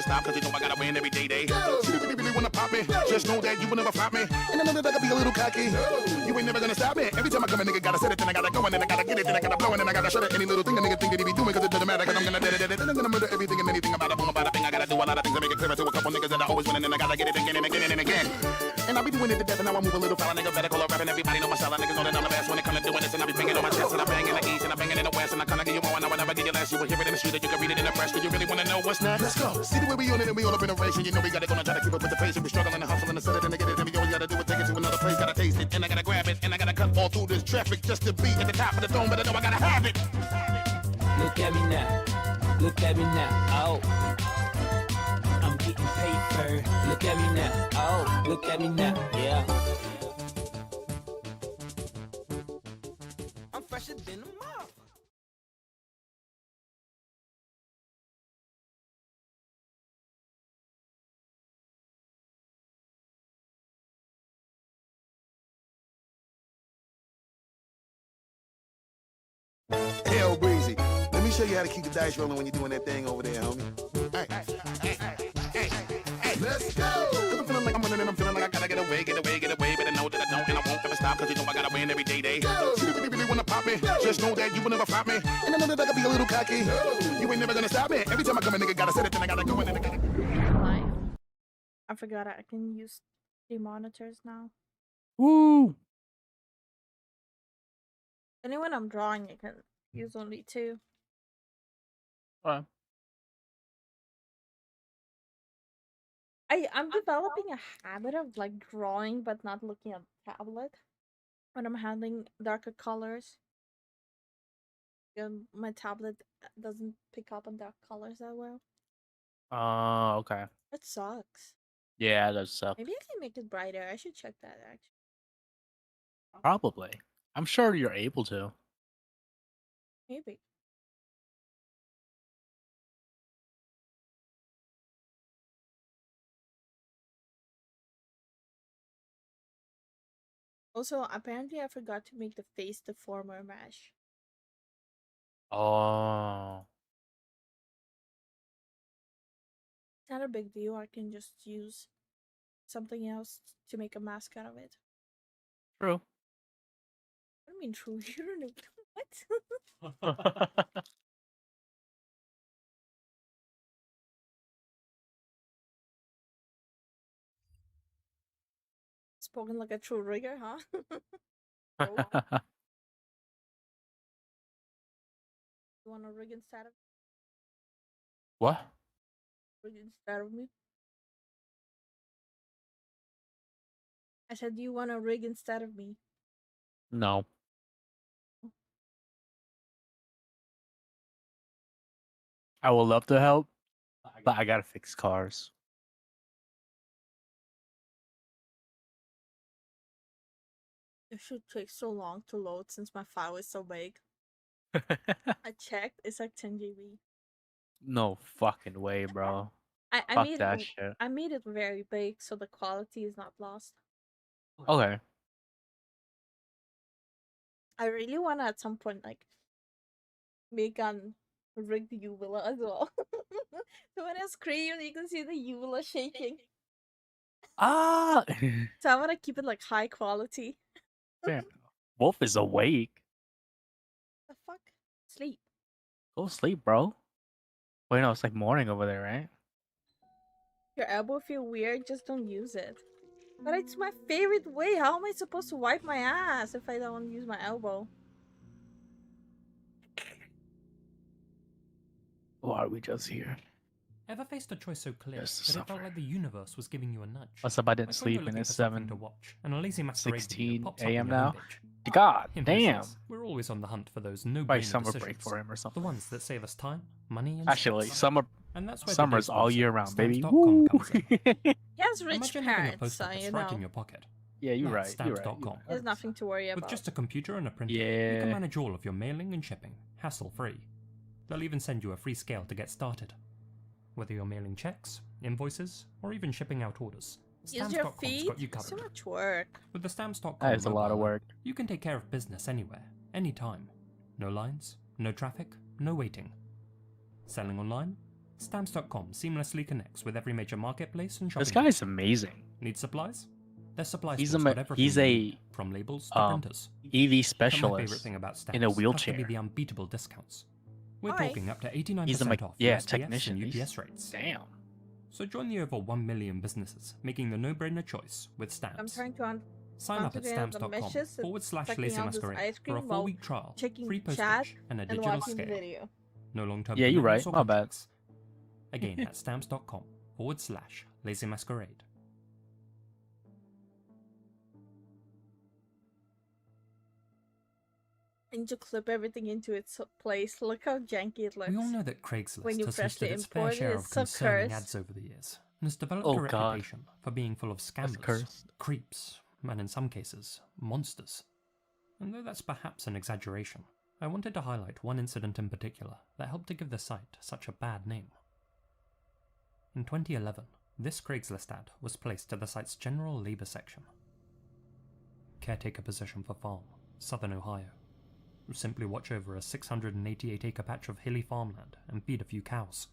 stop, cause you know I gotta win every day. See, you really wanna pop me, just know that you will never flop me. And I know that I can be a little cocky, you ain't never gonna stop me. Every time I come a nigga gotta set it, then I gotta go, and then I gotta get it, then I gotta blow, and then I gotta shut it. Any little thing a nigga think that he be doing, cause it doesn't matter, cause I'm gonna then I'm gonna murder everything and anything about a boom, about a thing. I gotta do a lot of things to make it clear to a couple niggas that I always win, and then I gotta get it again and again and again. And I be doing it to death, and now I move a little foul, nigga better call up rapping, everybody know my style, niggas know that I'm the best when it comes to doing this, and I be banging on my chest, and I bang in the east, and I bang it in the west, and I kinda give you more, and I will never give you less. You will hear it in the street, you can read it in the press. Do you really wanna know what's next? Let's go. See the way we on it, and we all up in a race, and you know we gotta go and try to keep up with the pace, and we struggling and hustling to set it and to get it, and we always gotta do it, take it to another place, gotta taste it, and I gotta grab it, and I gotta cut all through this traffic just to be at the top of the dome, but I know I gotta have it. Look at me now, look at me now, oh, I'm getting paper. Look at me now, oh, look at me now, yeah. I'm fresher than a mother. Hell breezy. Let me show you how to keep the dice rolling when you're doing that thing over there, homie. Hey, let's go! Cause I'm feeling like I'm running and I'm feeling like I gotta get away, but I know that I don't and I won't ever stop, cause you know I gotta win every day. See, you really wanna pop me, just know that you will never flop me. And I know that I can be a little cocky, you ain't never gonna stop me. Every time I come a nigga gotta set it, then I gotta go, and then I gotta... Life. I forgot I can use 3 monitors now. Woo! And when I'm drawing, I can use only 2. I'm developing a habit of like drawing but not looking at the tablet when I'm handling darker colors. My tablet doesn't pick up on dark colors that well. Oh, okay. That sucks. Yeah, that sucks. Maybe I can make it brighter. I should check that actually. Probably. I'm sure you're able to. Maybe. Also, apparently I forgot to make the face deformer mesh. Oh. It's not a big deal. I can just use something else to make a mask out of it. True. What do you mean true? You don't know what? Spoken like a true rigger, huh? Oh, you want to rig instead of What? me? I said, do you want to rig instead of me? No. I would love to help, but I gotta fix cars. It should take so long to load since my file is so big. I checked, it's like 10 GB. No fucking way, bro. I Fuck made that it. shit. I made it very big so the quality is not lost. Okay. I really want to at some point like make an rigged uvula as well. So when I scream, you can see the uvula shaking. Ah! So I want to keep it like high quality. Man, Wolf is awake. The fuck? Sleep. Go sleep, bro. Wait, no, it's like morning over there, right? Your elbow feel weird, just don't use it. But it's my favorite way. How am I supposed to wipe my ass if I don't use my elbow? Why are we just here? Ever faced a choice so clear Just to that it felt suffer. like the universe was giving you a nudge? What's up? I didn't Like when sleep you're and looking it's for something to watch, and a lazy masquerade video 7:16 pops up on a.m. your now. homepage. God In damn. business, we're always on the hunt for those Probably no-brainer summer decisions, break for him or the something. ones that save us time, money, and Actually, stress. summer And that's where summer's today's all sponsor, year round, baby. Stamps.com Woo! comes in. He has rich Imagine having a parents, post so office you right in know. your pocket. Yeah, you're That's right. You're right. Stamps.com. There's nothing to worry With about. just a computer and a printer, you Yeah. can manage all of your mailing and shipping, hassle-free. They'll even send you a free scale to get started. Whether you're mailing checks, invoices, or even shipping out orders, Use your Stamps.com's feet. got you So covered. much work. With the Stamps.com That is a lot of mobile app, work. you can take care of business anywhere, anytime. No lines, no traffic, no waiting. Selling online? Stamps.com seamlessly connects with every major marketplace and shopping. This guy is amazing. Need supplies? Their supply He's store's a got everything he's you a need, from labels to printers. EV But my favorite specialist thing about Stamps in a has to wheelchair. be the unbeatable discounts. We're Why? talking up to 89% He's a off yeah USPS technician. and He's- UPS rates. Damn. So join the over 1 million businesses making the no-brainer choice with Stamps. I'm trying to Sign up at concentrate on the stamps.com meshes and /lazy sucking out this masquerade ice for a cream while 4-week trial, checking free chat postage, and a and digital watching the scale. video. No long-term Yeah, you're commitments right. or My bad. contracts. Again, at stamps.com /lazy masquerade. I need to clip everything into its place. Look how janky it looks. We all know that Craigslist when you has freshly hosted its fair import it, share of it's so concerning cursed. ads over the years, and has developed Oh, a God. reputation for being full of That's scammers, cursed. creeps, and in some cases, monsters. And though that's perhaps an exaggeration, I wanted to highlight one incident in particular that helped to give the site such a bad name. In 2011, this Craigslist ad was placed to the site's general labor section. Caretaker position for farm, southern Ohio. Simply watch over a 688-acre patch of hilly farmland and feed a few cows.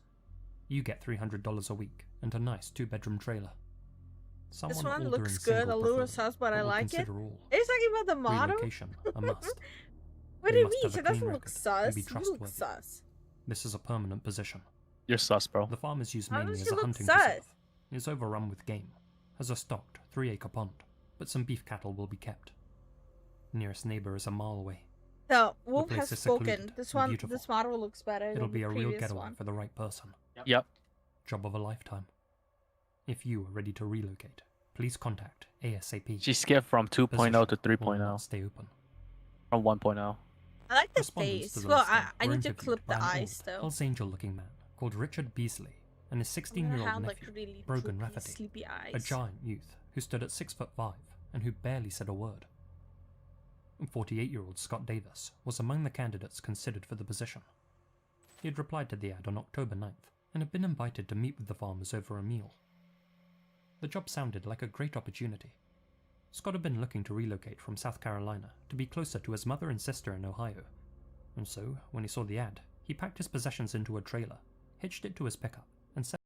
You get $300 a week and a nice 2-bedroom trailer. This Someone one ordering looks good, single a little preferred, sus, but I will like it. consider all. Are you talking about the model? Relocation a must. What They do you must mean? have She a doesn't clean look record sus. and be You look trustworthy. sus. This is a permanent position. You're sus, bro. The farm is used How mainly does as she a look hunting sus? reserve. Is overrun with game. Has a stocked 3-acre pond, but some beef cattle will be kept. Nearest neighbor is a mile away. The wolf place has is spoken. secluded This and one, beautiful. this model looks better It'll than be the a real previous getaway one. for the right person. Yep. Job of a lifetime. If you are ready to relocate, please contact ASAP. She skipped from 2.0 to Position will 3.0 not stay open. from 1.0. I like the Respondents to face. the Well, listing I were need to interviewed clip by the an eyes old, though. Hells Angel-looking man called Richard Beasley and his I'm gonna 16-year-old have like nephew, really Brogan droopy, Rafferty, sleepy eyes. a giant youth who stood at 6'5" and who barely said a word. 48-year-old Scott Davis was among the candidates considered for the position. He had replied to the ad on October 9th and had been invited to meet with the farmers over a meal. The job sounded like a great opportunity. Scott had been looking to relocate from South Carolina to be closer to his mother and sister in Ohio, and so, when he saw the ad, he packed his possessions into a trailer, hitched it to his pickup, and set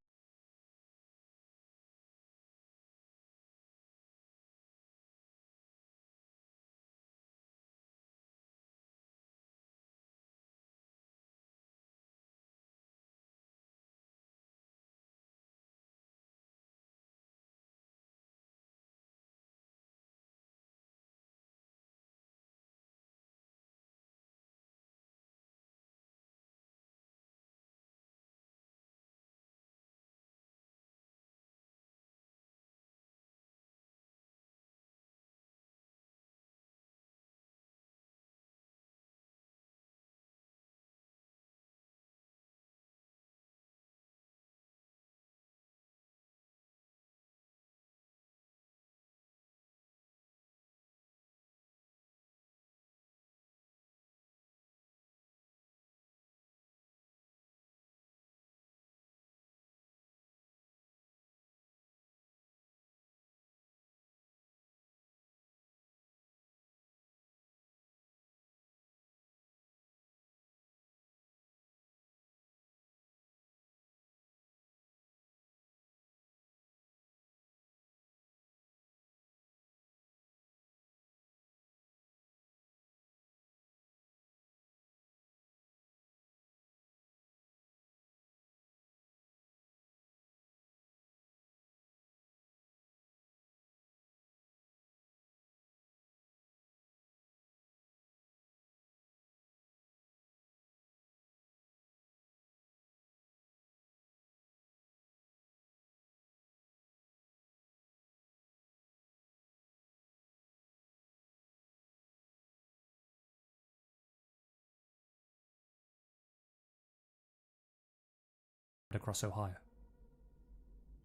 across Ohio.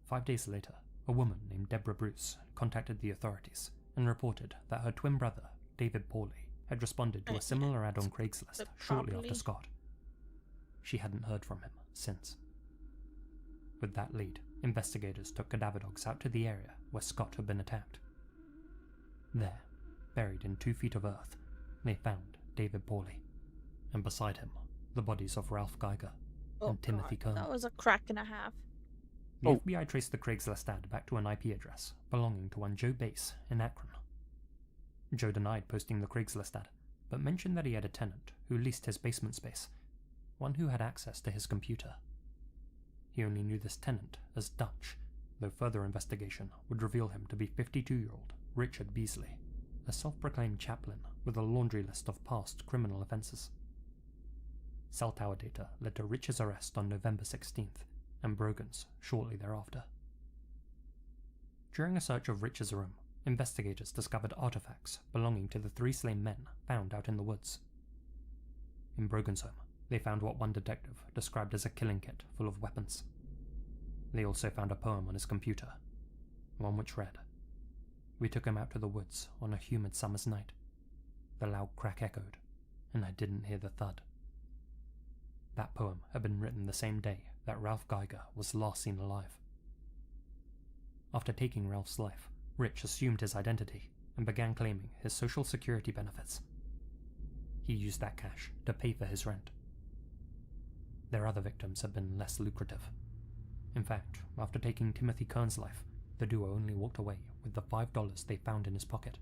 5 days later, a woman named Deborah Bruce contacted the authorities and reported that her twin brother, David Pauly, had responded to a similar ad on Craigslist shortly after Scott. She hadn't heard from him since. With that lead, investigators took cadaver dogs out to the area where Scott had been attacked. There, buried in 2 feet of earth, they found David Pauly, and beside him, the bodies of Ralph Geiger, Oh, and Timothy God, Kern. that was a crack and a half. The Oh. FBI traced the Craigslist ad back to an IP address belonging to one Joe Bass in Akron. Joe denied posting the Craigslist ad, but mentioned that he had a tenant who leased his basement space, one who had access to his computer. He only knew this tenant as Dutch, though further investigation would reveal him to be 52-year-old Richard Beasley, a self-proclaimed chaplain with a laundry list of past criminal offences. Cell tower data led to Rich's arrest on November 16th, and Brogan's shortly thereafter. During a search of Rich's room, investigators discovered artifacts belonging to the 3 slain men found out in the woods. In Brogan's home, they found what one detective described as a killing kit full of weapons. They also found a poem on his computer, one which read, "We took him out to the woods on a humid summer's night. The loud crack echoed, and I didn't hear the thud." That poem had been written the same day that Ralph Geiger was last seen alive. After taking Ralph's life, Rich assumed his identity and began claiming his social security benefits. He used that cash to pay for his rent. Their other victims had been less lucrative. In fact, after taking Timothy Kern's life, the duo only walked away with the $5 they found in his pocket.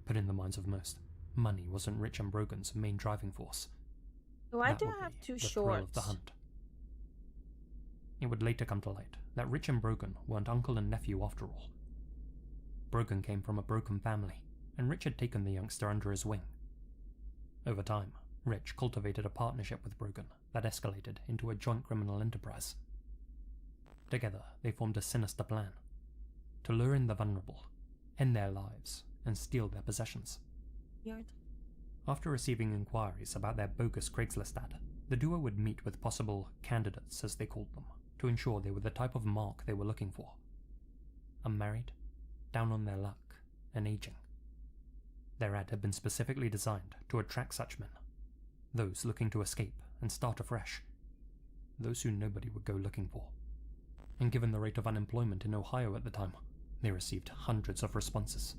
But in the minds of most, money wasn't Rich and Brogan's main driving force. Why That do would I have be 2 the thrill of the shorts? hunt. It would later come to light that Rich and Brogan weren't uncle and nephew after all. Brogan came from a broken family, and Rich had taken the youngster under his wing. Over time, Rich cultivated a partnership with Brogan that escalated into a joint criminal enterprise. Together, they formed a sinister plan to lure in the vulnerable, end their lives, and steal their possessions. Weird. After receiving inquiries about their bogus Craigslist ad, the duo would meet with possible candidates, as they called them, to ensure they were the type of mark they were looking for. Unmarried, down on their luck, and aging. Their ad had been specifically designed to attract such men, those looking to escape and start afresh, those who nobody would go looking for. And given the rate of unemployment in Ohio at the time, they received hundreds of responses.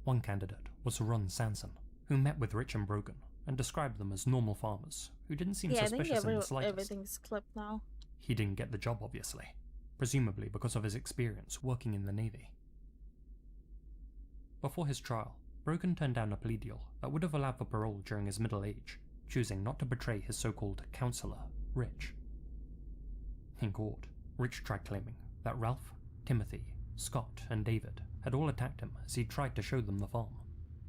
One candidate was Ron Sanson, who met with Rich and Brogan and described them as normal farmers who didn't seem Yeah, I think suspicious in the slightest. everything's clipped now. He didn't get the job, obviously, presumably because of his experience working in the Navy. Before his trial, Brogan turned down a plea deal that would have allowed for parole during his middle age, choosing not to betray his so-called counselor, Rich. In court, Rich tried claiming that Ralph, Timothy, Scott, and David had all attacked him as he tried to show them the farm,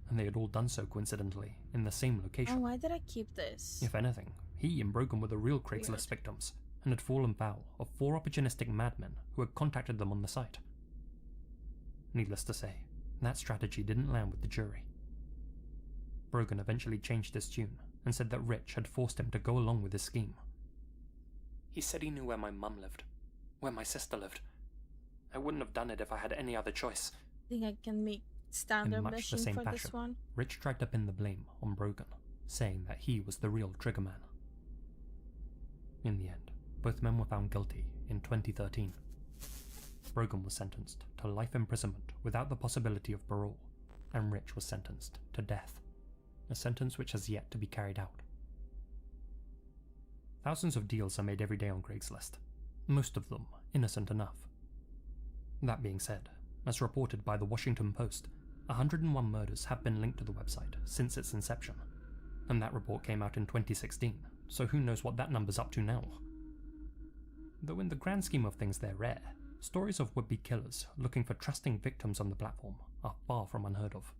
and they had all done so coincidentally in the same Oh, location. why did I keep this? If anything, he and Brogan were the real Craigslist victims, and had fallen foul of 4 opportunistic madmen who had contacted them on the site. Needless to say, that strategy didn't land with the jury. Brogan eventually changed his tune and said that Rich had forced him to go along with his scheme. He said he knew where my mum lived, where my sister lived. I wouldn't have done it if I had any other choice. I think I can make In standard much the mission same for this fashion, one. Rich tried to pin the blame on Brogan, saying that he was the real triggerman. In the end, both men were found guilty in 2013. Brogan was sentenced to life imprisonment without the possibility of parole, and Rich was sentenced to death, a sentence which has yet to be carried out. Thousands of deals are made every day on Craigslist, most of them innocent enough. That being said, as reported by the Washington Post, 101 murders have been linked to the website since its inception, and that report came out in 2016, so who knows what that number's up to now. Though in the grand scheme of things they're rare, stories of would-be killers looking for trusting victims on the platform are far from unheard of.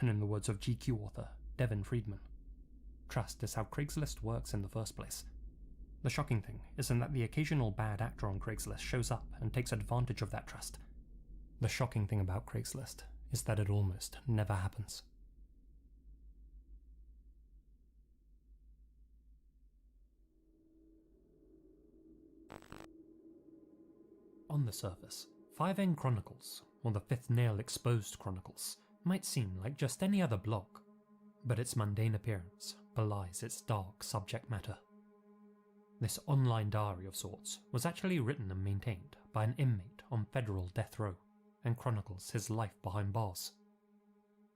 And in the words of GQ author Devin Friedman, trust is how Craigslist works in the first place. The shocking thing isn't that the occasional bad actor on Craigslist shows up and takes advantage of that trust. The shocking thing about Craigslist is that it almost never happens. On the surface, 5N Chronicles, or the Fifth Nail Exposed Chronicles, might seem like just any other blog, but its mundane appearance belies its dark subject matter. This online diary of sorts was actually written and maintained by an inmate on federal death row, and chronicles his life behind bars.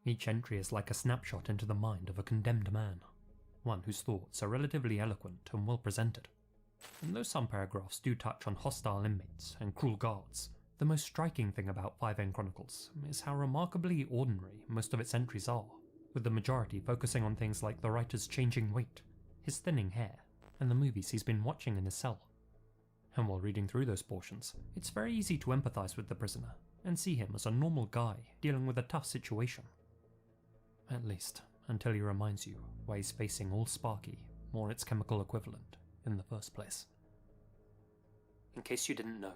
Each entry is like a snapshot into the mind of a condemned man, one whose thoughts are relatively eloquent and well presented. And though some paragraphs do touch on hostile inmates and cruel guards, the most striking thing about 5N Chronicles is how remarkably ordinary most of its entries are, with the majority focusing on things like the writer's changing weight, his thinning hair, and the movies he's been watching in his cell. And while reading through those portions, it's very easy to empathise with the prisoner and see him as a normal guy dealing with a tough situation. At least, until he reminds you why he's facing all Sparky, or its chemical equivalent, in the first place. In case you didn't know,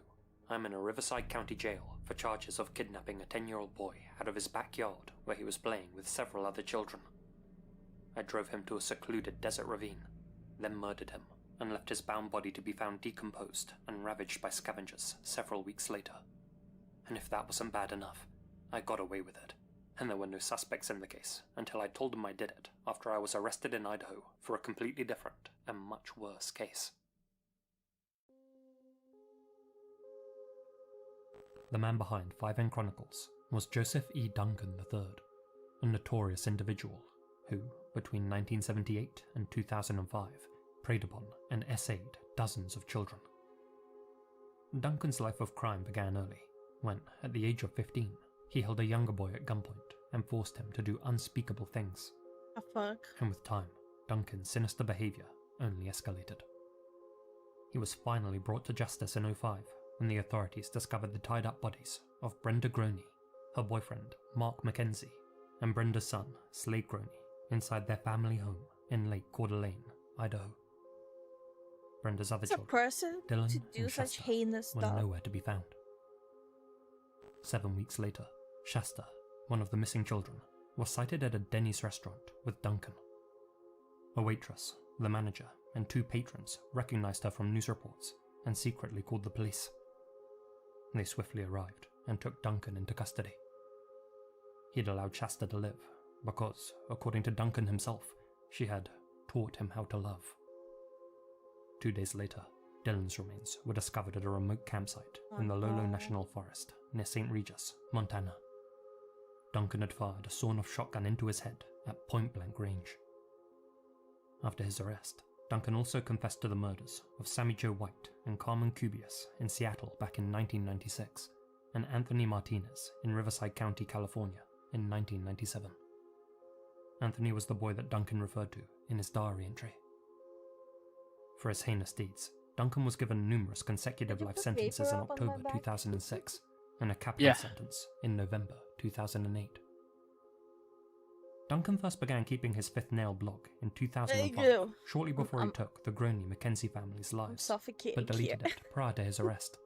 I'm in a Riverside County jail for charges of kidnapping a 10-year-old boy out of his backyard where he was playing with several other children. I drove him to a secluded desert ravine, then murdered him, and left his bound body to be found decomposed and ravaged by scavengers several weeks later. And if that wasn't bad enough, I got away with it, and there were no suspects in the case until I told them I did it after I was arrested in Idaho for a completely different and much worse case. The man behind 5N Chronicles was Joseph E. Duncan III, a notorious individual who, between 1978 and 2005, preyed upon and essayed dozens of children. Duncan's life of crime began early, when, at the age of 15, he held a younger boy at gunpoint and forced him to do unspeakable things. The fuck? And with time, Duncan's sinister behaviour only escalated. He was finally brought to justice in 2005 when the authorities discovered the tied-up bodies of Brenda Groney, her boyfriend Mark Mackenzie, and Brenda's son Slade Groney inside their family home in Lake Coeur d'Alene, Idaho. Brenda's other It's a children, person Dylan to do and such Shasta, heinous were stuff. nowhere to be found. 7 weeks later, Shasta, one of the missing children, was sighted at a Denny's restaurant with Duncan. A waitress, the manager, and 2 patrons recognized her from news reports and secretly called the police. They swiftly arrived and took Duncan into custody. He'd allowed Shasta to live because, according to Duncan himself, she had taught him how to love. 2 days later, Dylan's remains were discovered at a remote campsite in the Lolo National Forest near St. Regis, Montana. Duncan had fired a sawn-off shotgun into his head at point-blank range. After his arrest, Duncan also confessed to the murders of Sammy Joe White and Carmen Cubias in Seattle back in 1996, and Anthony Martinez in Riverside County, California in 1997. Anthony was the boy that Duncan referred to in his diary entry. For his heinous deeds, Duncan was given numerous consecutive Did you life put sentences paper in up on my October back? 2006 and a capital sentence in November 2008. Duncan first began keeping his Fifth Nail blog in 2005, shortly before he took the Groney Mackenzie family's I'm lives, suffocating but deleted here. it prior to his arrest.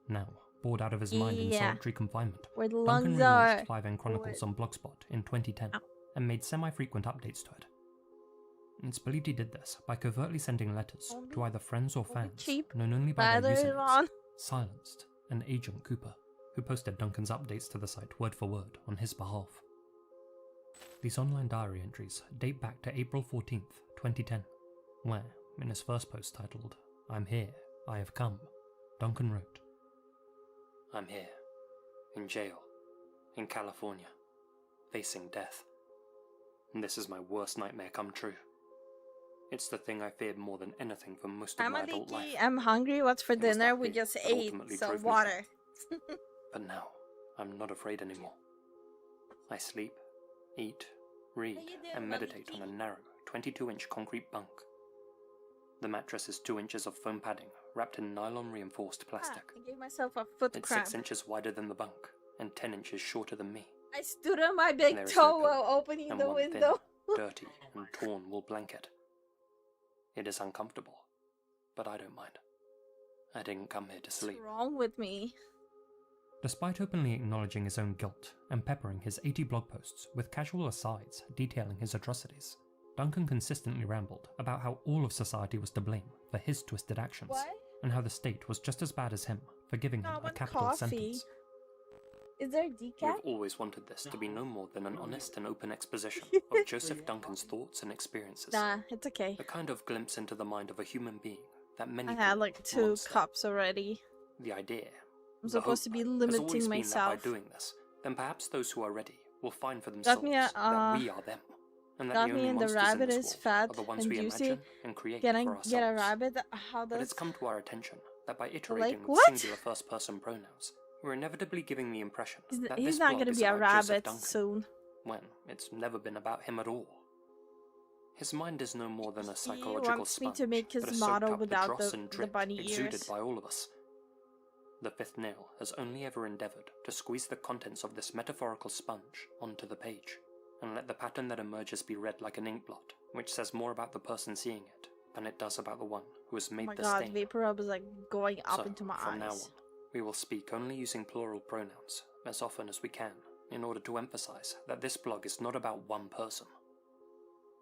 Now, bored out of his mind in Yeah. solitary confinement, Where the Duncan lungs are. relaunched 5N Chronicles on Blogspot in 2010 Ow. and made semi-frequent updates to it. It's believed he did this by covertly sending letters to either friends or fans cheap. known only by their Lather it usernames, on. Silenced and Agent Cooper, who posted Duncan's updates to the site word for word on his behalf. These online diary entries date back to April 14th, 2010, where, in his first post titled, "I'm here, I have come," Duncan wrote, "I'm here, in jail, in California, facing death. And this is my worst nightmare come true. It's the thing I feared more than anything for most of I'm my a adult life. leaky. I'm hungry. What's for It was dinner? that We big just that ate ultimately some drove me water. But now, I'm not afraid anymore. I sleep, eat, read, you doing, and meditate Mommy on a G? narrow 22-inch concrete bunk. The mattress is 2 inches of foam padding wrapped in nylon-reinforced plastic. I gave myself a foot It's cramp. 6 inches wider than the bunk and 10 inches shorter than me. I stood on my big There is toe no while pillow opening and the one window. thin, dirty, and torn wool blanket. It is uncomfortable, but I don't mind. I didn't come here to What's sleep." wrong with me? Despite openly acknowledging his own guilt and peppering his 80 blog posts with casual asides detailing his atrocities, Duncan consistently rambled about how all of society was to blame for his twisted actions, What? and how the state was just as bad as him for giving him I a want capital coffee. sentence. Is there "We decaf? have always wanted this to be no more than an honest and open exposition of Joseph Duncan's thoughts and experiences. Nah, it's okay. A kind of glimpse into the mind of a human being that many I had call like 2 monster. cups already. The idea, I'm the supposed to hope, be has limiting always been that myself. by doing this, then perhaps those who are ready will find for themselves me a, that we are them, and that Got the me only and the monsters in rabbit this is world fat are the ones and we juicy. imagine and create Can I for ourselves. get a rabbit? How But does... it's come to our attention that by Like, iterating with what? singular first-person pronouns, we're inevitably giving the impression that He's this not blog gonna is be a about Joseph rabbit Duncan, soon. when it's never been about him at all. His mind is no more than a He psychological wants me sponge to make that his has soaked model up without the dross the and drip bunny exuded ears. by all of us. The fifth nail has only ever endeavoured to squeeze the contents of this metaphorical sponge onto the page, and let the pattern that emerges be read like an ink blot, which says more about the person seeing it than it does about the one who has Oh made my the god, stain. Vapor Rub is like going up So, into my from now eyes. on, we will speak only using plural pronouns as often as we can, in order to emphasize that this blog is not about one person.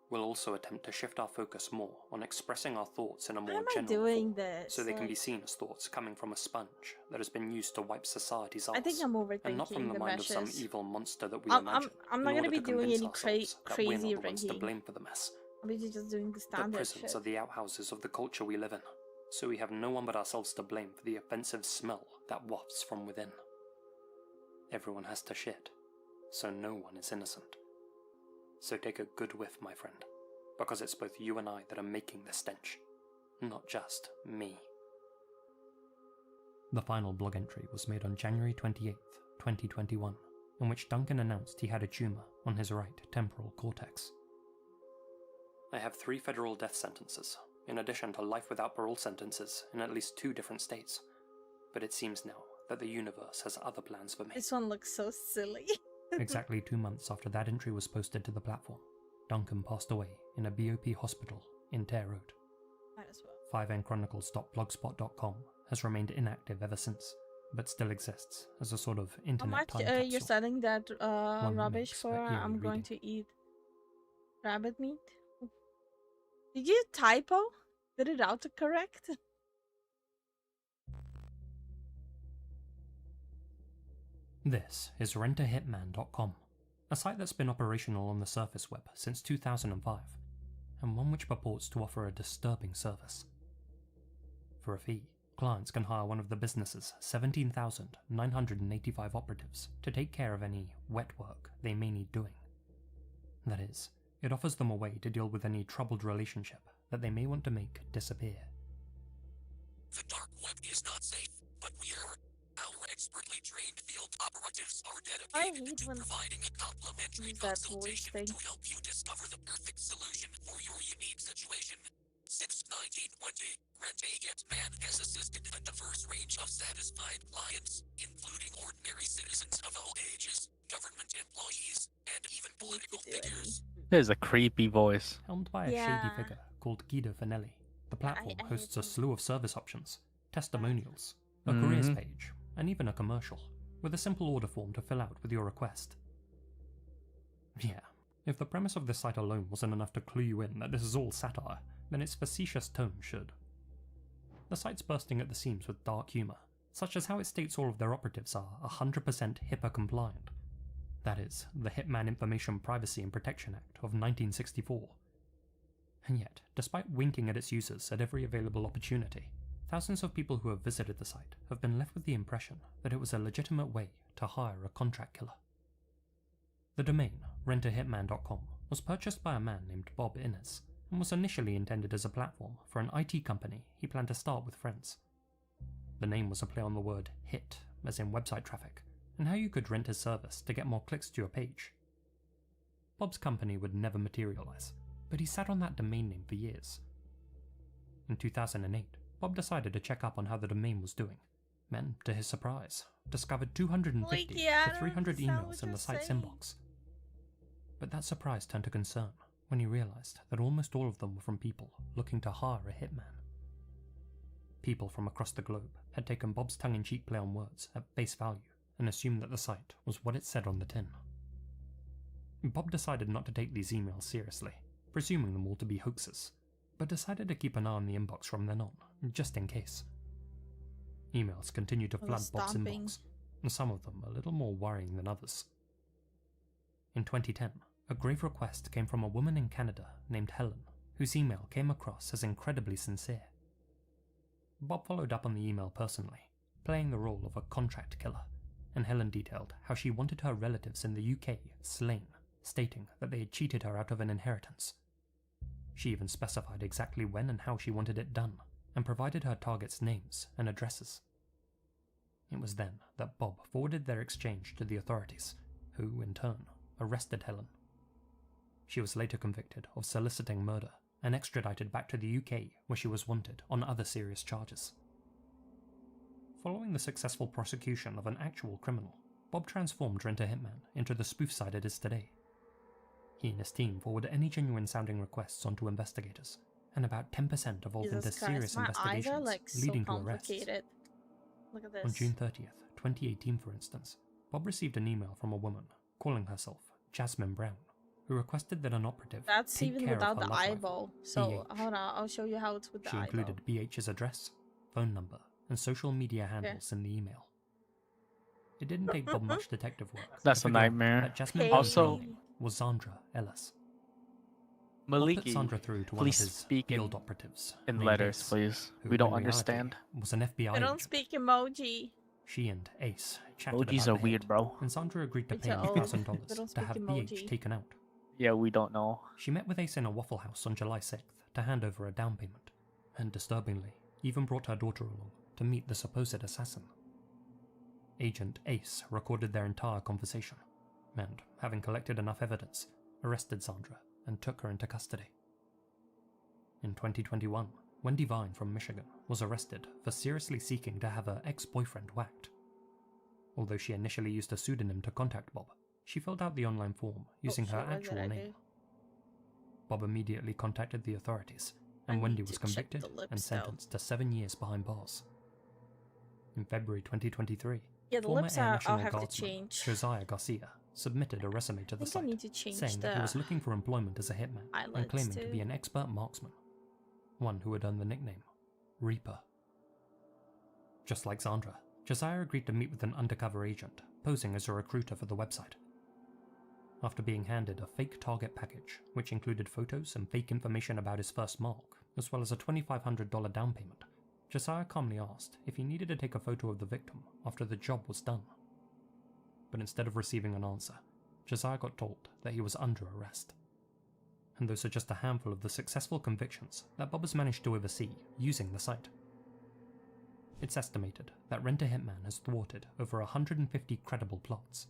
We'll also attempt to shift our focus more on expressing our thoughts in a Why more am I general doing form, this? so they can be Like, seen as thoughts coming from a sponge that has been used to wipe society's arse, I think I'm and not from overthinking the the mind of some meshes. evil monster that we I'm imagine, not in gonna order be to doing convince any ourselves that we're crazy not the ones to rigging. blame for the mess. I'll be just doing the The standard prisons shit. are the outhouses of the culture we live in, so we have no one but ourselves to blame for the offensive smell that wafts from within. Everyone has to shit, so no one is innocent. So take a good whiff, my friend, because it's both you and I that are making the stench, not just me. The final blog entry was made on January 28th, 2021, in which Duncan announced he had a tumour on his right temporal cortex. I have 3 federal death sentences, in addition to life without parole sentences in at least 2 different states, but it seems now that the universe has other plans for me. This one looks so silly. Exactly 2 months after that entry was posted to the platform, Duncan passed away in a BOP hospital in Tare Road. Might as well. 5nchronicles.blogspot.com has remained inactive ever since, but still exists as a sort of How internet much time capsule. you're selling that One that rubbish makes for? for eerie I'm going reading. to eat rabbit meat. Did you typo? Did it autocorrect? This is rentahitman.com, a site that's been operational on the surface web since 2005, and one which purports to offer a disturbing service. For a fee, clients can hire one of the business's 17,985 operatives to take care of any wet work they may need doing. That is, it offers them a way to deal with any troubled relationship that they may want to make disappear. The dark web is not safe, but our expertly trained field operatives are I dedicated hate to when providing a complimentary use that voice consultation thing. to help you discover the perfect solution for your unique situation. Since 1920, Rent a Hitman has assisted a diverse range of satisfied clients, including ordinary citizens of all ages, government employees, and even political figures. There's a creepy voice. Helmed by a Yeah. shady figure called Guido Finelli, the platform I hosts hate a him. slew of service options, testimonials, a careers page, and even a commercial, with a simple order form to fill out with your request. Yeah, if the premise of this site alone wasn't enough to clue you in that this is all satire, then its facetious tone should. The site's bursting at the seams with dark humour, such as how it states all of their operatives are 100% HIPAA compliant. That is, the Hitman Information Privacy and Protection Act of 1964. And yet, despite winking at its users at every available opportunity, thousands of people who have visited the site have been left with the impression that it was a legitimate way to hire a contract killer. The domain, rentahitman.com, was purchased by a man named Bob Innes, and was initially intended as a platform for an IT company he planned to start with friends. The name was a play on the word hit, as in website traffic, and how you could rent his service to get more clicks to your page. Bob's company would never materialize, but he sat on that domain name for years. In 2008, Bob decided to check up on how the domain was doing, and, to his surprise, discovered 250 Like, yeah, I to don't 300 understand emails what in you're the site's saying. inbox. But that surprise turned to concern when he realized that almost all of them were from people looking to hire a hitman. People from across the globe had taken Bob's tongue-in-cheek play on words at face value and assumed that the site was what it said on the tin. Bob decided not to take these emails seriously, presuming them all to be hoaxes, but decided to keep an eye on the inbox from then on, just in case. Emails continued to Oh, flood Bob's stomping. inbox, and some of them a little more worrying than others. In 2010, a grave request came from a woman in Canada named Helen, whose email came across as incredibly sincere. Bob followed up on the email personally, playing the role of a contract killer, and Helen detailed how she wanted her relatives in the UK slain stating that they had cheated her out of an inheritance. She even specified exactly when and how she wanted it done, and provided her targets' names and addresses. It was then that Bob forwarded their exchange to the authorities, who, in turn, arrested Helen. She was later convicted of soliciting murder and extradited back to the UK, where she was wanted on other serious charges. Following the successful prosecution of an actual criminal, Bob transformed Rent a Hitman into the spoof side it is today. He and his team forward any genuine-sounding requests onto investigators, and about 10% evolved into Jesus serious Christ, my eyes are investigations, like so leading to arrests. complicated. Look at this. On June 30th, 2018 for instance, Bob received an email from a woman, calling herself Jasmine Brown, who requested that an operative That's take even care without of her the love rival, eyeball. So BH. hold on, I'll show you how it's with the She eyeball. included BH's address, phone number, and social media handles in the email. It didn't take Bob much detective work. That's to a figure out nightmare. That Jasmine Hey. Brown's real Also- name was Zandra Ellis. Bob put Maliki, Sandra through to one of please his speak field in operatives, in named letters, Ace, please. who We don't in reality understand. was an FBI I don't agent. speak emoji. She and Ace chatted Emojis about are the weird, hit, bro. and Sandra agreed to Me pay too. They $1,000 don't to speak have emoji. BH taken out. Yeah, we don't know. She met with Ace in a Waffle House on July 6th to hand over a down payment, and disturbingly, even brought her daughter along to meet the supposed assassin. Agent Ace recorded their entire conversation, and, having collected enough evidence, arrested Sandra and took her into custody. In 2021, Wendy Vine from Michigan was arrested for seriously seeking to have her ex-boyfriend whacked. Although she initially used a pseudonym to contact Bob, she filled out the online form using her shit, what did actual I name. do? Bob immediately contacted the authorities, I and need Wendy to was check convicted the lips, and though. sentenced to 7 years behind bars. In February 2023, Yeah, the former lips Air I'll National have to Guardsman change. Josiah Garcia submitted a resume to I the think I site, need to change saying that he was the looking for employment as a hitman and eyelids claiming to too. be an expert marksman, one who had earned the nickname Reaper. Just like Sandra, Josiah agreed to meet with an undercover agent, posing as a recruiter for the website. After being handed a fake target package, which included photos and fake information about his first mark, as well as a $2,500 down payment, Josiah calmly asked if he needed to take a photo of the victim after the job was done. But instead of receiving an answer, Josiah got told that he was under arrest. And those are just a handful of the successful convictions that Bob has managed to oversee using the site. It's estimated that Rent a Hitman has thwarted over 150 credible plots.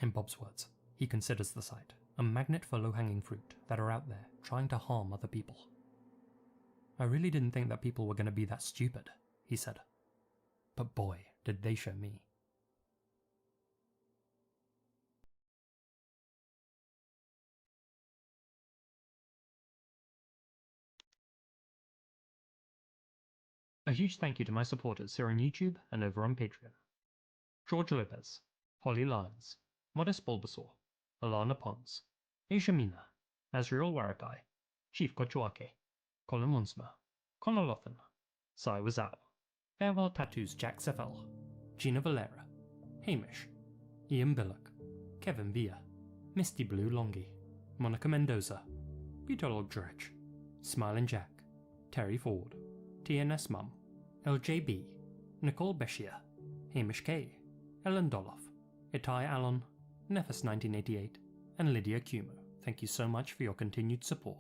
In Bob's words, he considers the site a magnet for low-hanging fruit that are out there trying to harm other people. "I really didn't think that people were going to be that stupid," he said. "But boy, did they show me." A huge thank you to my supporters here on YouTube and over on Patreon. George Lopez, Holly Lyons, Modest Bulbasaur, Alana Pons, Asia Mina, Azriel Warakai, Chief Kochuake, Colin Munsma, Connor Lothan, Sai Wazao, Farewell Tattoos Jack Sefel, Gina Valera, Hamish, Ian Billock, Kevin Villa, Misty Blue Longy, Monica Mendoza, Peter Logdrech, Smiling Jack, Terry Ford, TNS Mum, LJB, Nicole Beshia, Hamish K, Ellen Doloff, Itai Allen, Nephis 1988, and Lydia Kumo. Thank you so much for your continued support.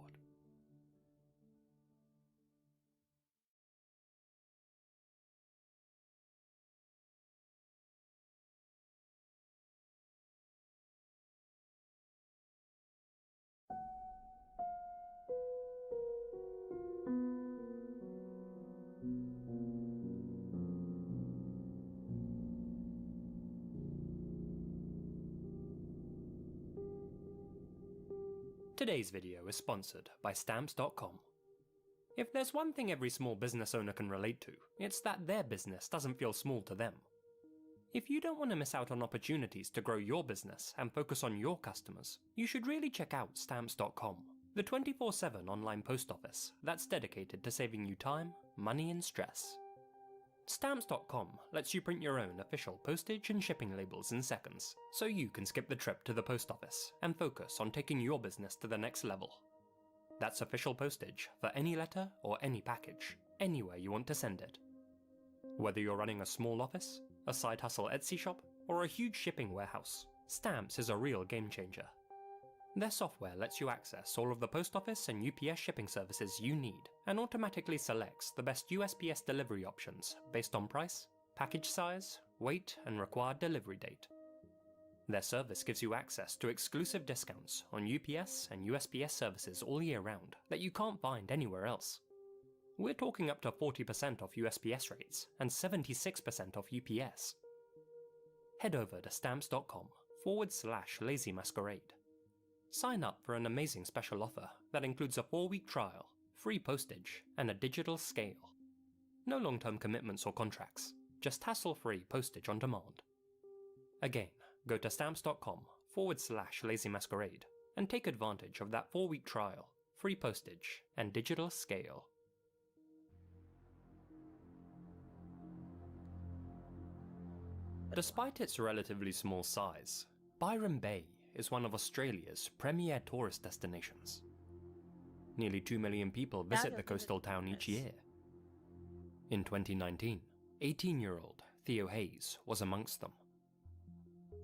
Today's video is sponsored by Stamps.com. If there's one thing every small business owner can relate to, it's that their business doesn't feel small to them. If you don't want to miss out on opportunities to grow your business and focus on your customers, you should really check out Stamps.com, the 24/7 online post office that's dedicated to saving you time, money, and stress. Stamps.com lets you print your own official postage and shipping labels in seconds, so you can skip the trip to the post office and focus on taking your business to the next level. That's official postage for any letter or any package, anywhere you want to send it. Whether you're running a small office, a side hustle Etsy shop, or a huge shipping warehouse, Stamps is a real game changer. Their software lets you access all of the post office and UPS shipping services you need, and automatically selects the best USPS delivery options based on price, package size, weight, and required delivery date. Their service gives you access to exclusive discounts on UPS and USPS services all year round that you can't find anywhere else. We're talking up to 40% off USPS rates and 76% off UPS. Head over to stamps.com/lazymasquerade. Sign up for an amazing special offer that includes a 4-week trial, free postage, and a digital scale. No long-term commitments or contracts, just hassle-free postage on demand. Again, go to stamps.com/lazymasquerade and take advantage of that 4-week trial, free postage, and digital scale. Despite its relatively small size, Byron Bay is one of Australia's premier tourist destinations. Nearly 2 million people visit the coastal town each year. In 2019, 18-year-old Theo Hayes was amongst them.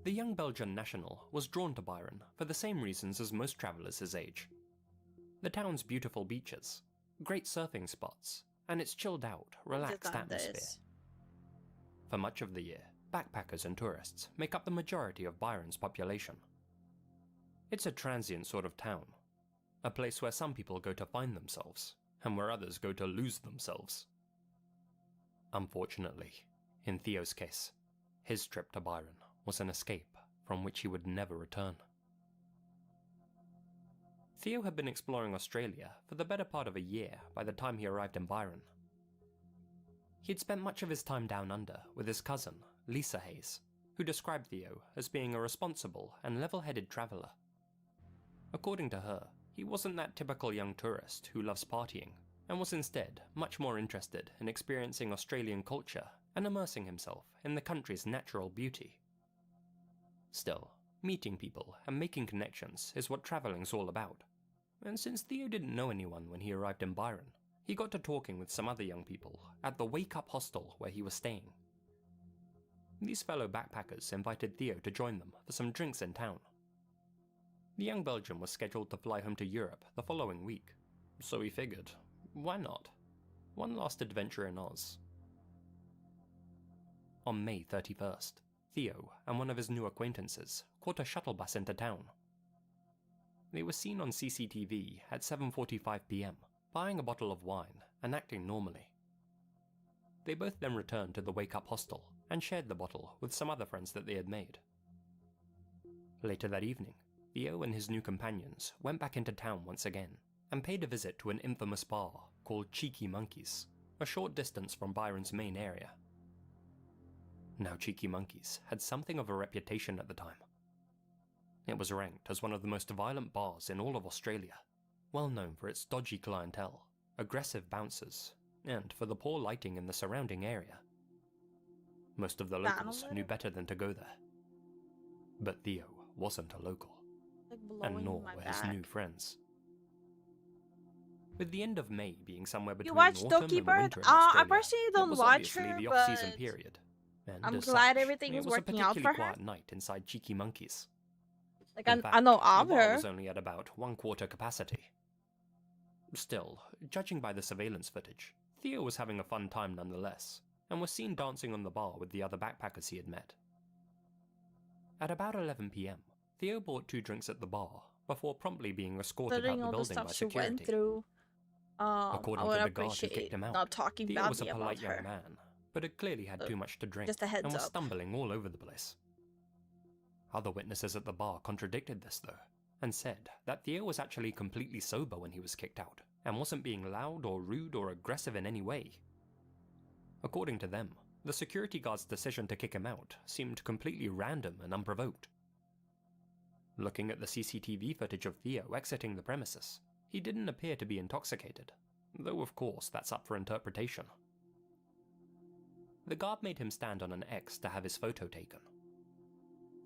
The young Belgian national was drawn to Byron for the same reasons as most travellers his age. The town's beautiful beaches, great surfing spots, and its chilled-out, relaxed atmosphere. For much of the year, backpackers and tourists make up the majority of Byron's population. It's a transient sort of town, a place where some people go to find themselves, and where others go to lose themselves. Unfortunately, in Theo's case, his trip to Byron was an escape from which he would never return. Theo had been exploring Australia for the better part of a year by the time he arrived in Byron. He'd spent much of his time down under with his cousin, Lisa Hayes, who described Theo as being a responsible and level-headed traveller. According to her, he wasn't that typical young tourist who loves partying, and was instead much more interested in experiencing Australian culture and immersing himself in the country's natural beauty. Still, meeting people and making connections is what travelling's all about, and since Theo didn't know anyone when he arrived in Byron, he got to talking with some other young people at the Wake Up hostel where he was staying. These fellow backpackers invited Theo to join them for some drinks in town. The young Belgian was scheduled to fly home to Europe the following week, so he figured, why not? One last adventure in Oz. On May 31st, Theo and one of his new acquaintances caught a shuttle bus into town. They were seen on CCTV at 7:45 PM, buying a bottle of wine and acting normally. They both then returned to the Wake Up hostel and shared the bottle with some other friends that they had made. Later that evening, Theo and his new companions went back into town once again and paid a visit to an infamous bar called Cheeky Monkey's, a short distance from Byron's main area. Now Cheeky Monkey's had something of a reputation at the time. It was ranked as one of the most violent bars in all of Australia, well known for its dodgy clientele, aggressive bouncers, and for the poor lighting in the surrounding area. Most of the locals knew better than to go there. But Theo wasn't a local, and nor were his new friends. With the end of May being somewhere between autumn and winter in Australia, I personally don't it was watch obviously her, the but off-season period. And I'm as glad such, everything is it was working a out for particularly her. quiet night inside Cheeky Monkey's. Like, In I know fact, of the bar her. was only at about 1/4 capacity. Still, judging by the surveillance footage, Theo was having a fun time nonetheless, and was seen dancing on the bar with the other backpackers he had met. At about 11 PM, Theo bought 2 drinks at the bar before promptly being escorted out Considering the all the building by stuff she went security. through, I According would to the guard who appreciate kicked him out, not talking Theo was a badly polite about young her. man, but had clearly had too much to drink Just a heads and was up. stumbling all over the place. Other witnesses at the bar contradicted this though, and said that Theo was actually completely sober when he was kicked out, and wasn't being loud or rude or aggressive in any way. According to them, the security guard's decision to kick him out seemed completely random and unprovoked. Looking at the CCTV footage of Theo exiting the premises, he didn't appear to be intoxicated, though of course that's up for interpretation. The guard made him stand on an X to have his photo taken.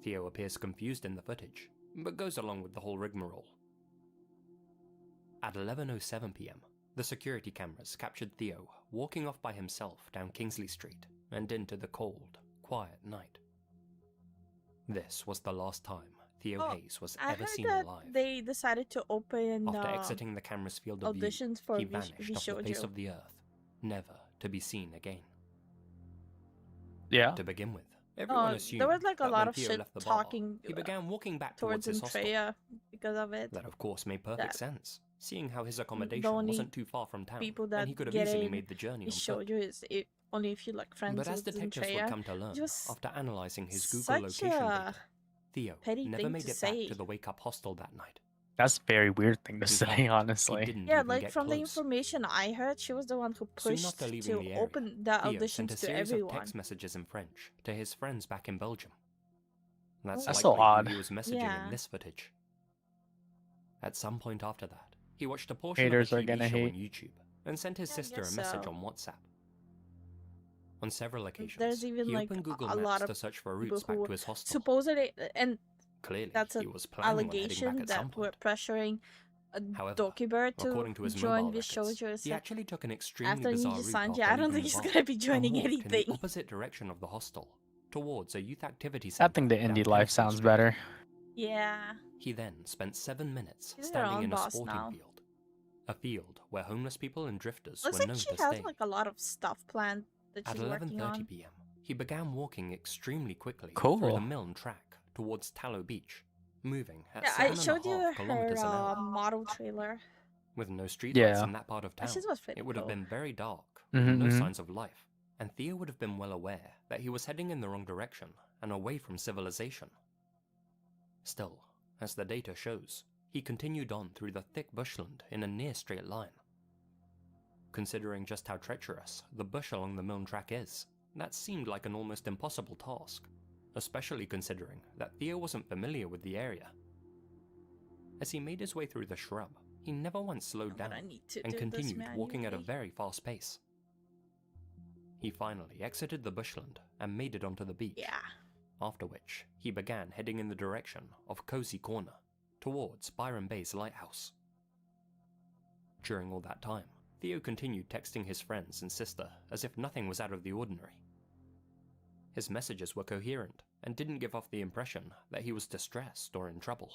Theo appears confused in the footage, but goes along with the whole rigmarole. At 11:07 PM, the security cameras captured Theo walking off by himself down Kingsley Street and into the cold, quiet night. This was the last time Theo Oh, Hayes was I ever heard seen that alive. they decided to open After exiting the camera's field of view, auditions for he vanished off the face Vishojo. of the earth, never to be seen again. Yeah. To begin with, everyone assumed there was like a that lot when of Theo shit left the bar, talking he began walking back towards towards his hostel. Andrea because of it. That of course made perfect That sense, seeing how his the accommodation only wasn't too far from town, people that and he could have get easily in made the journey on foot. Vishojo is only if you like friends But as with detectives would Andrea. come to learn, Just after analysing his Google such location a data, Theo petty never thing made to it back say. to the wake-up hostel that night. That's a very weird thing to He say, vowed he honestly. didn't Yeah, even like get from the close. information I heard, she was the one who Soon pushed after leaving to the area, open the Theo sent a auditions to series of everyone. text messages in French to his friends back in Belgium. That's That's so likely odd. who he was messaging Yeah. in this footage. At some point after that, he watched a portion Haters of are a TV gonna show hate. on YouTube and sent his Yeah, I sister a guess message so. on WhatsApp. On several occasions, There's even he like opened Google a Maps lot to of search for people routes back who to his hostel. supposedly, and Clearly, that's he an was planning on heading back allegation at some that we're point. pressuring However, Dokiber according to to his join mobile records, Vishojo. he actually took an extremely After bizarre Ninja route Sanji, after I don't leaving think the he's bar, gonna be and joining walked in anything. the opposite direction of the hostel, towards a youth activity I center. think the down indie life Tennyson sounds Street. better. Yeah, He then spent 7 minutes she's her standing own in a boss sporting now. field. A field where homeless people and drifters Looks were like known she to has stay. like a lot of stuff planned that At she's working 11:30 on. p.m., he began walking extremely quickly through Cool. the Milne track towards Tallow Beach, moving at Yeah, I 7.5 showed you kilometers her an hour. model trailer. With no streetlights Yeah. in that part of town, This was pretty it would have cool. been very dark, Mhm, with no mhm. signs of life, and Theo would have been well aware that he was heading in the wrong direction and away from civilization. Still, as the data shows, he continued on through the thick bushland in a near straight line. Considering just how treacherous the bush along the Milne track is, that seemed like an almost impossible task, especially considering that Theo wasn't familiar with the area. As he made his way through the shrub, he never once slowed I'm down gonna need to and do this continued walking at a manually. very fast pace. He finally exited the bushland and made it onto the beach, Yeah. after which he began heading in the direction of Cozy Corner, towards Byron Bay's lighthouse. During all that time, Theo continued texting his friends and sister as if nothing was out of the ordinary. His messages were coherent and didn't give off the impression that he was distressed or in trouble.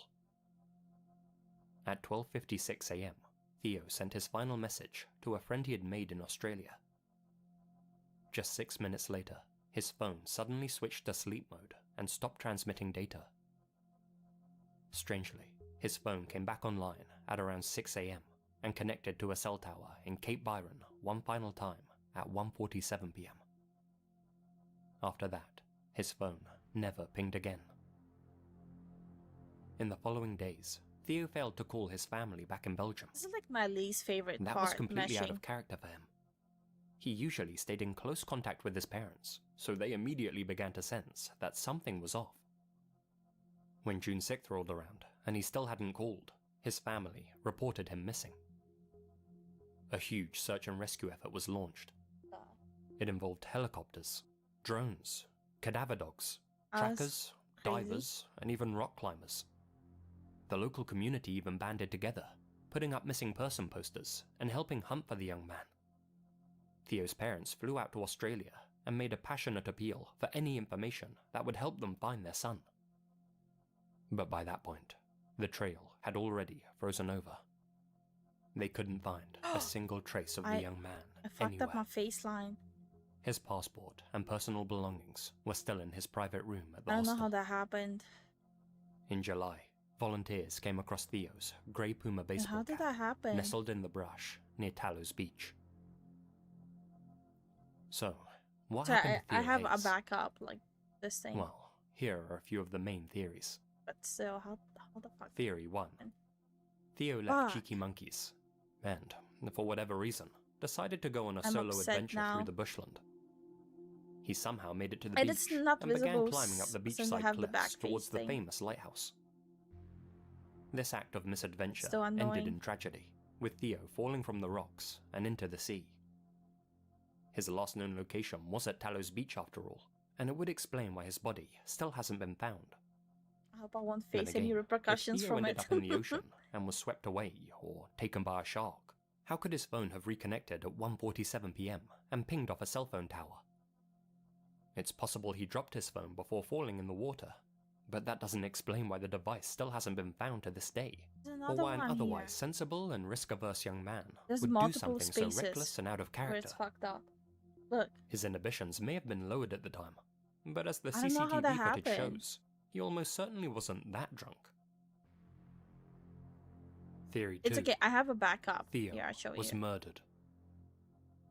At 12:56 a.m., Theo sent his final message to a friend he had made in Australia. Just 6 minutes later, his phone suddenly switched to sleep mode and stopped transmitting data. Strangely, his phone came back online at around 6 a.m. and connected to a cell tower in Cape Byron one final time at 1:47 p.m. After that, his phone never pinged again. In the following days, Theo failed to call his family back in Belgium. This is like my least favorite That part, was completely out meshing. of character for him. He usually stayed in close contact with his parents, so they immediately began to sense that something was off. When June 6th rolled around and he still hadn't called, his family reported him missing. A huge search and rescue effort was launched. It involved helicopters, drones, cadaver dogs, trackers, crazy. divers, and even rock climbers. The local community even banded together, putting up missing person posters and helping hunt for the young man. Theo's parents flew out to Australia and made a passionate appeal for any information that would help them find their son. But by that point, the trail had already frozen over. They couldn't find a single trace of the young man I fucked anywhere. up my face line. His passport and personal belongings were still in his private room at the I don't know hostel. how that happened. In July, volunteers came across Theo's grey puma And baseball how did cap that happen? nestled in the brush near Talos Beach. So, what So happened to Theo I have Hayes? a backup, like this thing. Well, here are a few of the main theories. But still, how the fuck? Theory 1. happened? Theo left Fuck. Cheeky Monkeys, and, for whatever reason, decided to go on a I'm solo upset adventure now. through the bushland. He somehow made it to the And beach it's not and began visible climbing up the since I beachside have the cliffs back towards face the thing. famous lighthouse. This act of misadventure Still ended annoying. in tragedy, with Theo falling from the rocks and into the sea. His last known location was at Talos Beach after all, and it would explain why his body still hasn't been found. I hope I won't Then face any again, repercussions if Theo from ended it. up in the ocean and was swept away or taken by a shark, how could his phone have reconnected at 1:47 p.m. and pinged off a cell phone tower? It's possible he dropped his phone before falling in the water, But that doesn't explain why the device still hasn't been found to this day, There's or another why an one otherwise here. sensible and risk-averse young man There's would do multiple something so spaces reckless and out of where character. it's fucked up. Look, His inhibitions may have been lowered at the time, but as the I don't know how that CCTV footage happened. shows, he almost certainly wasn't that drunk. Theory 2. It's okay. I have a backup. Theo Here, I'll show was you. murdered.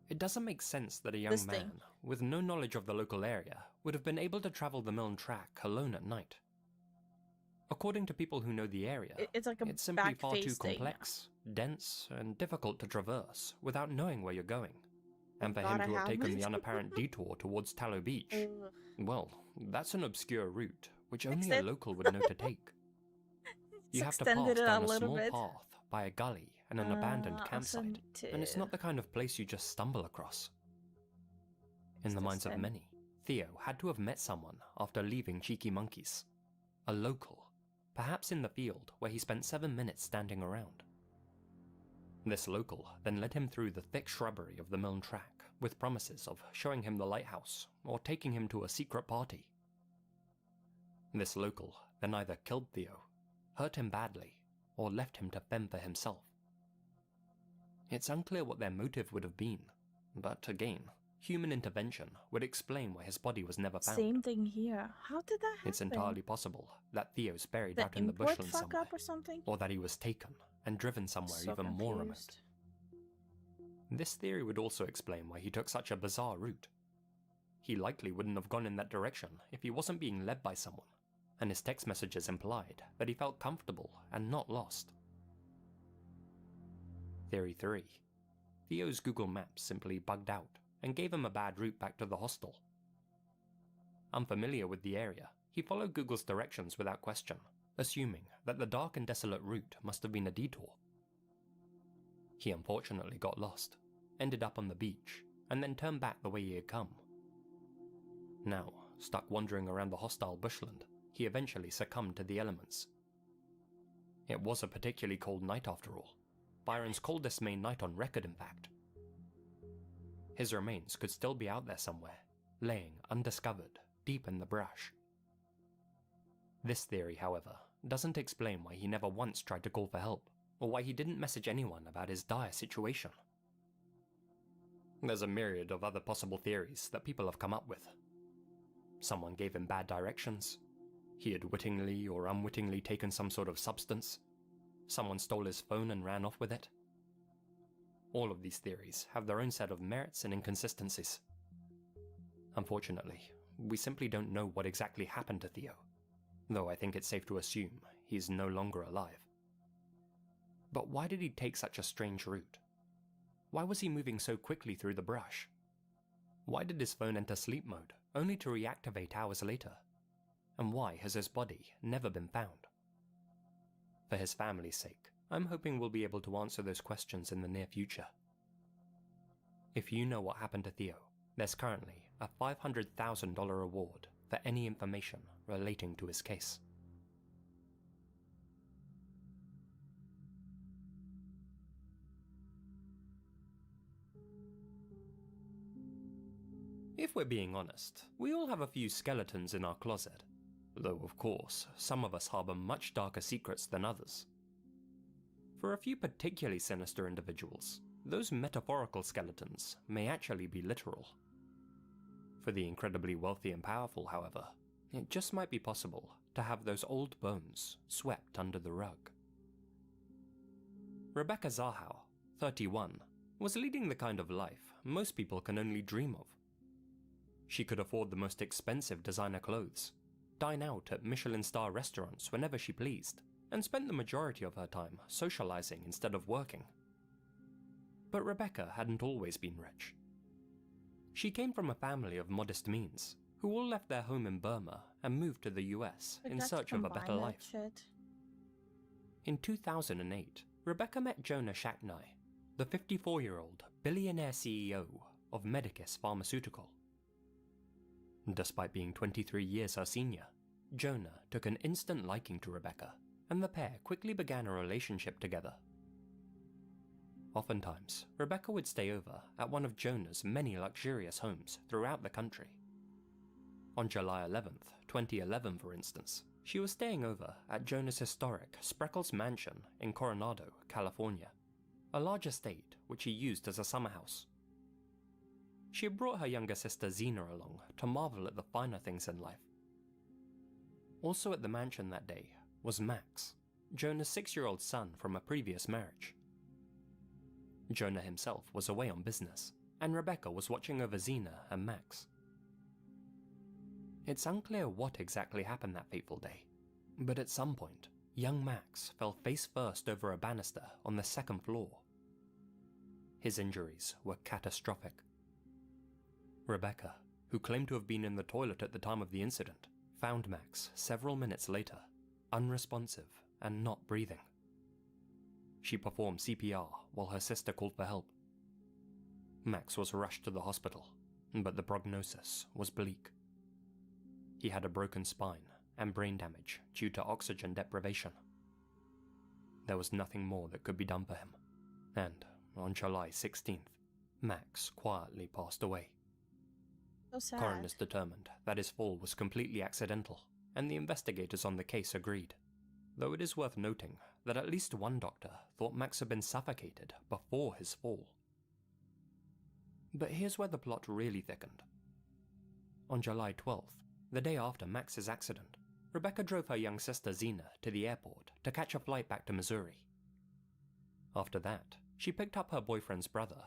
It doesn't make sense that a young This man thing. with no knowledge of the local area would have been able to travel the Milne track alone at night. According to people who know the area, It's like a it's simply back far too face thing. complex, dense, and difficult to traverse without knowing where you're going. And for God, him to I have taken haven't. the unapparent detour towards Tallow Beach, Ugh. well, that's an obscure route which Fix only a it. local would know to take. You have to pass extended it a down a little small bit. path by a gully and an abandoned campsite, and it's not the kind of place you just stumble across. In the minds of Interesting. many, Theo had to have met someone after leaving Cheeky Monkeys. A local, perhaps in the field where he spent 7 minutes standing around. This local then led him through the thick shrubbery of the Milne track with promises of showing him the lighthouse or taking him to a secret party. This local then either killed Theo, hurt him badly, or left him to fend for himself. It's unclear what their motive would have been, but again, human intervention would explain why his body was never found. Same thing here. How did that happen? It's entirely possible that Theo's buried The out in the import bushland fuck somewhere, up or something? or that he was taken and driven somewhere So even more remote. confused. This theory would also explain why he took such a bizarre route. He likely wouldn't have gone in that direction if he wasn't being led by someone, and his text messages implied that he felt comfortable and not lost. Theory 3. Theo's Google Maps simply bugged out and gave him a bad route back to the hostel. Unfamiliar with the area, he followed Google's directions without question, assuming that the dark and desolate route must have been a detour. He unfortunately got lost, ended up on the beach, and then turned back the way he had come. Now, stuck wandering around the hostile bushland, he eventually succumbed to the elements. It was a particularly cold night after all, Byron's coldest May night on record in fact. His remains could still be out there somewhere, laying undiscovered, deep in the brush. This theory, however, doesn't explain why he never once tried to call for help, or why he didn't message anyone about his dire situation. There's a myriad of other possible theories that people have come up with. Someone gave him bad directions. He had wittingly or unwittingly taken some sort of substance. Someone stole his phone and ran off with it. All of these theories have their own set of merits and inconsistencies. Unfortunately, we simply don't know what exactly happened to Theo, though I think it's safe to assume he's no longer alive. But why did he take such a strange route? Why was he moving so quickly through the brush? Why did his phone enter sleep mode, only to reactivate hours later? And why has his body never been found? For his family's sake, I'm hoping we'll be able to answer those questions in the near future. If you know what happened to Theo, there's currently a $500,000 reward for any information relating to his case. If we're being honest, we all have a few skeletons in our closet, though of course, some of us harbour much darker secrets than others. For a few particularly sinister individuals, those metaphorical skeletons may actually be literal. For the incredibly wealthy and powerful, however, it just might be possible to have those old bones swept under the rug. Rebecca Zahau, 31, was leading the kind of life most people can only dream of. She could afford the most expensive designer clothes, dine out at Michelin star restaurants whenever she pleased, and spent the majority of her time socializing instead of working. But Rebecca hadn't always been rich. She came from a family of modest means, who all left their home in Burma and moved to the US in search of a better life. In 2008, Rebecca met Jonah Shacknai, the 54-year-old billionaire CEO of Medicus Pharmaceutical. Despite being 23 years her senior, Jonah took an instant liking to Rebecca, and the pair quickly began a relationship together. Oftentimes, Rebecca would stay over at one of Jonah's many luxurious homes throughout the country. On July 11th, 2011 for instance, She was staying over at Jonah's historic Spreckles mansion in Coronado, California, a large estate which he used as a summer house. She had brought her younger sister Xena along to marvel at the finer things in life. Also at the mansion that day was Max, Jonah's 6-year-old son from a previous marriage. Jonah himself was away on business, and Rebecca was watching over Xena and Max. It's unclear what exactly happened that fateful day, but at some point, young Max fell face first over a banister on the 2nd floor. His injuries were catastrophic. Rebecca, who claimed to have been in the toilet at the time of the incident, found Max several minutes later, unresponsive and not breathing. She performed CPR while her sister called for help. Max was rushed to the hospital, but the prognosis was bleak. He had a broken spine and brain damage due to oxygen deprivation. There was nothing more that could be done for him, and on July 16th, Max quietly passed away. So sad. Coroners determined that his fall was completely accidental, and the investigators on the case agreed, though it is worth noting that at least one doctor thought Max had been suffocated before his fall. But here's where the plot really thickened. On July 12th, the day after Max's accident, Rebecca drove her young sister Xena to the airport to catch a flight back to Missouri. After that, she picked up her boyfriend's brother,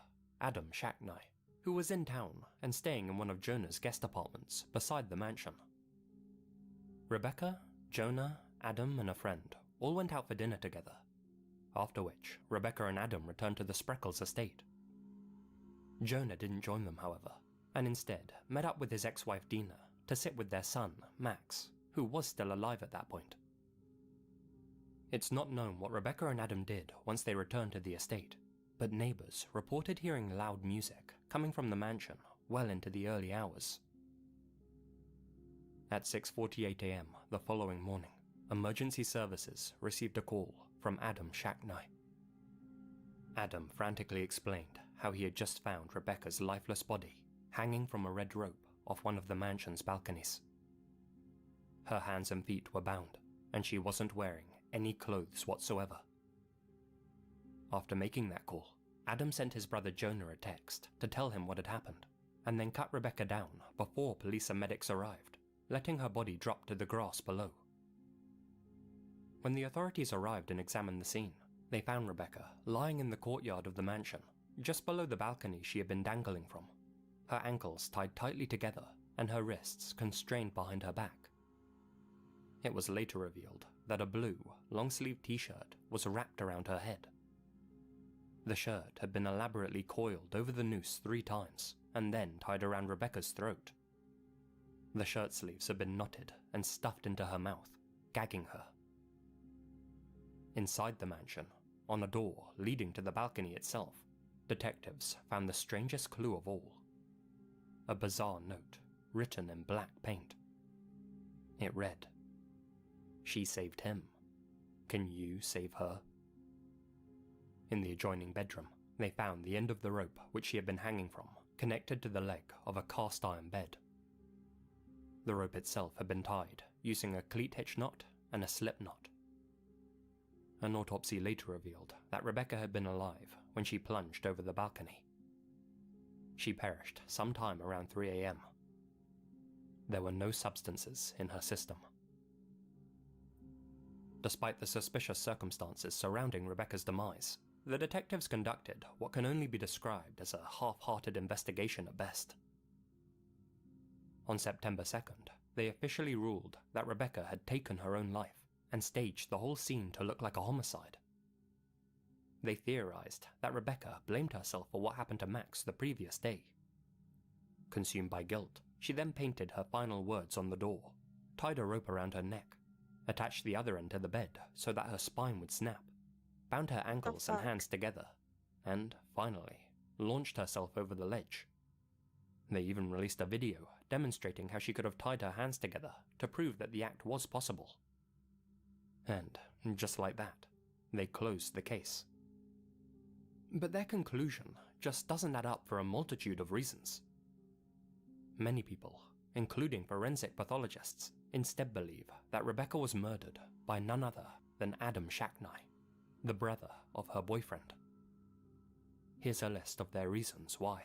Adam Shacknai, who was in town and staying in one of Jonah's guest apartments beside the mansion. Rebecca, Jonah, Adam, and a friend all went out for dinner together, after which Rebecca and Adam returned to the Spreckles estate. Jonah didn't join them, however, and instead met up with his ex-wife Dina to sit with their son, Max, who was still alive at that point. It's not known what Rebecca and Adam did once they returned to the estate, but neighbors reported hearing loud music coming from the mansion well into the early hours. At 6:48 a.m. the following morning, emergency services received a call from Adam Shacknai. Adam frantically explained how he had just found Rebecca's lifeless body hanging from a red rope off one of the mansion's balconies. Her hands and feet were bound, and she wasn't wearing any clothes whatsoever. After making that call, Adam sent his brother Jonah a text to tell him what had happened, and then cut Rebecca down before police and medics arrived, letting her body drop to the grass below. When the authorities arrived and examined the scene, they found Rebecca lying in the courtyard of the mansion, just below the balcony she had been dangling from, her ankles tied tightly together and her wrists constrained behind her back. It was later revealed that a blue, long-sleeved t-shirt was wrapped around her head. The shirt had been elaborately coiled over the noose 3 times and then tied around Rebecca's throat. The shirt sleeves had been knotted and stuffed into her mouth, gagging her. Inside the mansion, on a door leading to the balcony itself, detectives found the strangest clue of all. A bizarre note, written in black paint. It read, "She saved him. Can you save her?" In the adjoining bedroom, they found the end of the rope which she had been hanging from, connected to the leg of a cast-iron bed. The rope itself had been tied using a cleat hitch knot and a slip knot. An autopsy later revealed that Rebecca had been alive when she plunged over the balcony. She perished sometime around 3 a.m. There were no substances in her system. Despite the suspicious circumstances surrounding Rebecca's demise, the detectives conducted what can only be described as a half-hearted investigation at best. On September 2nd, they officially ruled that Rebecca had taken her own life and staged the whole scene to look like a homicide. They theorized that Rebecca blamed herself for what happened to Max the previous day. Consumed by guilt, she then painted her final words on the door, tied a rope around her neck, attached the other end to the bed so that her spine would snap, bound her ankles and hands together, and, finally, launched herself over the ledge. They even released a video demonstrating how she could have tied her hands together to prove that the act was possible. And, just like that, they closed the case. But their conclusion just doesn't add up for a multitude of reasons. Many people, including forensic pathologists, instead believe that Rebecca was murdered by none other than Adam Shacknai, the brother of her boyfriend. Here's a list of their reasons why.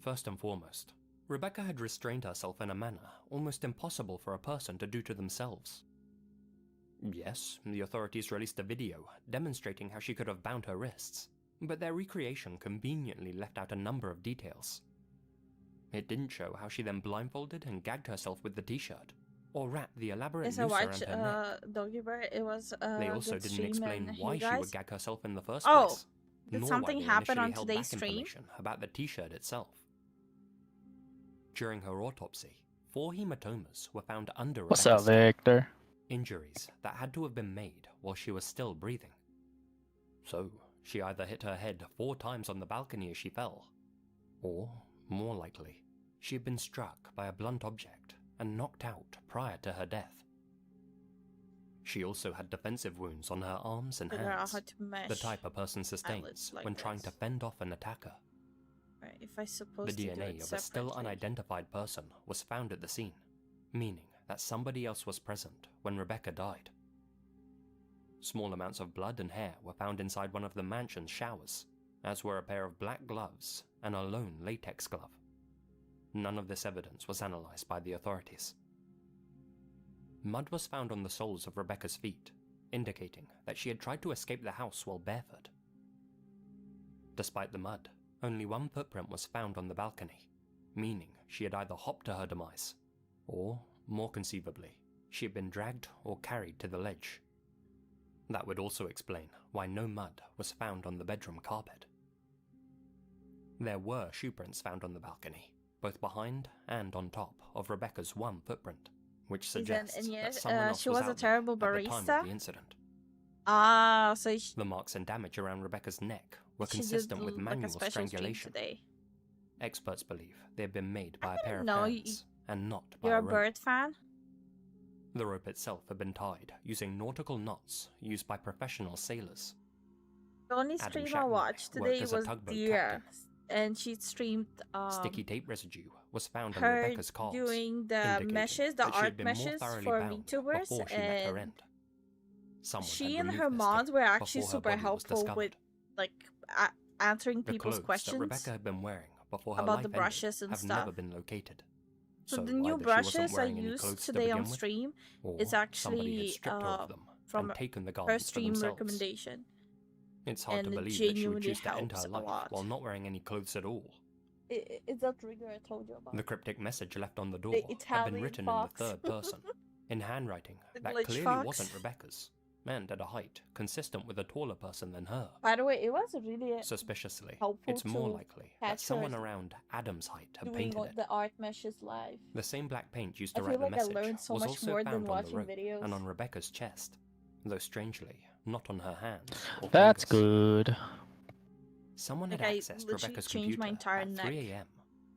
First and foremost, Rebecca had restrained herself in a manner almost impossible for a person to do to themselves. Yes, the authorities released a video demonstrating how she could have bound her wrists, but their recreation conveniently left out a number of details. It didn't show how she then blindfolded and gagged herself with the t-shirt, or wrapped the elaborate Yes, I noose watched around her neck. Doggy Bear. It was They also good didn't stream, explain and why hey she guys, would gag herself in the first Oh, place, did nor something why they happen initially on held today's back stream? information about the t-shirt itself. During her autopsy, 4 hematomas were found under What's Rebecca's up, skin, Victor? injuries that had to have been made while she was still breathing. So, she either hit her head 4 times on the balcony as she fell, or, more likely, she had been struck by a blunt object and knocked out prior to her death. She also had defensive wounds on her arms and Figure out hands, how to mesh the type a person sustains eyelids like when trying to this. fend off an attacker. Right, if I The supposed to do DNA it of a still separately. unidentified person was found at the scene, meaning that somebody else was present when Rebecca died. Small amounts of blood and hair were found inside one of the mansion's showers, as were a pair of black gloves and a lone latex glove. None of this evidence was analysed by the authorities. Mud was found on the soles of Rebecca's feet, indicating that she had tried to escape the house while barefoot. Despite the mud, only 1 footprint was found on the balcony, meaning she had either hopped to her demise, or, more conceivably, she had been dragged or carried to the ledge. That would also explain why no mud was found on the bedroom carpet. There were shoe prints found on the balcony, both behind and on top of Rebecca's 1 footprint, which suggests and that yes, someone else she was was a out there terrible at the time barista. of the incident. Ah, so The marks and damage around Rebecca's neck were she did consistent with like a manual special stream strangulation. today. Experts believe they had been made by a pair of know, hands and not by You're a a rope. bird fan? The rope itself had been tied using nautical knots used by professional sailors. The only Adam stream I Shacknai watched worked today as a was tugboat Dear, captain. and she streamed Sticky tape residue was found on her Rebecca's calves, doing the indicating meshes, the that she had art been more meshes thoroughly for bound VTubers, before she met her and end. Someone she had and removed her this mods tape were actually before her super body was helpful discovered. with like answering The people's clothes questions that Rebecca had been wearing before her about life the brushes ended and have stuff. never been located. So the either new she wasn't brushes I wearing any used clothes to today on begin with, stream or is somebody had actually stripped her of them from and taken the her garments for stream themselves. recommendation, It's hard to and it believe that she would genuinely choose to end helps her a life lot. while not wearing any clothes at all. It's that trigger I told you about. The cryptic message left on the door The had been Italian written fox. in the third person, in handwriting The that glitch clearly fox. wasn't Rebecca's, and at a height consistent with a taller person than her. By the way, it was really Suspiciously, helpful it's more to likely that catch someone her around Adam's height had doing painted it. the art meshes live. The same black paint used I to feel write the like I message learned so was much also more than found on the watching rope videos. and on Rebecca's chest, though strangely, not on her hands or That's fingers. good. Someone had Like, I accessed literally Rebecca's changed computer my entire at neck 3 a.m.,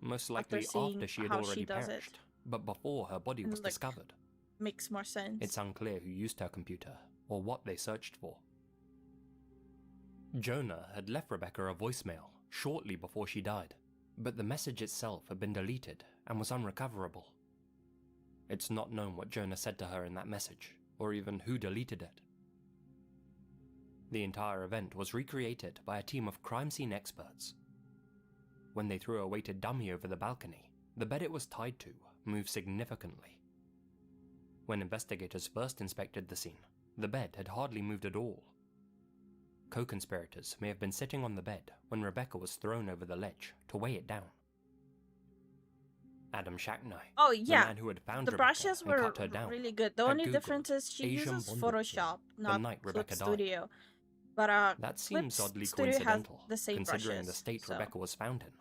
most after likely seeing after she had how already she does it. perished, but before her body And, was like, discovered. Makes more sense. It's unclear who used her computer or what they searched for. Jonah had left Rebecca a voicemail shortly before she died, but the message itself had been deleted and was unrecoverable. It's not known what Jonah said to her in that message, or even who deleted it. The entire event was recreated by a team of crime scene experts. When they threw a weighted dummy over the balcony, the bed it was tied to moved significantly. When investigators first inspected the scene, the bed had hardly moved at all. Co-conspirators may have been sitting on the bed when Rebecca was thrown over the ledge to weigh it down. Adam Shacknai, Oh the yeah, man who had found the Rebecca brushes and were cut her down, really good. The had only Googled difference is she Asian uses bondage Photoshop, the not night Clip Rebecca died. Studio. But That Clip seems oddly Studio has coincidental, the same considering brushes, the state so Rebecca was found in.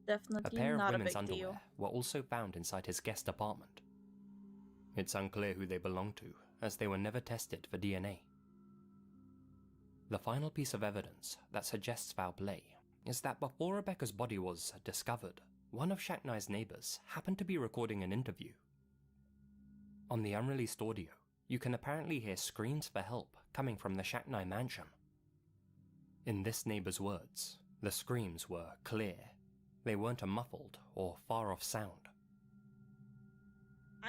A definitely pair of not a women's big underwear deal. were also found inside his guest apartment. It's unclear who they belonged to, as they were never tested for DNA. The final piece of evidence that suggests foul play is that before Rebecca's body was discovered, one of Shacknai's neighbors happened to be recording an interview. On the unreleased audio, you can apparently hear screams for help coming from the Shacknai mansion. In this neighbor's words, the screams were clear. They weren't a muffled or far-off sound.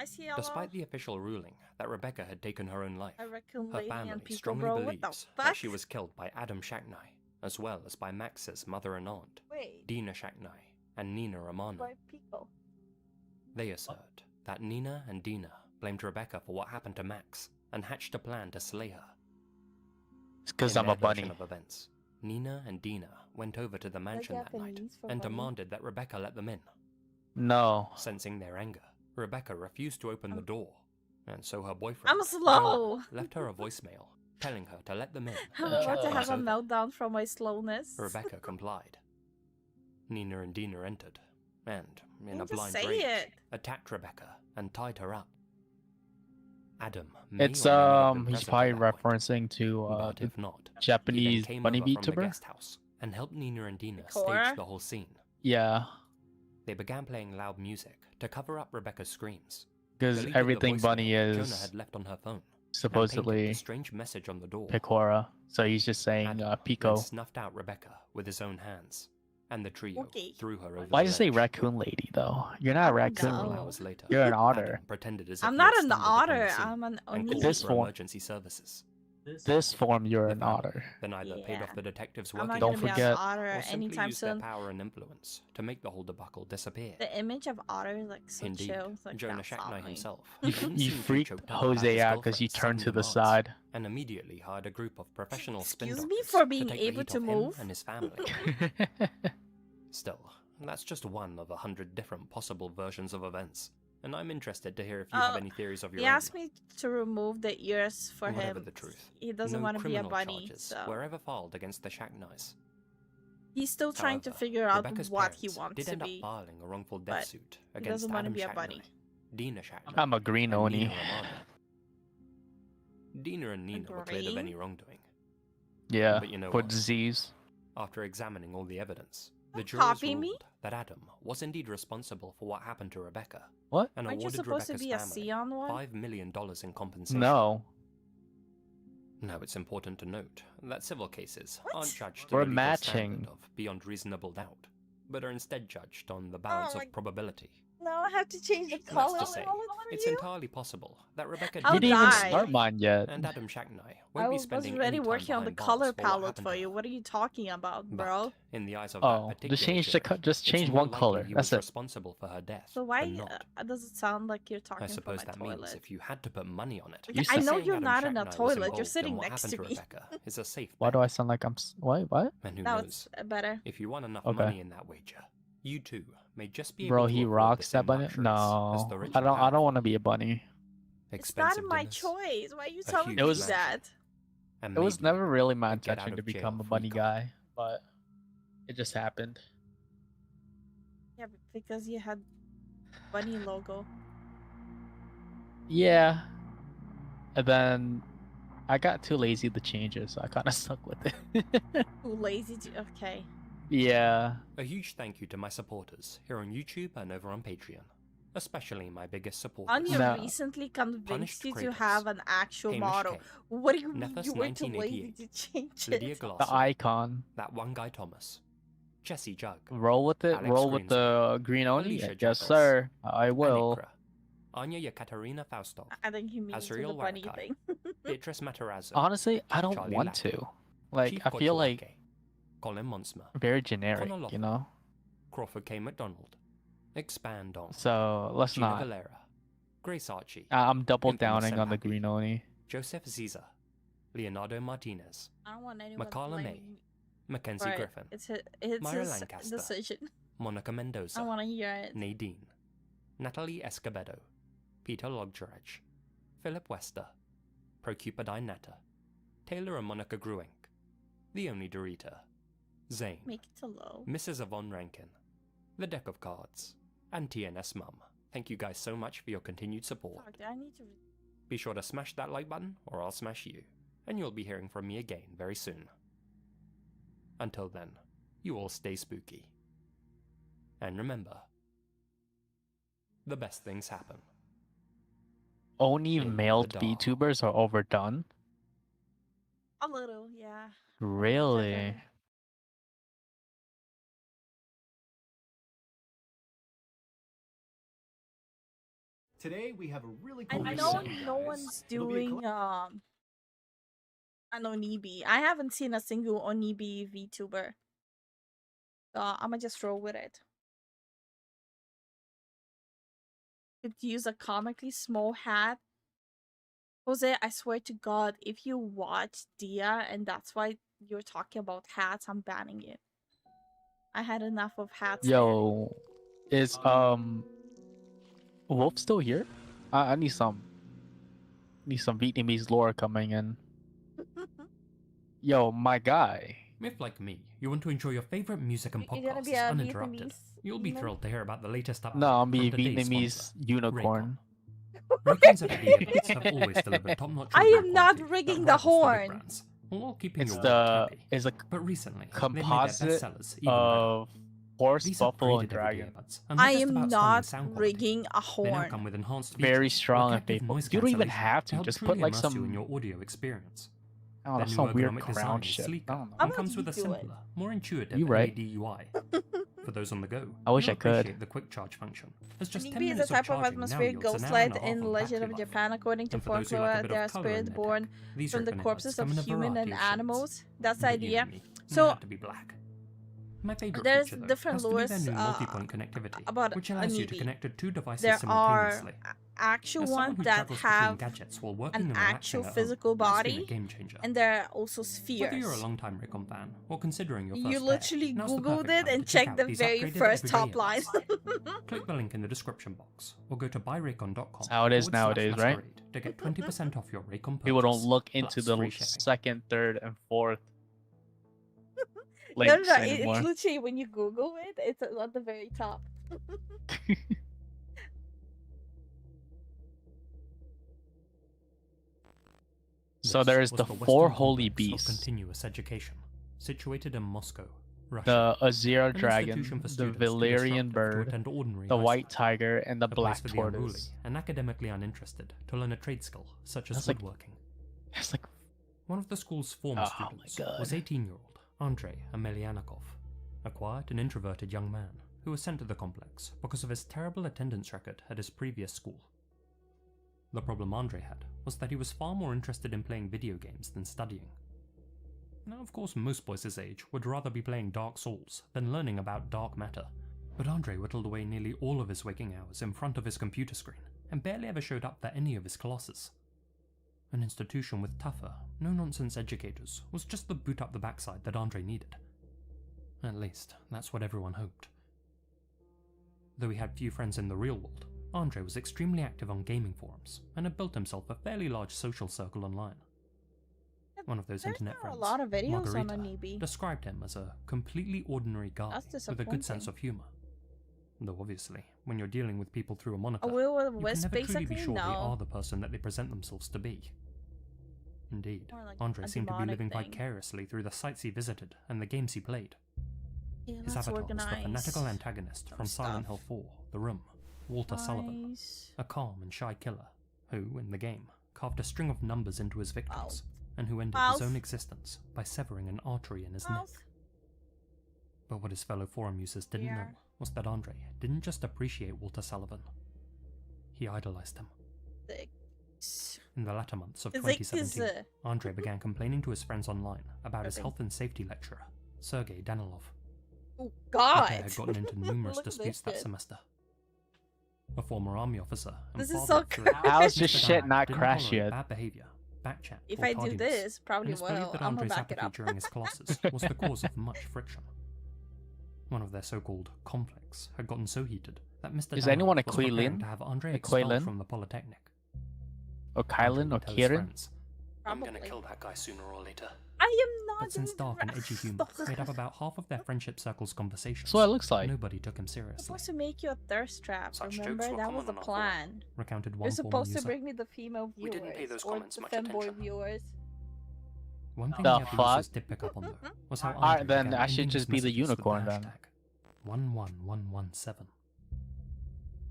I see a lot Despite of the official ruling that Rebecca had taken her own life, a raccoon her lady family and people, strongly bro. What the believes fuck? that she was killed by Adam Shacknai, as well as by Max's mother and aunt, Wait, Dina Shacknai and Nina Romano. by Pico. They assert that Nina and Dina blamed Rebecca for what happened to Max and hatched a plan to slay her. It's because In I'm a their version bunny. of events, Nina and Dina went over to the mansion that night Japanese for and bunny. demanded that Rebecca let them in. No. Sensing their anger, Rebecca refused to open the door, and so her boyfriend I'm slow. Jonah, left her a voicemail telling her to let them in. I'm and about check to have things a over. meltdown from my slowness. Rebecca complied. Nina and Dina entered, and, in You a just blind say rage, it. attacked Rebecca and tied her up. Adam may It's or may not have been he's present probably at that point, referencing to but the if not, he then Japanese came bunny over from the VTuber. guest house and helped Nina and Dina Cora? stage the whole scene. Yeah, They began playing loud music to cover up Rebecca's screams. because deleted the everything bunny voicemail Jonah is had left on her phone, and painted supposedly the strange message on the door. Picora. So he's just saying Adam then Pico. snuffed out Rebecca with his own hands, and the trio Okay. threw her over Why the does it say ledge. raccoon lady though? You're not a I don't raccoon. know. Several hours later, You're an otter. Adam pretended as if I'm he not had an stumbled upon the otter. scene I'm an and oni. called This for form- emergency services. This form, you're The an family otter. then either paid Yeah. off the detectives I'm working not Don't gonna be forget- an otter or simply anytime used their soon. power and influence to make the whole debacle disappear. The image of otter is like so Indeed, chill. It's like Jonah that's Shacknai not me. himself You, didn't you seem too freaked choked up about Jose his out because you girlfriend's turned to sudden the demands, side. and immediately hired a group of professional spin Excuse me doctors for being to take the able heat to off move? him and his family. Still, that's just one of 100 different possible versions of events, and I'm interested to hear if you have any theories of your He own. asked me to remove the ears for Whatever him. the truth, He doesn't no want to be a criminal bunny, charges so were ever filed against the Shacknais. he's still trying to However, figure out Rebecca's what he parents wants did to end up be. filing a wrongful but death suit he against doesn't want to Adam be a Shacknai, bunny. Dina Shacknai, I'm a green and oni. Nina Romano. Dina and Nina were cleared of any Green? wrongdoing. Yeah, But you know for what? disease. After examining all the evidence, the Don't jurors copy me. ruled that Adam was indeed responsible for what happened to Rebecca, What? and Aren't you awarded supposed to Rebecca's be a family Sion one? $5 million in compensation. No, Now, it's important to note that civil cases What? aren't judged We're to the legal standard matching. of beyond reasonable doubt, but are instead judged on the balance my- of probability. No, I have to change the That's color to say, palette for it's you. entirely possible that Rebecca I'll you didn't did even die. start mine yet. and Adam Shacknai I won't be was spending already any time working on the behind bars color for what palette happened for to you. her. What are you talking about, bro? But in the eyes of Oh, that just particular change the jury, just it's change more one likely color. he That's was it. responsible for her death So why than not. does it sound like you're talking I from suppose my that toilet? means if you had to put money on it, Yeah, I know saying you're Adam not in a Shacknai was toilet, you're involved in sitting what next happened to me. Rebecca is a safe Why bet. do I sound like I'm what? And who Now knows? it's better. If you won enough Okay. money in that wager, you too may just be Bro, able to he afford rocks the that same bunny. luxuries as the No, rich I and don't powerful. want to be a bunny. It's Expensive not my dinners, choice. Why are you a telling huge me It was- that? and It was maybe never really my a get out intention to of jail become a free bunny card. guy, but it just happened. Yeah, because you had bunny logo. Yeah, and then I got too lazy to change it, so I kind of stuck with it. Too lazy to. Okay. Yeah, A huge thank you to my supporters here on YouTube and over on Patreon, especially my biggest supporters. Anya No. recently convinced Punished you to Kratos, have an actual Hamish model. K, What do you mean Nethus you were too lazy 1988, to change Lydia it? the Glassy, icon. that one guy Thomas, Jesse Jug, Roll with it. Alex Roll with the green oni. Alicia Yes, Jackals, sir. I will. Anikra, Anya Yekaterina Faustov, I think he means to the Azriel bunny Warakai, thing. Beatrice Matarazzo, Honestly, I don't Charlie want Lackey, to. Like, Chief I feel like Kochuake, Colin Monsma, very generic, Conor you Loughlin, know. Crawford K. McDonald, Expand on, So let's Gina not. Valera, Grace Archie, I'm double Infamous downing on the Senpapi, green oni. Joseph Ziza, Leonardo Martinez, I don't want anyone to Makala blame May, me Mackenzie for it. Griffin, It's Myra his Lancaster, decision. Monica I Mendoza, want to hear it. Nadine, Natalie Escobedo, Peter Loggerage, Philip Wester, Procupidine Natter, Taylor and Monica Gruenk, The Only Dorita, Zane, Make it to low. Mrs. Yvonne Rankin, The Deck of Cards, and TNS Mum. Thank you guys so much for your continued support. Fuck, I need to. Be sure to smash that like button or I'll smash you, and you'll be hearing from me again very soon. Until then, you all stay spooky. And remember, the best things happen. Only In male the dark. VTubers are overdone. A little, yeah. Really? Today we have a really I cool video know for you no guys. one's It'll be a doing an Onibi. I haven't seen a single Onibi VTuber. I'ma just roll with it. Could use a comically small hat. Jose, I swear to God, if you watch Dia and that's why you're talking about hats, I'm banning you. I had enough of hats. Yo, is Wolf still here? I need some Vietnamese lore coming in. Yo, my guy. If, like me, you want to enjoy your favorite music and You're gonna be podcasts a uninterrupted, Vietnamese you'll be human? thrilled to hear about the latest update. No, I'm be from today's Vietnamese sponsor, unicorn. Raycon's everyday events have always delivered top-notch I review am not quality that rigging the rivals big horn. brands, while keeping It's your wallet the happy. it's a But recently, composite they've made their bestsellers even better. of horse, These buffalo, and upgraded everyday dragon. earbuds are not I just am about not stunning sound quality. rigging a They now horn. come with enhanced Very features, strong and reflective faithful. noise You don't even cancellation have to. help Just truly put like immerse you some in your audio experience. I don't know, Their new some weird ergonomic crown design is shit. sleeker I don't know. How and comes about with a you do it? simpler, more intuitive You right. LED UI. For those on the go, I wish you'll I could. appreciate the quick charge function. As just 10 Onibi is a minutes type of charging now atmospheric yields ghost an hour sled and a half in of Legend battery of life. Japan. According to And for those who like a folklore, bit they of are colour in spirits their born tech, these from the ribbon corpses headlights come of in a human variety and of shades. animals. That's the But you idea. and me, they So, had to be black. My favorite there's feature, though, different has to be their lures new multi-point connectivity, about which allows you to Onibi. connect to two devices There are simultaneously. actual As someone ones who that juggles between have gadgets while working an and actual relaxing at physical home, that's been body, a game changer. and there are also Whether you're a spheres. long-time Raycon fan or considering your first You pair, literally now's the googled perfect it time and to check checked out the these very upgraded first everyday top line. earbuds. Click the link in the description box or go to buyraycon.com. That's how it is nowadays, right? To get 20% off your Raycon purchase. People don't look into plus the free shipping. second, third, and fourth No, links no, anymore. it's literally when you Google it, it's at the very top. So there is was the Western four holy Complex of beasts: Continuous education, situated in Moscow, the Russia. Azure An dragon, institution for the students too Valerian disruptive to bird, attend ordinary the high white school. tiger, and the A place black for the unruly tortoise. and academically uninterested to learn a trade skill such as That's like- woodworking. It's like One of the school's former Oh my students God. was 18-year-old Andrei Amelyanikov, a quiet and introverted young man who was sent to the complex because of his terrible attendance record at his previous school. The problem Andrei had was that he was far more interested in playing video games than studying. Now, of course, most boys his age would rather be playing Dark Souls than learning about dark matter, but Andrei whittled away nearly all of his waking hours in front of his computer screen and barely ever showed up for any of his classes. An institution with tougher, no-nonsense educators was just the boot up the backside that Andrei needed. At least, that's what everyone hoped. Though he had few friends in the real world, Andrei was extremely active on gaming forums and had built himself a fairly large social circle online. One of those There's internet not friends, a lot of videos on Margarita, Onibi. described him as a completely ordinary guy That's with a good sense disappointing. of humor. Though obviously, when you're dealing with people through a monitor, A Will you can Wisp, never truly be basically? sure they No. are the person that they present themselves to be. Indeed, More like Andrei a seemed to be demonic living thing. vicariously through the sites he visited and the games he played. Yeah, His let's avatar was the organize fanatical antagonist some from Silent stuff. Hill 4, The Room, Walter Sullivan, Nice. a calm and shy killer who, in the game, carved a string of numbers into his victims, and who ended his Mouth. own existence by severing an artery in his Mouth. neck. But what his fellow forum users didn't know Weird. was that Andrei didn't just appreciate Walter Sullivan, he idolized him. Six. In the latter months of It's like this, 2017, Andrei began complaining to his friends online about his Okay. health and safety lecturer, Sergei Danilov. Oh The God! pair had gotten into numerous Look at this disputes that shit. semester. A former army officer and This is father so of three, crazy. How's this Mr. shit Danilov not didn't crash tolerate yet? bad behavior, backchat, If or I do tardiness, this, and probably it's believed will. that I'm gonna Andrei's back it apathy up. during his classes was the cause of much friction. One of their so-called conflicts had gotten so heated that Mr. Is Danilov anyone a was preparing Quailin? to have Andrei A expelled Quailin? from the Polytechnic. Or Kylan Andrei or would tell his Kieran? friends, I'm gonna Probably. kill that guy sooner or later. I am not. But since doing dark and the- edgy humor made up about half of their friendship circle's conversations, That's what it looks like. nobody took him I'm seriously. supposed to make you a thirst trap. Such Remember, jokes were that common was the on our plan. Recounted one You're former supposed to user. bring me the female We viewers didn't pay those or comments the much femboy attention. viewers. One thing The the fuck? users did pick up on though was how Alright, Andrei then began I should ending just his be the messages with unicorn then. hashtag 11117.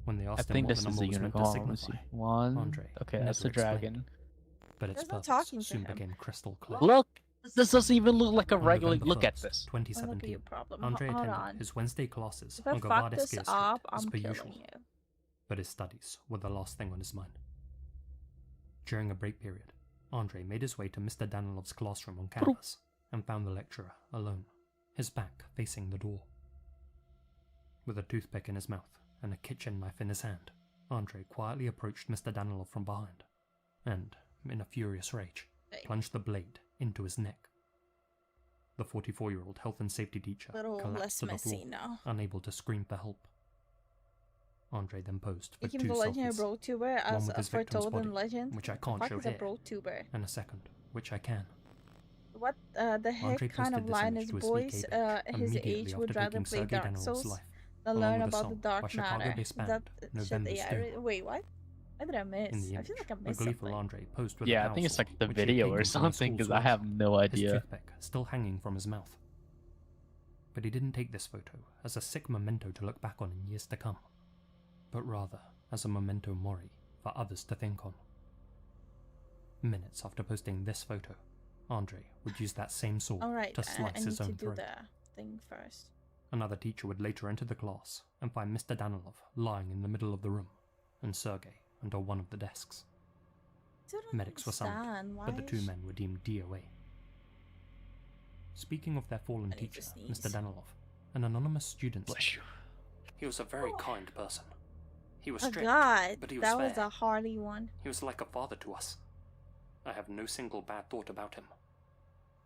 When they I asked him think what this the is number the was meant unicorn. to Let's see. signify, One. Andrei Okay, never that's the explained. dragon. But its There's no purpose talking to soon him. became crystal clear. Look! This doesn't even look like a On regular. November Look at 1st, this. Oh, look at 2017, your problem. Andrei Hold attended on. his Wednesday classes If I on fuck Gavardeskaya this Street up, as I'm per killing usual. you. but his studies were the last thing on his mind. During a break period, Andrei made his way to Mr. Danilov's classroom on campus and found the lecturer alone, his back facing the door. With a toothpick in his mouth and a kitchen knife in his hand, Andrei quietly approached Mr. Danilov from behind and, in a furious rage, plunged the blade into his neck. The 44-year-old health and safety teacher collapsed to the floor, unable to scream for help. Andrei then posed for Making two the legendary selfies, bro tuber one as with his victim's foretold body, in legend. which I can't What show is a here, bro tuber? and a second, which I can. What the Andrei heck kind posted of this line image is to his boys VK page his immediately age after would rather taking play Sergei Dark Danilov's Souls life, than along learn with a about the song by dark matter? Chicago-based That band shit November's the Doom. irate. Wait, what? What did I miss? In the I feel image, like I the missed gleeful something. Andrei posed with a Yeah, I power think it's sword, like the which he had video taken or from the something, school's because I have workshop, no his idea. toothpick still hanging from his mouth. But he didn't take this photo as a sick memento to look back on in years to come, but rather as a memento mori for others to think on. Minutes after posting this photo, Andrei would use that same sword Alright, to I slice need his to own do throat. the thing first. Another teacher would later enter the class and find Mr. Danilov lying in the middle of the room, and Sergei under one of the desks. Still don't Medics were summoned, understand. but the Why two is- men were deemed DOA. Speaking of their fallen I need to teacher, sneeze. Mr. Danilov, an anonymous student said, Bless you. "He was a very kind person. He was Oh strict, god, but he was that was fair. a hardy one. He was like a father to us. I have no single bad thought about him.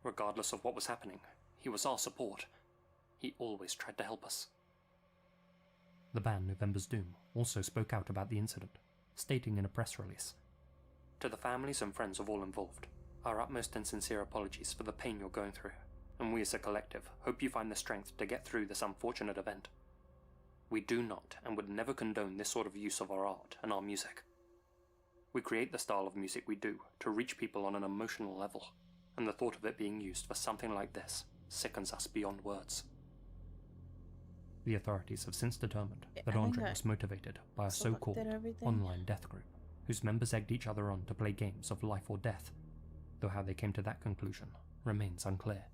Regardless of what was happening, he was our support. He always tried to help us." The band November's Doom also spoke out about the incident, stating in a press release, "To the families and friends of all involved, our utmost and sincere apologies for the pain you're going through, and we as a collective hope you find the strength to get through this unfortunate event. We do not and would never condone this sort of use of our art and our music. We create the style of music we do to reach people on an emotional level, and the thought of it being used for something like this sickens us beyond words." The authorities have since determined Yeah, that I think Andrei I was motivated by a selected so-called everything. online death group, whose members egged each other on to play games of life or death, though how they came to that conclusion remains unclear.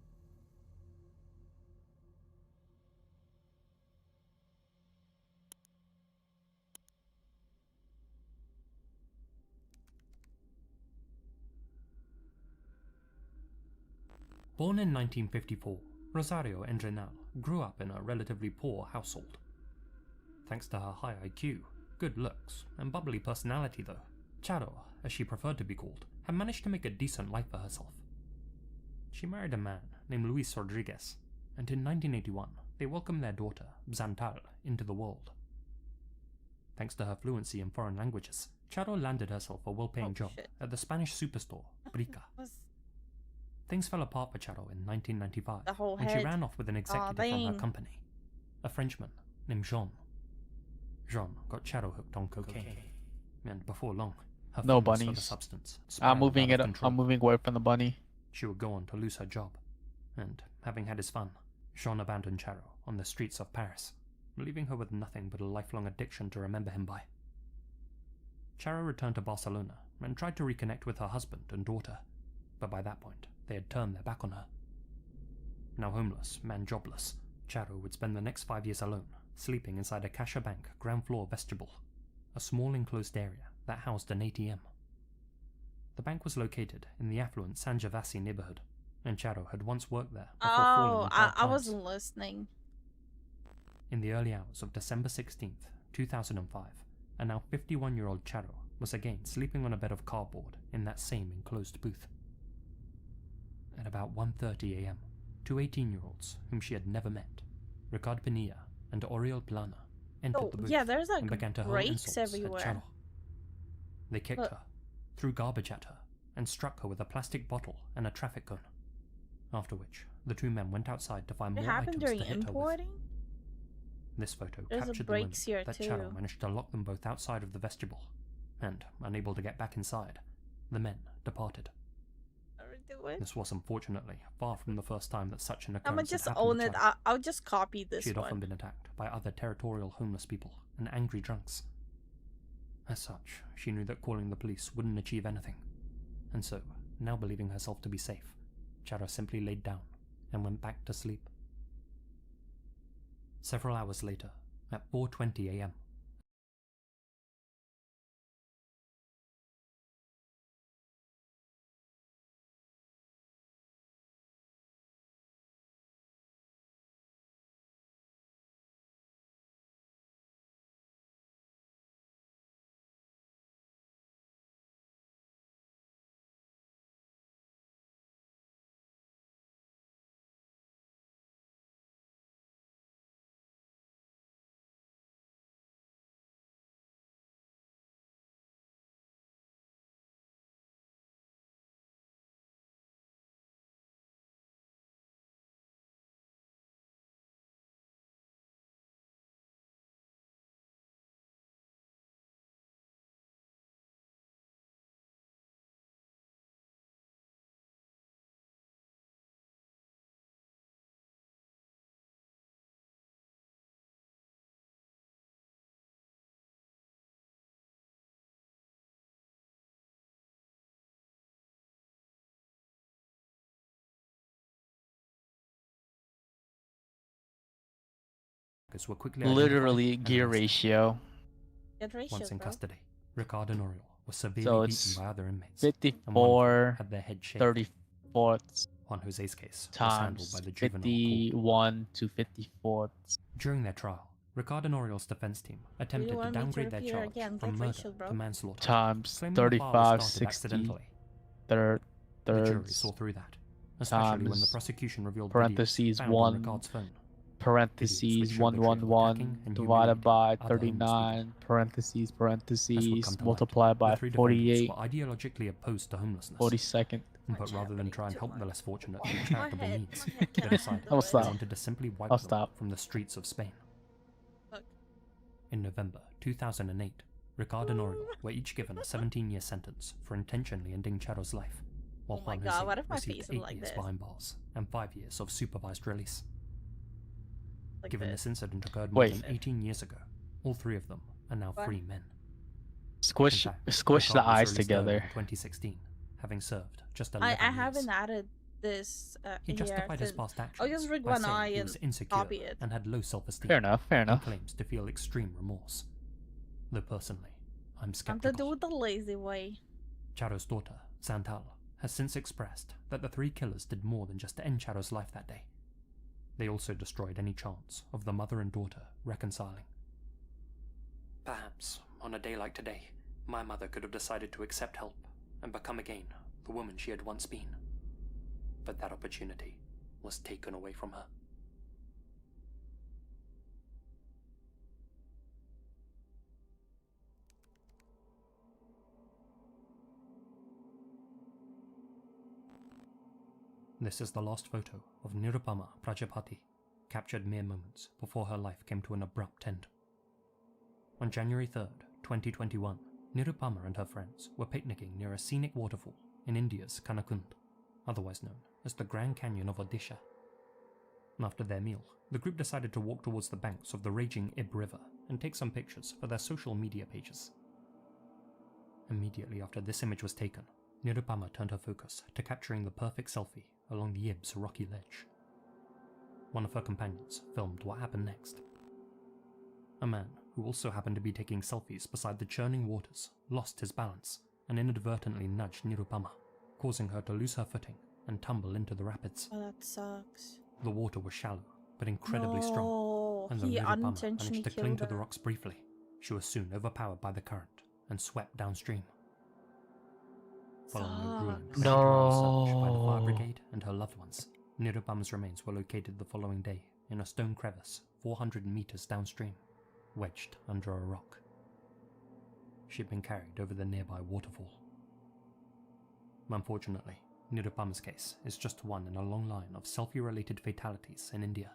Born in 1954, Rosario Endrenal grew up in a relatively poor household. Thanks to her high IQ, good looks, and bubbly personality though, Charo, as she preferred to be called, had managed to make a decent life for herself. She married a man named Luis Rodriguez, and in 1981 they welcomed their daughter, Xantal, into the world. Thanks to her fluency in foreign languages, Charo landed herself a well-paying job shit. at the Spanish superstore, Brica. Was Things fell apart for Charo in 1995 the whole when she head. ran off with an executive from her dang. company, a Frenchman named Jean. Jean got Charo hooked on cocaine, and before long, her No fondness for the bunnies. substance I'm spiraled moving out it. of control. I'm moving away from the bunny. She would go on to lose her job, and having had his fun, Jean abandoned Charo on the streets of Paris, leaving her with nothing but a lifelong addiction to remember him by. Charo returned to Barcelona and tried to reconnect with her husband and daughter, but by that point, they had turned their back on her. Now homeless and jobless, Charo would spend the next 5 years alone, sleeping inside a Caixa Bank ground floor vestibule, a small enclosed area that housed an ATM. The bank was located in the affluent San Gervasi neighborhood, and Charo had once worked there before falling Oh, on hard I times. wasn't listening. In the early hours of December 16th, 2005, a now 51-year-old Charo was again sleeping on a bed of cardboard in that same enclosed booth. At about 1:30 a.m., two 18-year-olds whom she had never met, Ricard Pinilla and Oriol Plana, entered Oh, the booth yeah, there's like and began to hurl breaks insults everywhere. at Charo. They kicked But- her, threw garbage at her, and struck her with a plastic bottle and a traffic cone. After which, the two men went outside to find It more happened items during to hit her with. importing? This photo There's a captured the moment breaks here that Charo too. managed to lock them both outside of the vestibule, and, unable to get back inside, the men departed. Do it. This was unfortunately far from the first time that such an I'm gonna occurrence had just happened own to it. Charo. I'll just copy this She had often one. been attacked by other territorial homeless people and angry drunks. As such, she knew that calling the police wouldn't achieve anything, and so, now believing herself to be safe, Charo simply laid down and went back to sleep. Several hours later, at 4:20 a.m., were quickly Literally identified and gear arrested. ratio. Good ratio, Once in bro. custody, Ricard and Oriol were severely So beaten it's by other inmates, and one of them 54, had their head shaved. 34 Juan Jose's case was handled by times the juvenile court. 51 to 54. During their trial, Ricard and Oriol's defense team attempted to want me to downgrade their repeat it charge again? from Good murder ratio, bro. to manslaughter, Times claiming the fire was 35, started 60, accidentally. third, The jury thirds, saw through that, especially when the times prosecution revealed parentheses videos found 1, on Ricard's phone. parentheses Videos which showed the trio 111 attacking and divided by humiliating other homeless 39, parentheses, As would parentheses, come to multiplied light, by the three defendants 48, were ideologically opposed to homelessness, 42nd. but rather than try and help the less fortunate through charitable head- means, my head they cannot decided handle I'll they stop. wanted to simply wipe I'll them stop. from the streets of Spain. Look. In November 2008, Ricard and Oriol were each given a 17-year sentence for intentionally ending Charo's life, while Oh my Juan God, Jose what if my received face is 8 like years this? behind bars and 5 years of supervised release. Like Given this. this incident occurred more Wait. than 18 years ago, all three of them are now What? free men. Squish, In fact, squish Ricard the was eyes released early together. in 2016, having served just 11 I years. haven't added this He here. justified his since- past actions I'll just rig by one saying eye he and was insecure copy it. and had low self-esteem. Fair enough, fair And enough. claims to feel extreme remorse. Though personally, I'm I'm to skeptical. do the lazy way. Charo's daughter, Santal, has since expressed that the three killers did more than just end Charo's life that day. They also destroyed any chance of the mother and daughter reconciling. Perhaps, on a day like today, my mother could have decided to accept help and become again the woman she had once been. But that opportunity was taken away from her. This is the last photo of Nirupama Prajapati, captured mere moments before her life came to an abrupt end. On January 3rd, 2021, Nirupama and her friends were picnicking near a scenic waterfall in India's Kanakund, otherwise known as the Grand Canyon of Odisha. After their meal, the group decided to walk towards the banks of the raging Ib River and take some pictures for their social media pages. Immediately after this image was taken, Nirupama turned her focus to capturing the perfect selfie along the Ib's rocky ledge. One of her companions filmed what happened next. A man, who also happened to be taking selfies beside the churning waters, lost his balance and inadvertently nudged Nirupama, causing her to lose her footing and tumble into the rapids. Oh, that sucks. The water was shallow, but incredibly strong, No, and though he Nirupama unintentionally managed to cling killed to the her. rocks briefly, she was soon overpowered by the current and swept downstream. Following a grueling Sucks. 24-hour search by the fire No. brigade and her loved ones, Nirupama's remains were located the following day in a stone crevice 400 meters downstream, wedged under a rock. She had been carried over the nearby waterfall. Unfortunately, Nirupama's case is just one in a long line of selfie-related fatalities in India.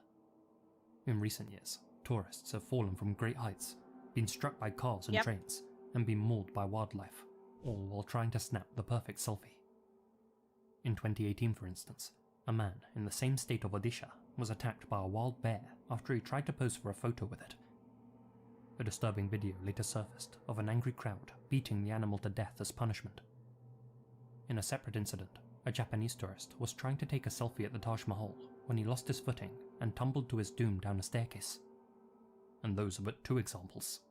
In recent years, tourists have fallen from great heights, been struck by cars and Yep. trains, and been mauled by wildlife, all while trying to snap the perfect selfie. In 2018, for instance, a man in the same state of Odisha was attacked by a wild bear after he tried to pose for a photo with it. A disturbing video later surfaced of an angry crowd beating the animal to death as punishment. In a separate incident, a Japanese tourist was trying to take a selfie at the Taj Mahal when he lost his footing and tumbled to his doom down a staircase. And those are but two examples.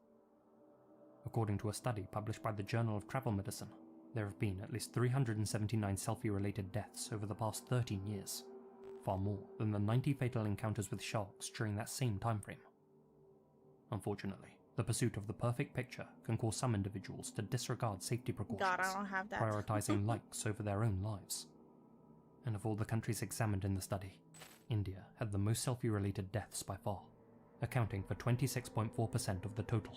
According to a study published by the Journal of Travel Medicine, there have been at least 379 selfie-related deaths over the past 13 years, far more than the 90 fatal encounters with sharks during that same time frame. Unfortunately, the pursuit of the perfect picture can cause some individuals to disregard safety precautions, God, I don't have that. prioritizing likes over their own lives. And of all the countries examined in the study, India had the most selfie-related deaths by far, accounting for 26.4% of the total,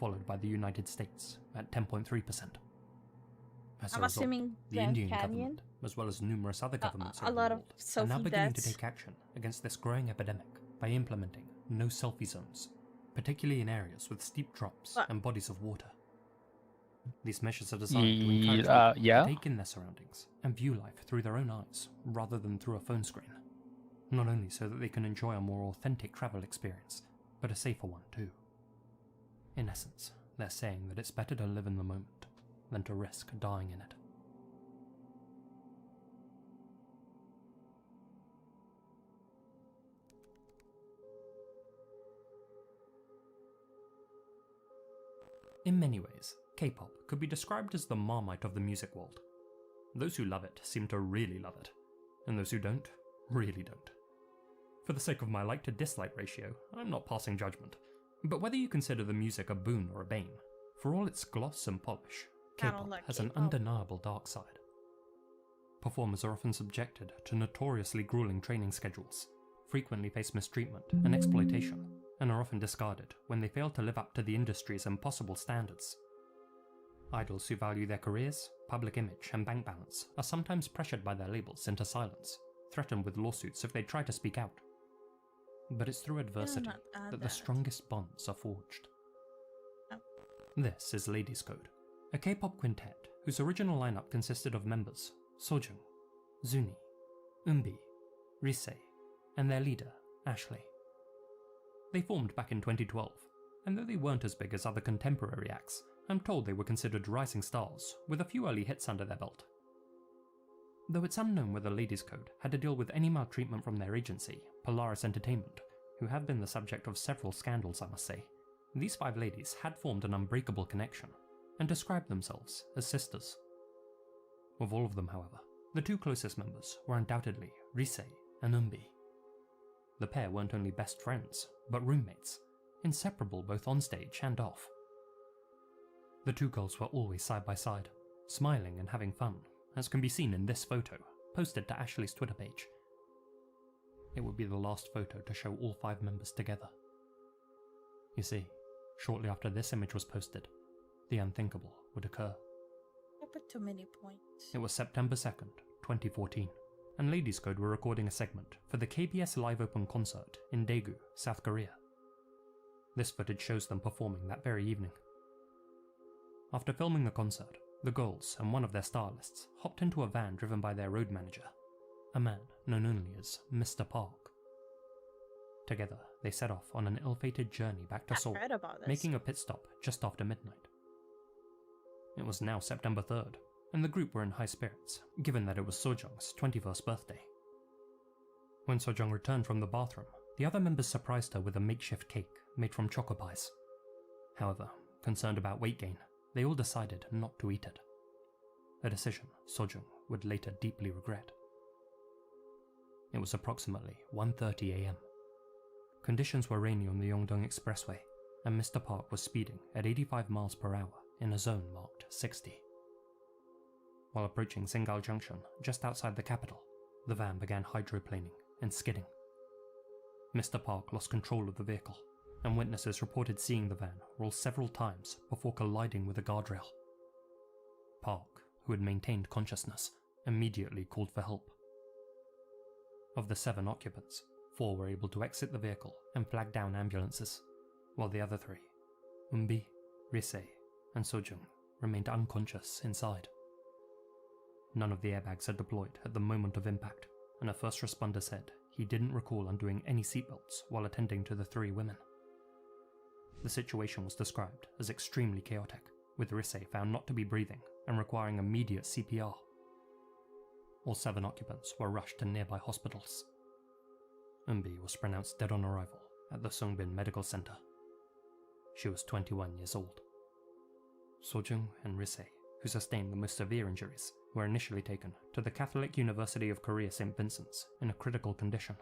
followed by the United States at 10.3%. As I'm a result, assuming the Grand Indian Canyon? government, as well as numerous other governments a around lot the of world, are now selfie beginning to deaths. take action against this growing epidemic by implementing no selfie zones, particularly in areas with steep drops But- and bodies of water. These measures are designed to encourage people yeah. to take in their surroundings and view life through their own eyes rather than through a phone screen. Not only so that they can enjoy a more authentic travel experience, but a safer one too. In essence, they're saying that it's better to live in the moment than to risk dying in it. In many ways, K-pop could be described as the Marmite of the music world. Those who love it seem to really love it, and those who don't, really don't. For the sake of my like to dislike ratio, I'm not passing judgment, but whether you consider the music a boon or a bane, for all its gloss and polish, I don't K-pop like has an K-pop. undeniable dark side. Performers are often subjected to notoriously grueling training schedules, frequently face mistreatment and exploitation, and are often discarded when they fail to live up to the industry's impossible standards. Idols who value their careers, public image, and bank balance are sometimes pressured by their labels into silence, threatened with lawsuits if they try to speak out. But it's through adversity not add that the that. strongest bonds are forged. Oh. This is Ladies Code, a K-pop quintet whose original lineup consisted of members Sojung, Zuni, Eunbi, Rise, and their leader, Ashley. They formed back in 2012, and though they weren't as big as other contemporary acts, I'm told they were considered rising stars, with a few early hits under their belt. Though it's unknown whether Ladies Code had to deal with any maltreatment from their agency, Polaris Entertainment, who have been the subject of several scandals, I must say, these 5 ladies had formed an unbreakable connection, and described themselves as sisters. Of all of them, however, the 2 closest members were undoubtedly Rise and Eunbi. The pair weren't only best friends, but roommates, inseparable both on stage and off. The 2 girls were always side by side, smiling and having fun, as can be seen in this photo, posted to Ashley's Twitter page. It would be the last photo to show all 5 members together. You see, shortly after this image was posted, the unthinkable would occur. I put too many points. It was September 2nd, 2014, and Ladies Code were recording a segment for the KBS Live Open concert in Daegu, South Korea. This footage shows them performing that very evening. After filming the concert, the girls and one of their stylists hopped into a van driven by their road manager, a man known only as Mr. Park. Together, they set off on an ill-fated journey back to Seoul, I heard about this. making a pit stop just after midnight. It was now September 3rd, and the group were in high spirits, given that it was Sojung's 21st birthday. When Sojung returned from the bathroom, the other members surprised her with a makeshift cake made from choco pies. However, concerned about weight gain, they all decided not to eat it. A decision Sojung would later deeply regret. It was approximately 1:30 AM. Conditions were rainy on the Yongdong Expressway, and Mr. Park was speeding at 85 miles per hour in a zone marked 60. While approaching Singal Junction, just outside the capital, the van began hydroplaning and skidding. Mr. Park lost control of the vehicle, and witnesses reported seeing the van roll several times before colliding with a guardrail. Park, who had maintained consciousness, immediately called for help. Of the 7 occupants, 4 were able to exit the vehicle and flag down ambulances, while the other 3, Eunbi, Rise, and Sojung, remained unconscious inside. None of the airbags had deployed at the moment of impact, and a first responder said he didn't recall undoing any seatbelts while attending to the 3 women. The situation was described as extremely chaotic, with Rise found not to be breathing and requiring immediate CPR. All 7 occupants were rushed to nearby hospitals. Eunbi was pronounced dead on arrival at the Songbin Medical Center. She was 21 years old. Sojung and Rise, who sustained the most severe injuries, were initially taken to the Catholic University of Korea St. Vincent's in a critical condition.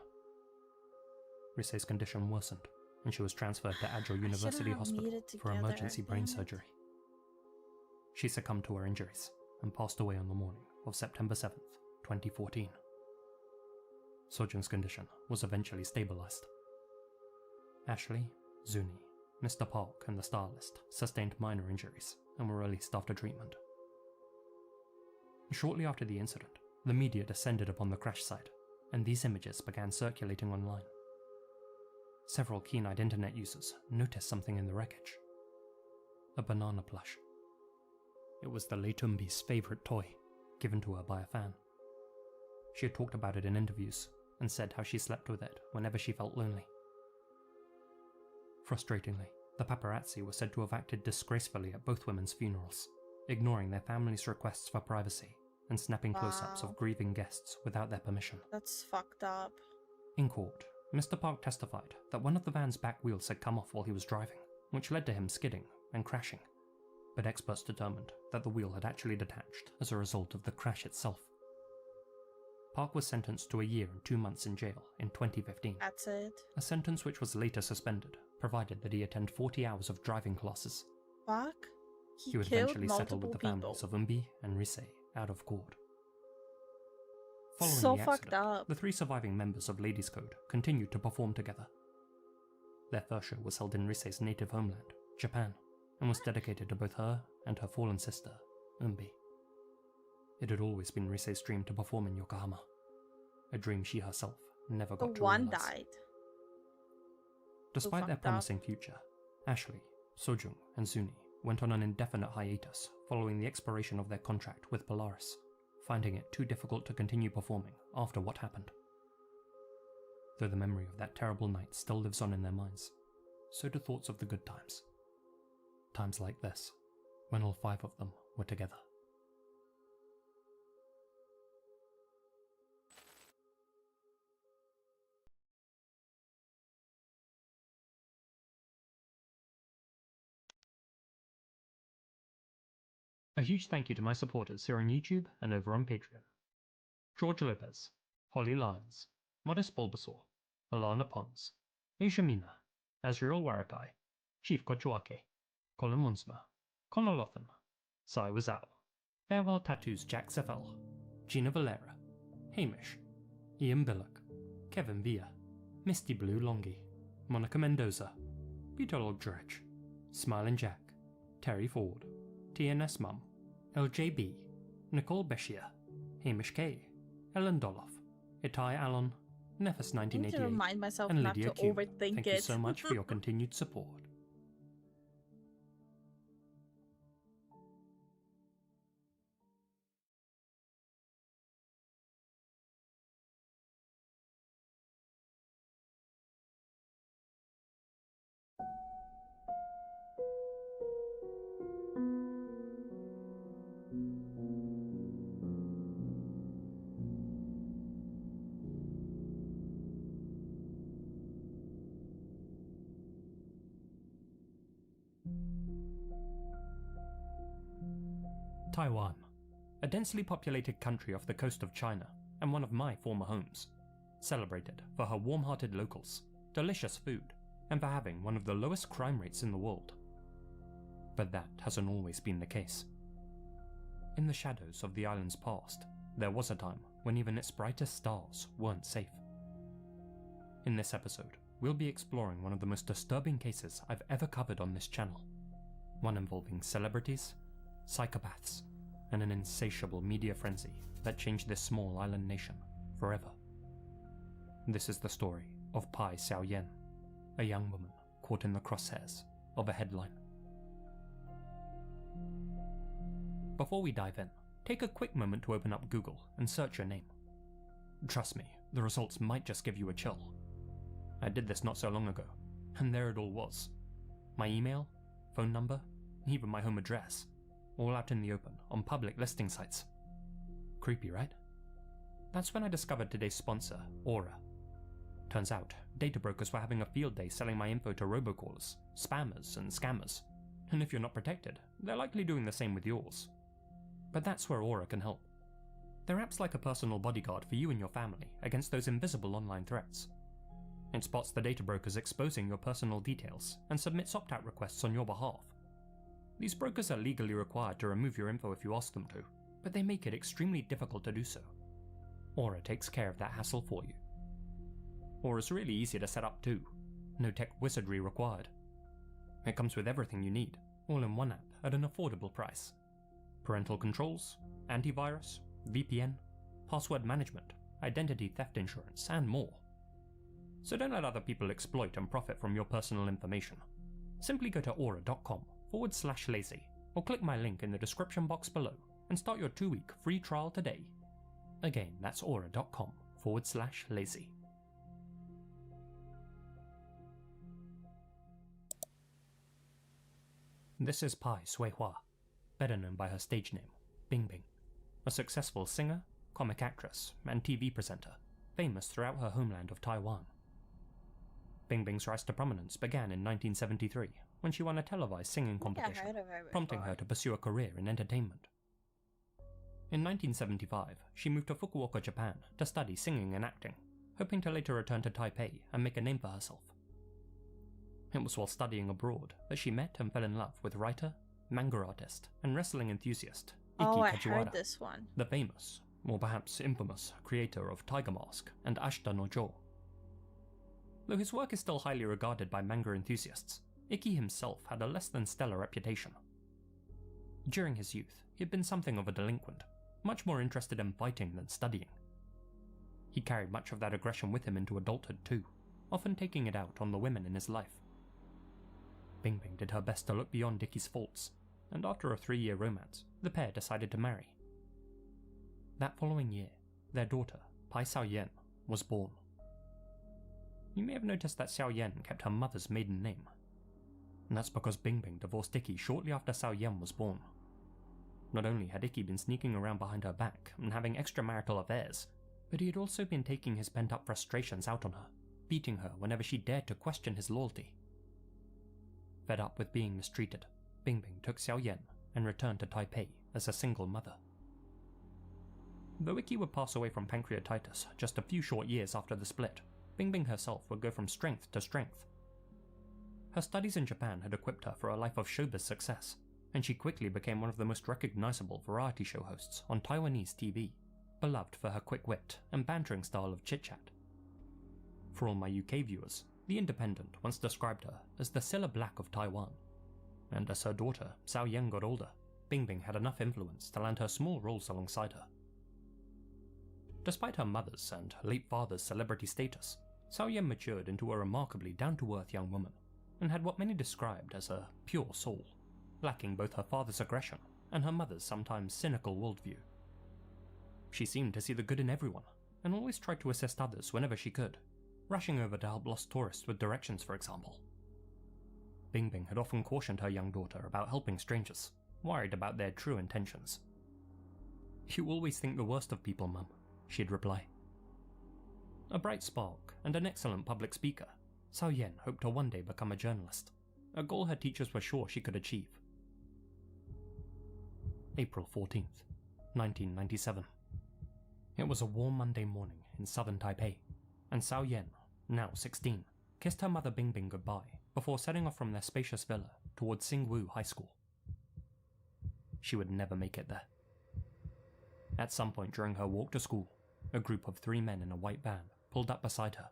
Rise's condition worsened, and she was transferred to Adjo University have Hospital meted for together, emergency brain damn it. surgery. She succumbed to her injuries and passed away on the morning of September 7th, 2014. Sojung's condition was eventually stabilized. Ashley, Zuni, Mr. Park, and the stylist sustained minor injuries and were released after treatment. Shortly after the incident, the media descended upon the crash site, and these images began circulating online. Several keen-eyed internet users noticed something in the wreckage. A banana plush. It was the late Eunbi's favorite toy, given to her by a fan. She had talked about it in interviews, and said how she slept with it whenever she felt lonely. Frustratingly, the paparazzi were said to have acted disgracefully at both women's funerals, ignoring their families' requests for privacy and snapping close-ups Wow. of grieving guests without their permission. That's fucked up. In court, Mr. Park testified that one of the van's back wheels had come off while he was driving, which led to him skidding and crashing, but experts determined that the wheel had actually detached as a result of the crash itself. Park was sentenced to a year and 2 months in jail in 2015, That's it. a sentence which was later suspended, provided that he attend 40 hours of driving classes. Fuck. He would killed eventually settle multiple with the people. families of Umbi and Rise out of court. Following So the fucked accident, up. the 3 surviving members of Ladies' Code continued to perform together. Their first show was held in Rise's native homeland, Japan, and was dedicated to both her and her fallen sister, Umbi. It had always been Rise's dream to perform in Yokohama, a dream she herself never The got to one realize. died. Despite their fucked up. promising future, Ashley, Sojung, and Suni went on an indefinite hiatus following the expiration of their contract with Polaris, finding it too difficult to continue performing after what happened. Though the memory of that terrible night still lives on in their minds, so do thoughts of the good times. Times like this, when all 5 of them were together. A huge thank you to my supporters here on YouTube and over on Patreon. George Lopez, Holly Lyons, Modest Bulbasaur, Alana Pons, Aisha Mina, Azriel Warakai, Chief Kochuake, Colin Munsma, Connor Lothan, Sai Wazao, Farewell Tattoos Jack Sefel, Gina Valera, Hamish, Ian Billock, Kevin Villa, Misty Blue Longy, Monica Mendoza, Peter Logdrech, Smiling Jack, Terry Ford, TNS Mum, LJB, Nicole Beshia, Hamish K, Ellen Doloff, Itai Allen, Nephis I need to 1988, remind myself and not Lydia to Q. overthink Thank it. you so much for your continued support. Taiwan, a densely populated country off the coast of China and one of my former homes, celebrated for her warm-hearted locals, delicious food, and for having one of the lowest crime rates in the world. But that hasn't always been the case. In the shadows of the island's past, there was a time when even its brightest stars weren't safe. In this episode, we'll be exploring one of the most disturbing cases I've ever covered on this channel, one involving celebrities, psychopaths, and an insatiable media frenzy that changed this small island nation forever. This is the story of Pai Xiaoyan, a young woman caught in the crosshairs of a headline. Before we dive in, take a quick moment to open up Google and search your name. Trust me, the results might just give you a chill. I did this not so long ago, and there it all was. My email, phone number, even my home address, all out in the open on public listing sites. Creepy, right? That's when I discovered today's sponsor, Aura. Turns out, data brokers were having a field day selling my info to robocallers, spammers, and scammers. And if you're not protected, they're likely doing the same with yours. But that's where Aura can help. They're apps like a personal bodyguard for you and your family against those invisible online threats. It spots the data brokers exposing your personal details and submits opt-out requests on your behalf. These brokers are legally required to remove your info if you ask them to, but they make it extremely difficult to do so. Aura takes care of that hassle for you. Aura's really easy to set up too, no tech wizardry required. It comes with everything you need, all in one app at an affordable price. Parental controls, antivirus, VPN, password management, identity theft insurance, and more. So don't let other people exploit and profit from your personal information. Simply go to aura.com/lazy or click my link in the description box below and start your 2-week free trial today. Again, that's aura.com/lazy. This is Pai Suihua, better known by her stage name, Bingbing, a successful singer, comic actress, and TV presenter, famous throughout her homeland of Taiwan. Bingbing's rise to prominence began in 1973 when she won a televised singing competition, prompting her to pursue a career in entertainment. In 1975, she moved to Fukuoka, Japan to study singing and acting, hoping to later return to Taipei and make a name for herself. It was while studying abroad that she met and fell in love with writer, manga artist, and wrestling enthusiast Ikki Oh, I Kajiwara, heard this one. the famous, or perhaps infamous, creator of Tiger Mask and Ashita no Joe. Though his work is still highly regarded by manga enthusiasts, Ikki himself had a less than stellar reputation. During his youth, he had been something of a delinquent, much more interested in fighting than studying. He carried much of that aggression with him into adulthood too, often taking it out on the women in his life. Bingbing did her best to look beyond Ikki's faults, and after a 3-year romance, the pair decided to marry. That following year, their daughter, Pai Xiaoyan, was born. You may have noticed that Xiaoyan kept her mother's maiden name, and that's because Bingbing divorced Ikki shortly after Xiaoyan was born. Not only had Ikki been sneaking around behind her back and having extramarital affairs, but he had also been taking his pent-up frustrations out on her, beating her whenever she dared to question his loyalty. Fed up with being mistreated, Bingbing took Xiaoyan and returned to Taipei as a single mother. Though Ikki would pass away from pancreatitis just a few short years after the split, Bingbing herself would go from strength to strength. Her studies in Japan had equipped her for a life of showbiz success, and she quickly became one of the most recognizable variety show hosts on Taiwanese TV, beloved for her quick wit and bantering style of chit-chat. For all my UK viewers, The Independent once described her as the Cilla Black of Taiwan, and as her daughter, Xiaoyan, got older, Bingbing had enough influence to land her small roles alongside her. Despite her mother's and late father's celebrity status, Xiaoyan matured into a remarkably down-to-earth young woman, and had what many described as a pure soul, lacking both her father's aggression and her mother's sometimes cynical worldview. She seemed to see the good in everyone, and always tried to assist others whenever she could, rushing over to help lost tourists with directions, for example. Bingbing had often cautioned her young daughter about helping strangers, worried about their true intentions. "You always think the worst of people, Mum," she'd reply. A bright spark and an excellent public speaker, Xiaoyan hoped to one day become a journalist, a goal her teachers were sure she could achieve. April 14th, 1997. It was a warm Monday morning in southern Taipei, and Xiaoyan, now 16, kissed her mother Bingbing goodbye before setting off from their spacious villa towards Xingwu High School. She would never make it there. At some point during her walk to school, a group of 3 men in a white van pulled up beside her,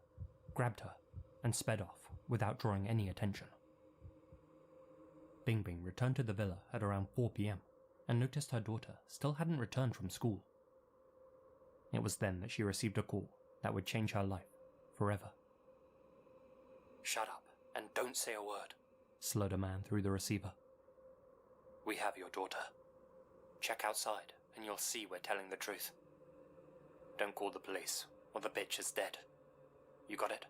grabbed her, and sped off without drawing any attention. Bingbing returned to the villa at around 4 p.m. and noticed her daughter still hadn't returned from school. It was then that she received a call that would change her life forever. "Shut up and don't say a word," slurred a man through the receiver. "We have your daughter. Check outside and you'll see we're telling the truth. Don't call the police or the bitch is dead. You got it?"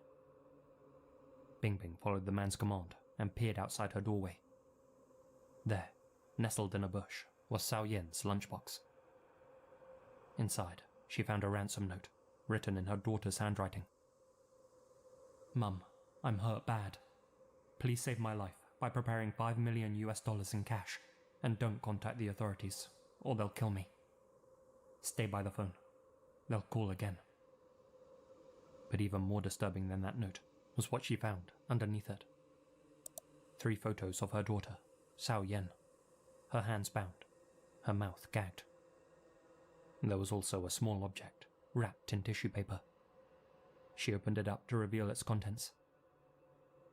Bingbing followed the man's command and peered outside her doorway. There, nestled in a bush, was Xiaoyan's lunchbox. Inside, she found a ransom note, written in her daughter's handwriting. "Mum, I'm hurt bad. Please save my life by preparing $5 million in cash, and don't contact the authorities, or they'll kill me. Stay by the phone. They'll call again." But even more disturbing than that note was what she found underneath it. 3 photos of her daughter, Xiaoyan, her hands bound, her mouth gagged. There was also a small object, wrapped in tissue paper. She opened it up to reveal its contents.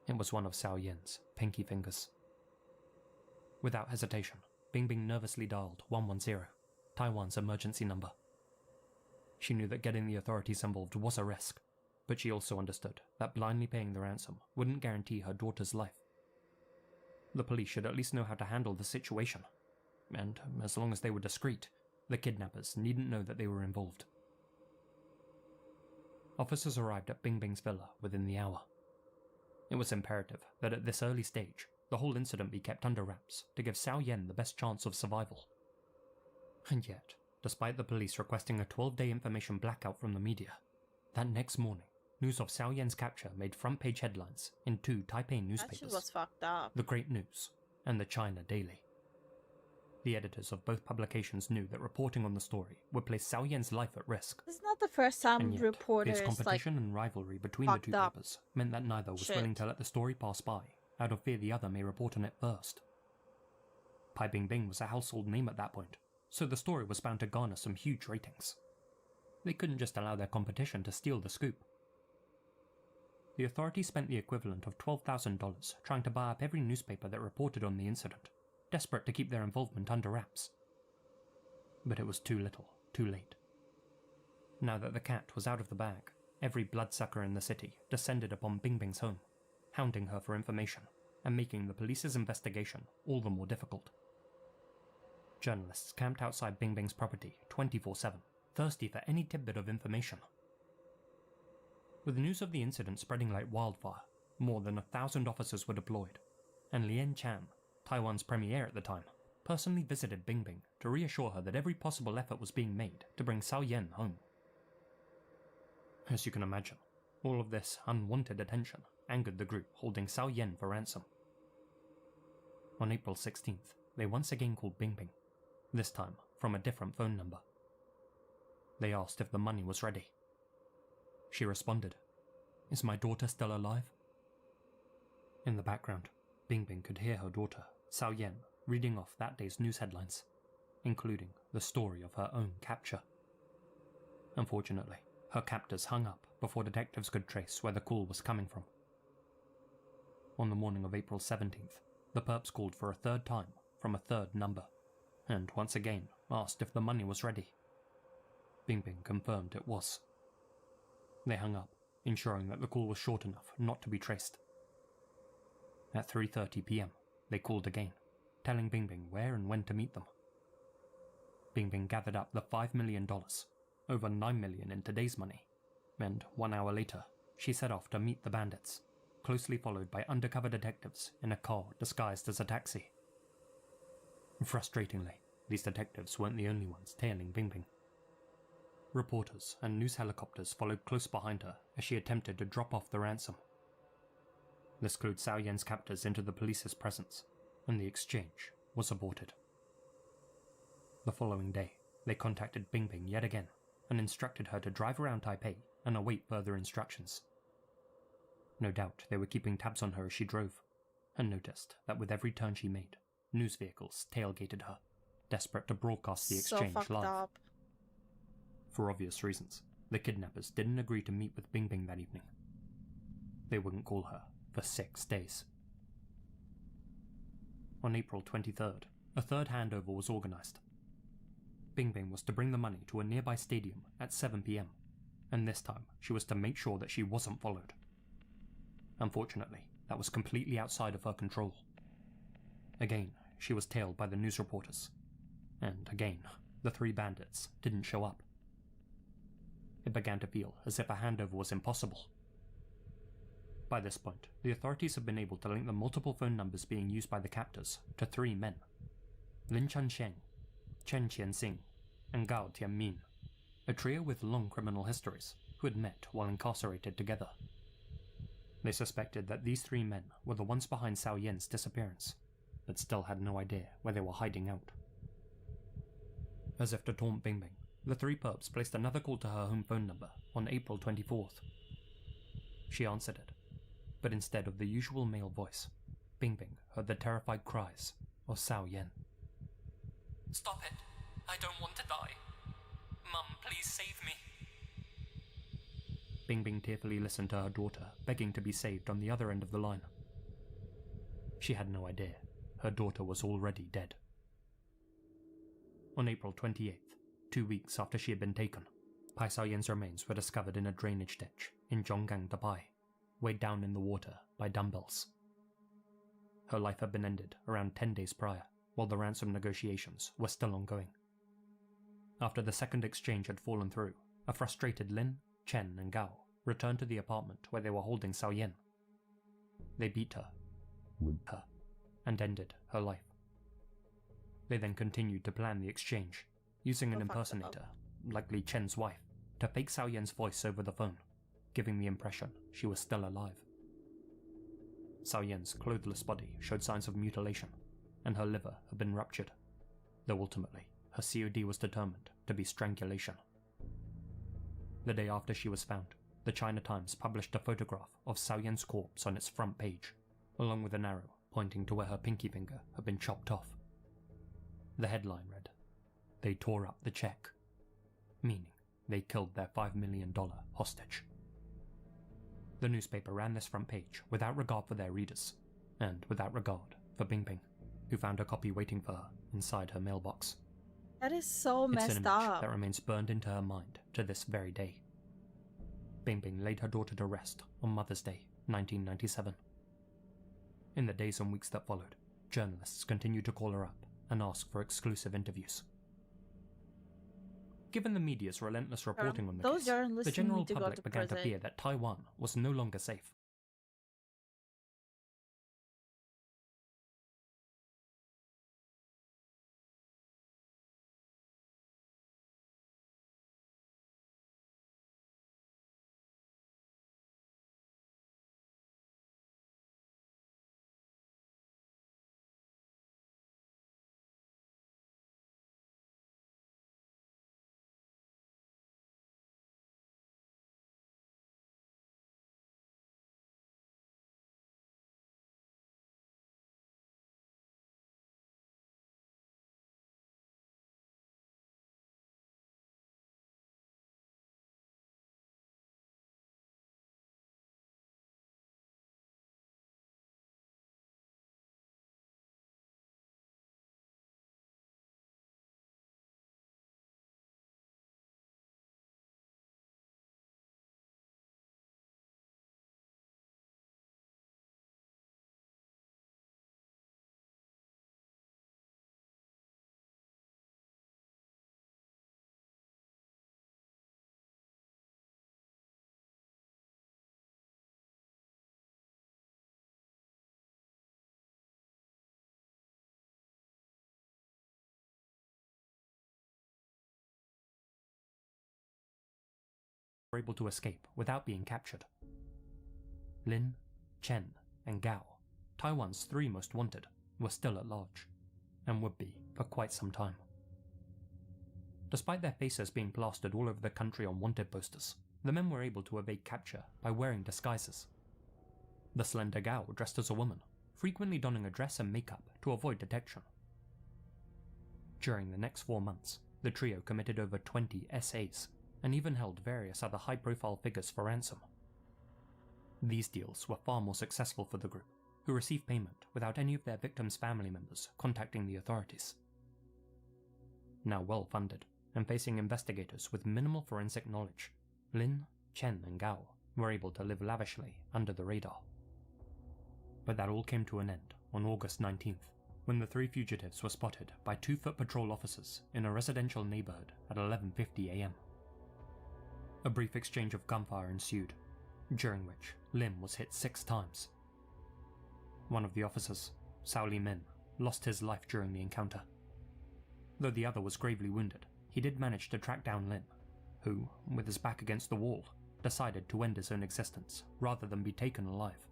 It was one of Xiaoyan's pinky fingers. Without hesitation, Bingbing nervously dialed 110, Taiwan's emergency number. She knew that getting the authorities involved was a risk, but she also understood that blindly paying the ransom wouldn't guarantee her daughter's life. The police should at least know how to handle the situation, and as long as they were discreet, the kidnappers needn't know that they were involved. Officers arrived at Bingbing's villa within the hour. It was imperative that at this early stage, the whole incident be kept under wraps to give Xiaoyan the best chance of survival. And yet, despite the police requesting a 12-day information blackout from the media, that next morning, news of Xiao Yan's capture made front-page headlines in two Taipei That shit newspapers, was fucked up. The Great News and the China Daily. The editors of both publications knew that reporting on the story would place Xiao Yan's life at risk. This is not the first time And yet, reporters fierce competition and rivalry between the two fucked up papers meant that neither was shit. willing to let the story pass by, out of fear the other may report on it first. Pai Bingbing was a household name at that point, so the story was bound to garner some huge ratings. They couldn't just allow their competition to steal the scoop. The authorities spent the equivalent of $12,000 trying to buy up every newspaper that reported on the incident, desperate to keep their involvement under wraps. But it was too little, too late. Now that the cat was out of the bag, every bloodsucker in the city descended upon Bingbing's home, hounding her for information and making the police's investigation all the more difficult. Journalists camped outside Bingbing's property 24/7, thirsty for any tidbit of information. With news of the incident spreading like wildfire, more than 1,000 officers were deployed, and Lien Chan, Taiwan's premier at the time, personally visited Bingbing to reassure her that every possible effort was being made to bring Xiao Yan home. As you can imagine, all of this unwanted attention angered the group holding Xiao Yan for ransom. On April 16th, they once again called Bingbing, this time from a different phone number. They asked if the money was ready. She responded, "Is my daughter still alive?" In the background, Bingbing could hear her daughter, Xiao Yan, reading off that day's news headlines, including the story of her own capture. Unfortunately, her captors hung up before detectives could trace where the call was coming from. On the morning of April 17th, the perps called for a third time from a third number, and once again asked if the money was ready. Bingbing confirmed it was. They hung up, ensuring that the call was short enough not to be traced. At 3:30 p.m, they called again, telling Bingbing where and when to meet them. Bingbing gathered up the $5 million, over $9 million in today's money, and 1 hour later, she set off to meet the bandits, closely followed by undercover detectives in a car disguised as a taxi. Frustratingly, these detectives weren't the only ones tailing Bingbing. Reporters and news helicopters followed close behind her as she attempted to drop off the ransom. This clued Xiao Yan's captors into the police's presence, and the exchange was aborted. The following day, they contacted Bingbing yet again and instructed her to drive around Taipei and await further instructions. No doubt they were keeping tabs on her as she drove, and noticed that with every turn she made, news vehicles tailgated her, desperate to broadcast the exchange fucked live. up. For obvious reasons, the kidnappers didn't agree to meet with Bingbing that evening. They wouldn't call her for 6 days. On April 23rd, a third handover was organised. Bingbing was to bring the money to a nearby stadium at 7 p.m, and this time she was to make sure that she wasn't followed. Unfortunately, that was completely outside of her control. Again, she was tailed by the news reporters, and again, the 3 bandits didn't show up. It began to feel as if a handover was impossible. By this point, the authorities had been able to link the multiple phone numbers being used by the captors to 3 men: Lin Chunsheng, Chen Qianxing, and Gao Tianmin, a trio with long criminal histories who had met while incarcerated together. They suspected that these 3 men were the ones behind Xiao Yan's disappearance, but still had no idea where they were hiding out. As if to taunt Bingbing, the 3 perps placed another call to her home phone number on April 24th. She answered it, but instead of the usual male voice, Bingbing heard the terrified cries of Xiao Yan. Stop it! I don't want to die. Mum, please save me. Bingbing tearfully listened to her daughter begging to be saved on the other end of the line. She had no idea her daughter was already dead. On April 28th, 2 weeks after she had been taken, Pai Xiaoyan's remains were discovered in a drainage ditch in Zhonggang Dabai, weighed down in the water by dumbbells. Her life had been ended around 10 days prior, while the ransom negotiations were still ongoing. After the second exchange had fallen through, a frustrated Lin, Chen, and Gao returned to the apartment where they were holding Xiao Yan. They beat her, and ended her life. They then continued to plan the exchange, using an impersonator, likely Chen's wife, to fake Xiao Yan's voice over the phone, giving the impression she was still alive. Xiao Yan's clothless body showed signs of mutilation, and her liver had been ruptured, though ultimately her COD was determined to be strangulation. The day after she was found, the China Times published a photograph of Xiao Yan's corpse on its front page, along with an arrow pointing to where her pinky finger had been chopped off. The headline read, "They tore up the check," meaning they killed their $5 million hostage. The newspaper ran this front page without regard for their readers, and without regard for Bingbing, who found a copy waiting for her inside her mailbox. That is so It's an messed image up. that remains burned into her mind to this very day. Bingbing laid her daughter to rest on Mother's Day, 1997. In the days and weeks that followed, journalists continued to call her up and ask for exclusive interviews. Given the media's relentless reporting on the Those case, journalists the general need to go public to began to prison. fear that Taiwan was no longer safe. Were able to escape without being captured. Lin, Chen, and Gao, Taiwan's 3 most wanted, were still at large, and would be for quite some time. Despite their faces being plastered all over the country on wanted posters, the men were able to evade capture by wearing disguises. The slender Gao dressed as a woman, frequently donning a dress and makeup to avoid detection. During the next 4 months, the trio committed over 20 SAs, and even held various other high-profile figures for ransom. These deals were far more successful for the group, who received payment without any of their victims' family members contacting the authorities. Now well-funded, and facing investigators with minimal forensic knowledge, Lin, Chen, and Gao were able to live lavishly under the radar. But that all came to an end on August 19th, when the 3 fugitives were spotted by 2 foot patrol officers in a residential neighborhood at 11:50 AM. A brief exchange of gunfire ensued, during which Lim was hit 6 times. One of the officers, Sao Li Min, lost his life during the encounter. Though the other was gravely wounded, he did manage to track down Lin, who, with his back against the wall, decided to end his own existence rather than be taken alive.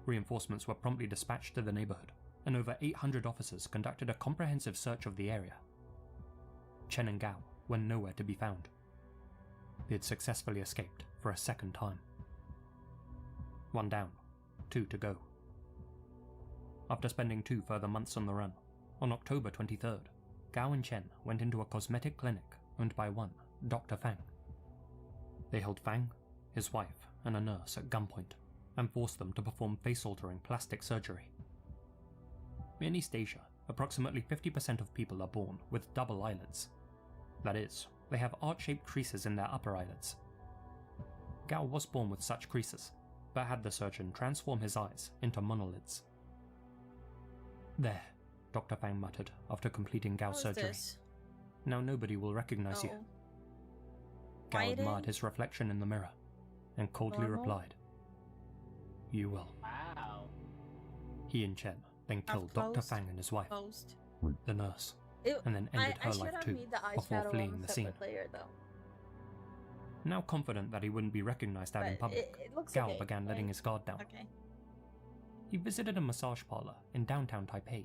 Reinforcements were promptly dispatched to the neighborhood, and over 800 officers conducted a comprehensive search of the area. Chen and Gao were nowhere to be found. They had successfully escaped for a second time. 1 down, 2 to go. After spending 2 further months on the run, on October 23rd, Gao and Chen went into a cosmetic clinic owned by one Dr. Fang. They held Fang, his wife, and a nurse at gunpoint, and forced them to perform face-altering plastic surgery. In East Asia, approximately 50% of people are born with double eyelids. That is, they have arch-shaped creases in their upper eyelids. Gao was born with such creases, but had the surgeon transform his eyes into monolids. "There," Dr. Fang muttered after completing Gao's What is surgery. this? "Now nobody will recognize you." Oh. Gao Fighting? admired his reflection in the mirror, and coldly Normal? replied, "You will." Wow. He and Chen then killed Dr. closed. Fang and his wife, Post. the nurse, It, and then ended I her should life have too made the before eyeshadow fleeing on the a scene. separate layer though. Now confident that he wouldn't be recognized out in But public, it looks Gao okay, began letting right? his guard down. Okay. He visited a massage parlor in downtown Taipei,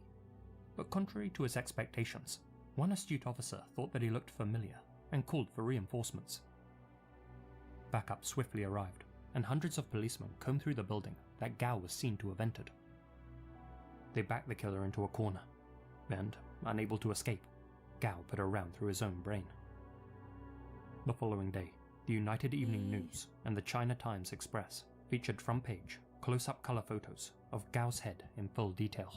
but contrary to his expectations, one astute officer thought that he looked familiar and called for reinforcements. Backup swiftly arrived, and hundreds of policemen combed through the building that Gao was seen to have entered. They backed the killer into a corner, and, unable to escape, Gao put a round through his own brain. The following day, the United Evening News and the China Times Express featured front-page, close-up color photos of Gao's head in full detail.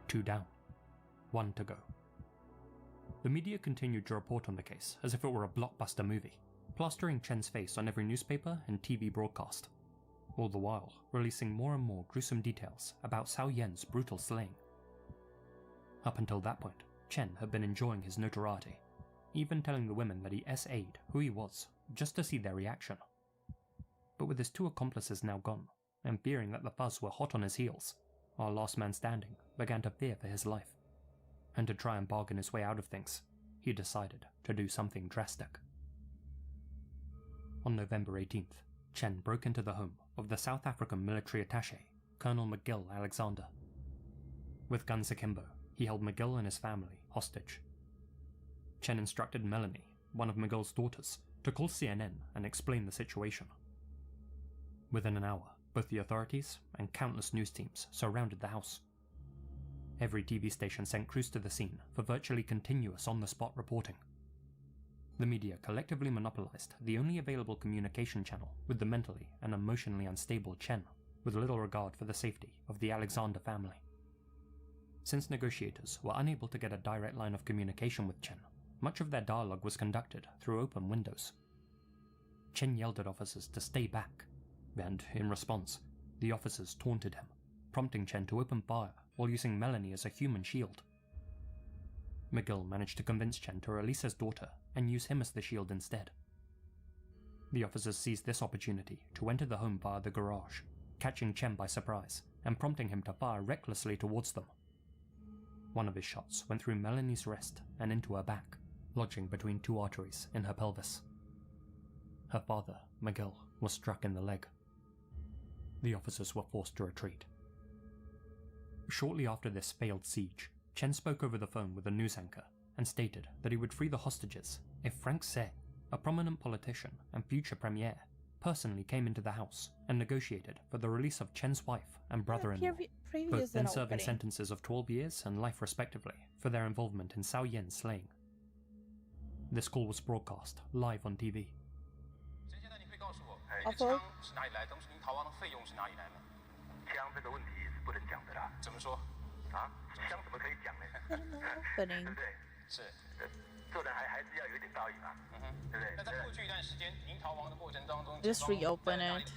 2 down, 1 to go. The media continued to report on the case as if it were a blockbuster movie, plastering Chen's face on every newspaper and TV broadcast, all the while releasing more and more gruesome details about Cao Yan's brutal slaying. Up until that point, Chen had been enjoying his notoriety, even telling the women that he SA'd who he was just to see their reaction. But with his 2 accomplices now gone, and fearing that the fuzz were hot on his heels, our last man standing began to fear for his life. And to try and bargain his way out of things, he decided to do something drastic. On November 18th, Chen broke into the home of the South African military attaché, Colonel McGill Alexander. With guns akimbo, he held McGill and his family hostage. Chen instructed Melanie, one of McGill's daughters, to call CNN and explain the situation. Within an hour, both the authorities and countless news teams surrounded the house. Every TV station sent crews to the scene for virtually continuous on-the-spot reporting. The media collectively monopolized the only available communication channel with the mentally and emotionally unstable Chen, with little regard for the safety of the Alexander family. Since negotiators were unable to get a direct line of communication with Chen, much of their dialogue was conducted through open windows. Chen yelled at officers to stay back, and, in response, the officers taunted him, prompting Chen to open fire while using Melanie as a human shield. McGill managed to convince Chen to release his daughter and use him as the shield instead. The officers seized this opportunity to enter the home via the garage, catching Chen by surprise and prompting him to fire recklessly towards them. One of his shots went through Melanie's wrist and into her back, lodging between 2 arteries in her pelvis. Her father, McGill, was struck in the leg. The officers were forced to retreat. Shortly after this failed siege, Chen spoke over the phone with a news anchor and stated that he would free the hostages if Frank Se, a prominent politician and future premier, personally came into the house and negotiated for the release of Chen's wife and brother-in-law, both then serving sentences of 12 years and life respectively for their involvement in Cao Yan's slaying. This call was broadcast live on TV. 好说。是哪里来？当初您逃亡的费用是哪里来的？枪这个问题是不能讲的啦。怎么说？啊？枪怎么可以讲呢？对不对？是。做人还是要有一点道义嘛。对不对？那在过去一段时间，您逃亡的过程当中， Just reopen it.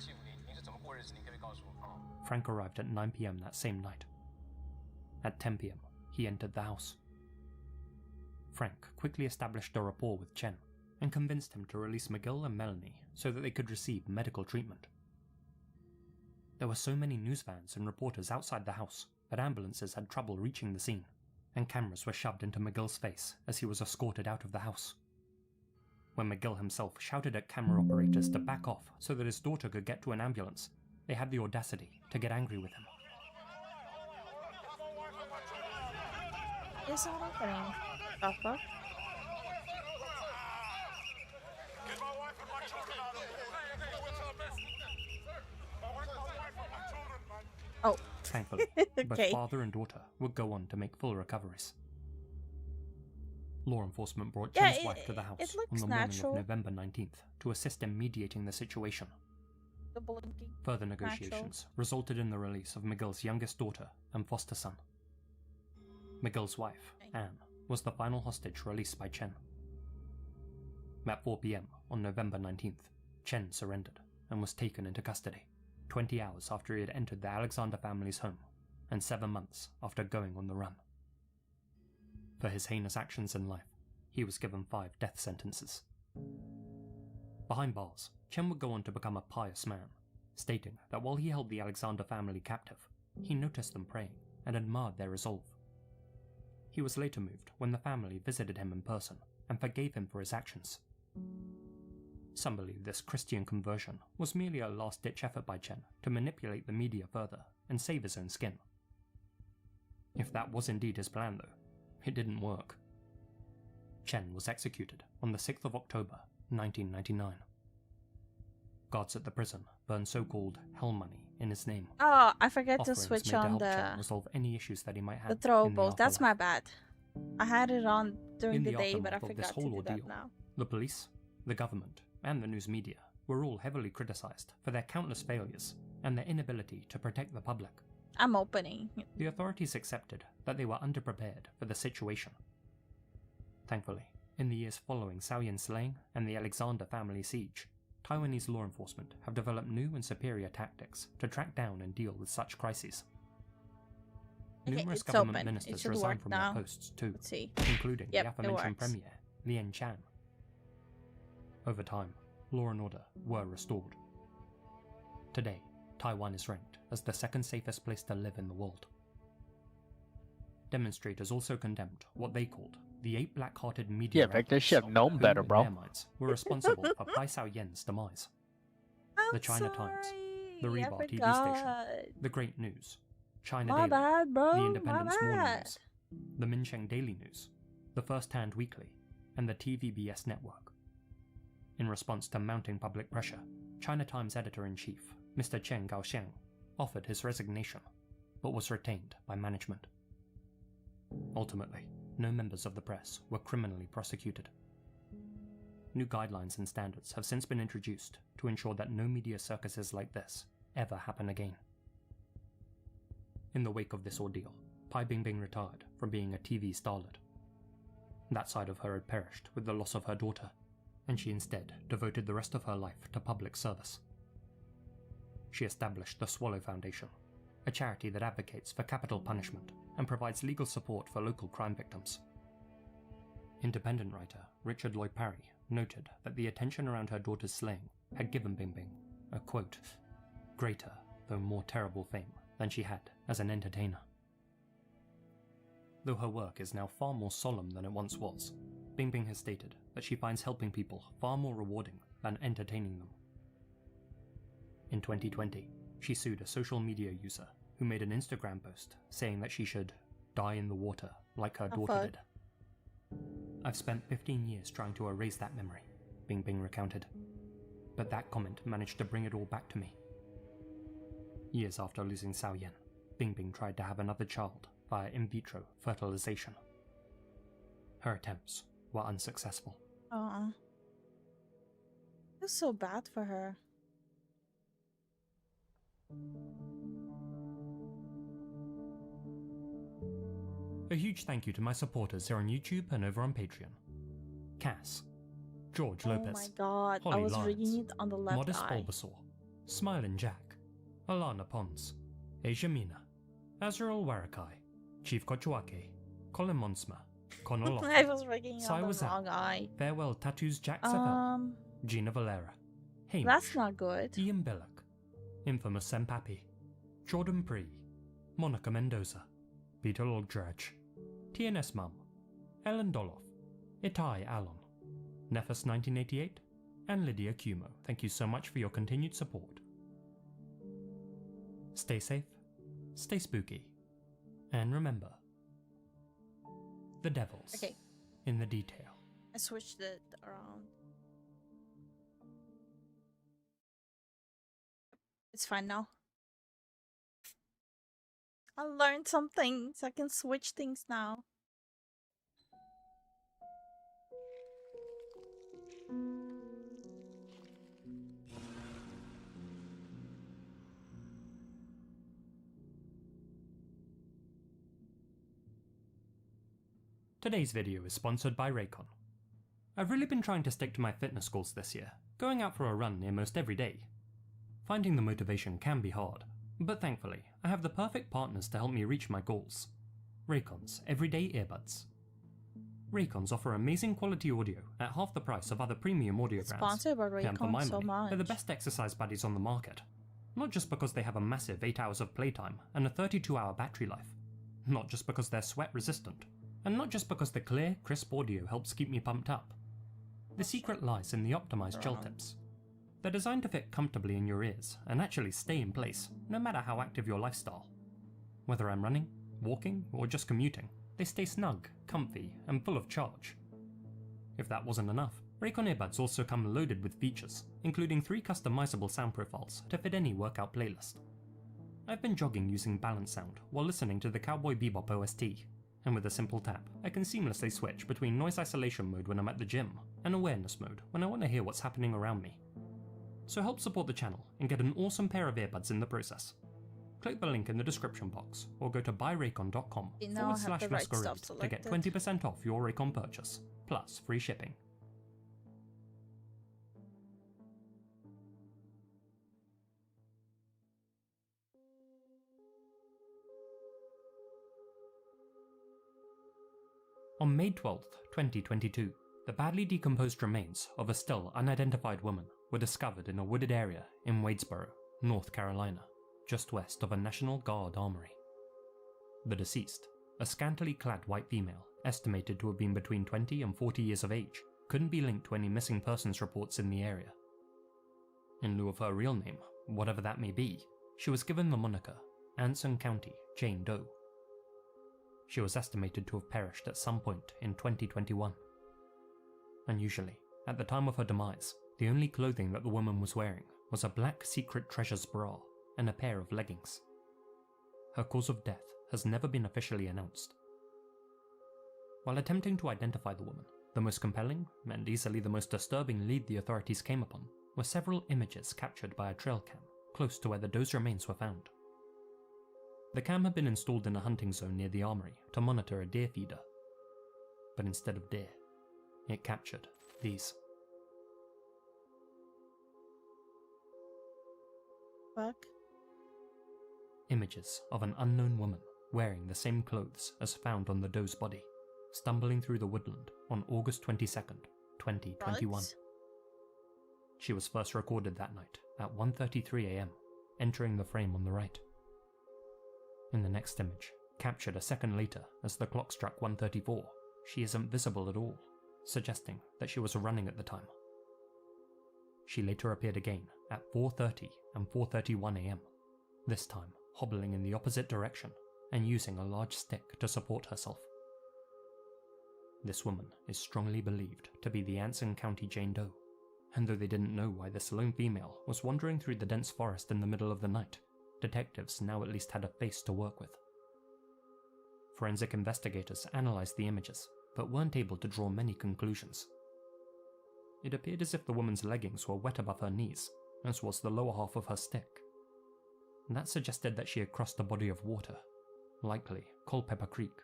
您是怎么过日子？您可不可以告诉我？ Frank arrived at 9 p.m. that same night. At 10 p.m., he entered the house. Frank quickly established a rapport with Chen and convinced him to release McGill and Melanie so that they could receive medical treatment. There were so many news vans and reporters outside the house that ambulances had trouble reaching the scene, and cameras were shoved into McGill's face as he was escorted out of the house. When McGill himself shouted at camera operators to back off so that his daughter could get to an ambulance, they had the audacity to get angry with him. It's not happening. The fuck? Oh. Thankfully, Okay. both father and daughter would go on to make full recoveries. Law enforcement brought Chen's wife to the house on the morning of November 19th to assist in mediating the situation. Further negotiations resulted in the release of McGill's youngest daughter and foster son. McGill's wife, Anne, was the final hostage released by Chen. At 4 p.m. on November 19th, Chen surrendered and was taken into custody, 20 hours after he had entered the Alexander family's home, and 7 months after going on the run. For his heinous actions in life, he was given 5 death sentences. Behind bars, Chen would go on to become a pious man, stating that while he held the Alexander family captive, he noticed them praying and admired their resolve. He was later moved when the family visited him in person and forgave him for his actions. Some believe this Christian conversion was merely a last-ditch effort by Chen to manipulate the media further and save his own skin. If that was indeed his plan though, it didn't work. Chen was executed on the 6th of October 1999. Guards at the prison burned so-called hell money in his name. Oh, I forgot to Offerings switch made to on help the Chen resolve any issues that he might have the in the throwables. That's my afterlife. bad. I had it on during In the the day, but I aftermath of this forgot to whole do that ordeal, now. The police, the government, and the news media were all heavily criticized for their countless failures and their inability to protect the public. I'm opening. The authorities accepted that they were underprepared for the situation. Thankfully, in the years following Saoyan's slaying and the Alexander family siege, Taiwanese law enforcement have developed new and superior tactics to track down and deal with such crises. Okay, Numerous it's government open. It ministers should resigned work from now. their posts too, Let's see. including Yep, the it aforementioned works. premier, Lien Chan. Over time, law and order were restored. Today, Taiwan is ranked as the second safest place to live in the world. Demonstrators also condemned what they called the 8 black-hearted media Yeah, Victor, outlets should have known who, better, in bro. their minds, were responsible for Pai Saoyan's demise. The China Times, the sorry, I Rebar TV forgot. station, the Great News, China My Daily, bad, bro. the My Independence Morning bad. News, the Minsheng Daily News, the First Hand Weekly, and the TVBS network. In response to mounting public pressure, China Times editor-in-chief, Mr. Chen Gaoxiang, offered his resignation, but was retained by management. Ultimately, no members of the press were criminally prosecuted. New guidelines and standards have since been introduced to ensure that no media circuses like this ever happen again. In the wake of this ordeal, Pai Bingbing retired from being a TV starlet. That side of her had perished with the loss of her daughter, and she instead devoted the rest of her life to public service. She established the Swallow Foundation, a charity that advocates for capital punishment and provides legal support for local crime victims. Independent writer Richard Lloyd Parry noted that the attention around her daughter's slaying had given Bingbing a, quote, greater, though more terrible fame than she had as an entertainer. Though her work is now far more solemn than it once was, Bingbing has stated that she finds helping people far more rewarding than entertaining them. In 2020, she sued a social media user who made an Instagram post saying that she should die in the water like her daughter did. I've spent 15 years trying to erase that memory, Bingbing recounted, but that comment managed to bring it all back to me. Years after losing Saoyan, Bingbing tried to have another child via in vitro fertilization. Her attempts were unsuccessful. Aw. It's so bad for her. A huge thank you to my supporters here on YouTube and over on Patreon. Cass, George Lopez, Oh my god, I Holly was Lawrence, reading it on the left Modest eye. Bulbasaur, Smilin' Jack, Alana Pons, Asia Mina, Azrael Warakai, Chief Kochuake, Colin Monsma, Connor I Lockwood, was reading it Sai on the Wazam, wrong eye. Farewell Tattoos Jack Savell, Gina Valera, Hamish, That's not good. Ian Billock, Infamous Sempapi, Jordan Pree, Monica Mendoza, Peter Logdrage, TNS Mum, Ellen Doloff, Itai Alon, Nephus 1988, and Lydia Cumo. Thank you so much for your continued support. Stay safe, stay spooky, and remember, the devil's Okay, in the detail. I switched it around. It's fine now. I learned something, so I can switch things now. Today's video is sponsored by Raycon. I've really been trying to stick to my fitness goals this year, going out for a run near most every day. Finding the motivation can be hard, but thankfully, I have the perfect partners to help me reach my goals. Raycon's Everyday Earbuds. Raycons offer amazing quality audio at half the price of other premium audio brands. Sponsored by And for Raycon my so money, much. they're the best exercise buddies on the market. Not just because they have a massive 8 hours of playtime and a 32-hour battery life. Not just because they're sweat resistant. And not just because the clear, crisp audio helps keep me pumped up. The secret lies in the optimized gel tips. They're designed to fit comfortably in your ears and actually stay in place, no matter how active your lifestyle. Whether I'm running, walking, or just commuting, they stay snug, comfy, and full of charge. If that wasn't enough, Raycon earbuds also come loaded with features, including 3 customizable sound profiles to fit any workout playlist. I've been jogging using balance sound while listening to the Cowboy Bebop OST, and with a simple tap, I can seamlessly switch between noise isolation mode when I'm at the gym and awareness mode when I want to hear what's happening around me. So help support the channel and get an awesome pair of earbuds in the process. Click the link in the description box or go to buyraycon.com/masquerade to get 20% off your Raycon purchase, plus free shipping. On May 12th, 2022, the badly decomposed remains of a still unidentified woman were discovered in a wooded area in Wadesboro, North Carolina, just west of a National Guard armory. The deceased, a scantily clad white female estimated to have been between 20 and 40 years of age, couldn't be linked to any missing persons reports in the area. In lieu of her real name, whatever that may be, she was given the moniker Anson County Jane Doe. She was estimated to have perished at some point in 2021. Unusually, at the time of her demise, the only clothing that the woman was wearing was a black Secret Treasures bra and a pair of leggings. Her cause of death has never been officially announced. While attempting to identify the woman, the most compelling and easily the most disturbing lead the authorities came upon were several images captured by a trail cam close to where the doe's remains were found. The cam had been installed in a hunting zone near the armory to monitor a deer feeder. But instead of deer, it captured these. Fuck. Images of an unknown woman wearing the same clothes as found on the doe's body, stumbling through the woodland on August 22nd, 2021. What? She was first recorded that night at 1:33 AM, entering the frame on the right. In the next image, captured a second later as the clock struck 1:34, she isn't visible at all, suggesting that she was running at the time. She later appeared again at 4:30 and 4:31 AM, this time hobbling in the opposite direction and using a large stick to support herself. This woman is strongly believed to be the Anson County Jane Doe, and though they didn't know why this lone female was wandering through the dense forest in the middle of the night, detectives now at least had a face to work with. Forensic investigators analysed the images, but weren't able to draw many conclusions. It appeared as if the woman's leggings were wet above her knees, as was the lower half of her stick. That suggested that she had crossed a body of water, likely Culpeper Creek.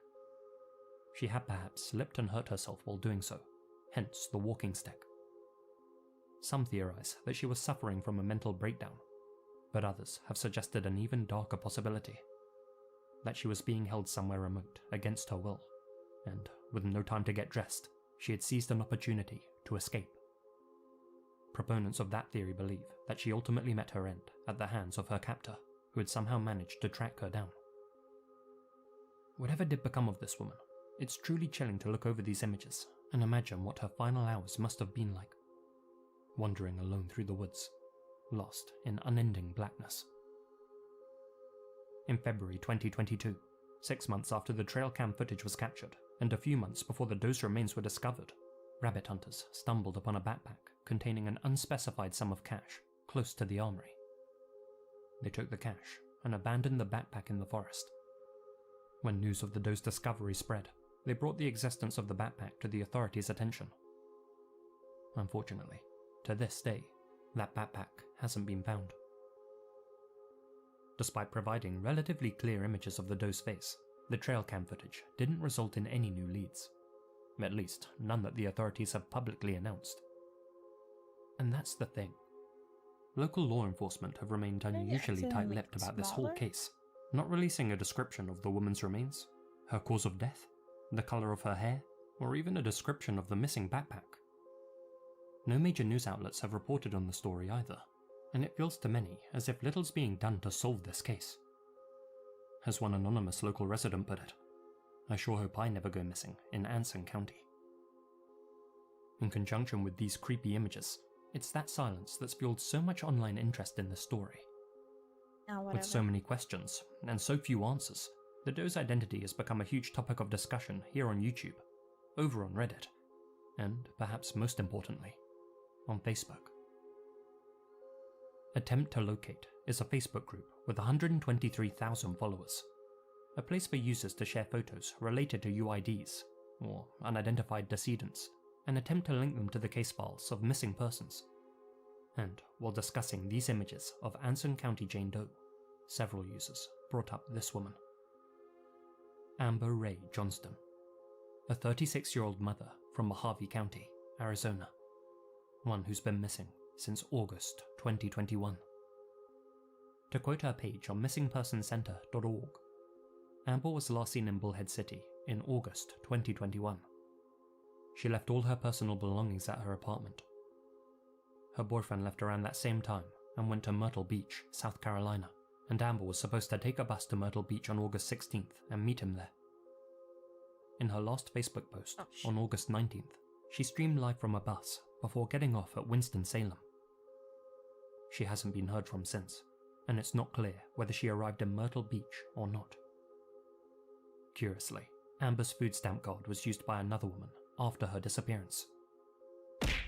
She had perhaps slipped and hurt herself while doing so, hence the walking stick. Some theorize that she was suffering from a mental breakdown, but others have suggested an even darker possibility, that she was being held somewhere remote against her will, and, with no time to get dressed, she had seized an opportunity to escape. Proponents of that theory believe that she ultimately met her end at the hands of her captor, who had somehow managed to track her down. Whatever did become of this woman, it's truly chilling to look over these images and imagine what her final hours must have been like, wandering alone through the woods, lost in unending blackness. In February 2022, 6 months after the trail cam footage was captured, and a few months before the doe's remains were discovered, rabbit hunters stumbled upon a backpack containing an unspecified sum of cash close to the armory. They took the cash and abandoned the backpack in the forest. When news of the doe's discovery spread, they brought the existence of the backpack to the authorities' attention. Unfortunately, to this day, that backpack hasn't been found. Despite providing relatively clear images of the doe's face, the trail cam footage didn't result in any new leads. At least, none that the authorities have publicly announced. And that's the thing. Local law enforcement have remained unusually tight-lipped about this whole case, not releasing a description of the woman's remains, her cause of death, the colour of her hair, or even a description of the missing backpack. No major news outlets have reported on the story either, and it feels to many as if little's being done to solve this case. As one anonymous local resident put it, "I sure hope I never go missing in Anson County." In conjunction with these creepy images, it's that silence that's fueled so much online interest in the story. With so many questions, and so few answers, the doe's identity has become a huge topic of discussion here on YouTube, over on Reddit, and, perhaps most importantly, on Facebook. Attempt to Locate is a Facebook group with 123,000 followers, a place for users to share photos related to UIDs, or unidentified decedents, and attempt to link them to the case files of missing persons. And while discussing these images of Anson County Jane Doe, several users brought up this woman. Amber Ray Johnston, a 36-year-old mother from Mojave County, Arizona, one who's been missing since August 2021. To quote her page on missingpersonscenter.org, Amber was last seen in Bullhead City in August 2021. She left all her personal belongings at her apartment. Her boyfriend left around that same time and went to Myrtle Beach, South Carolina, and Amber was supposed to take a bus to Myrtle Beach on August 16th and meet him there. In her last Facebook post on August 19th, she streamed live from a bus before getting off at Winston-Salem. She hasn't been heard from since, and it's not clear whether she arrived in Myrtle Beach or not. Curiously, Amber's food stamp card was used by another woman after her disappearance.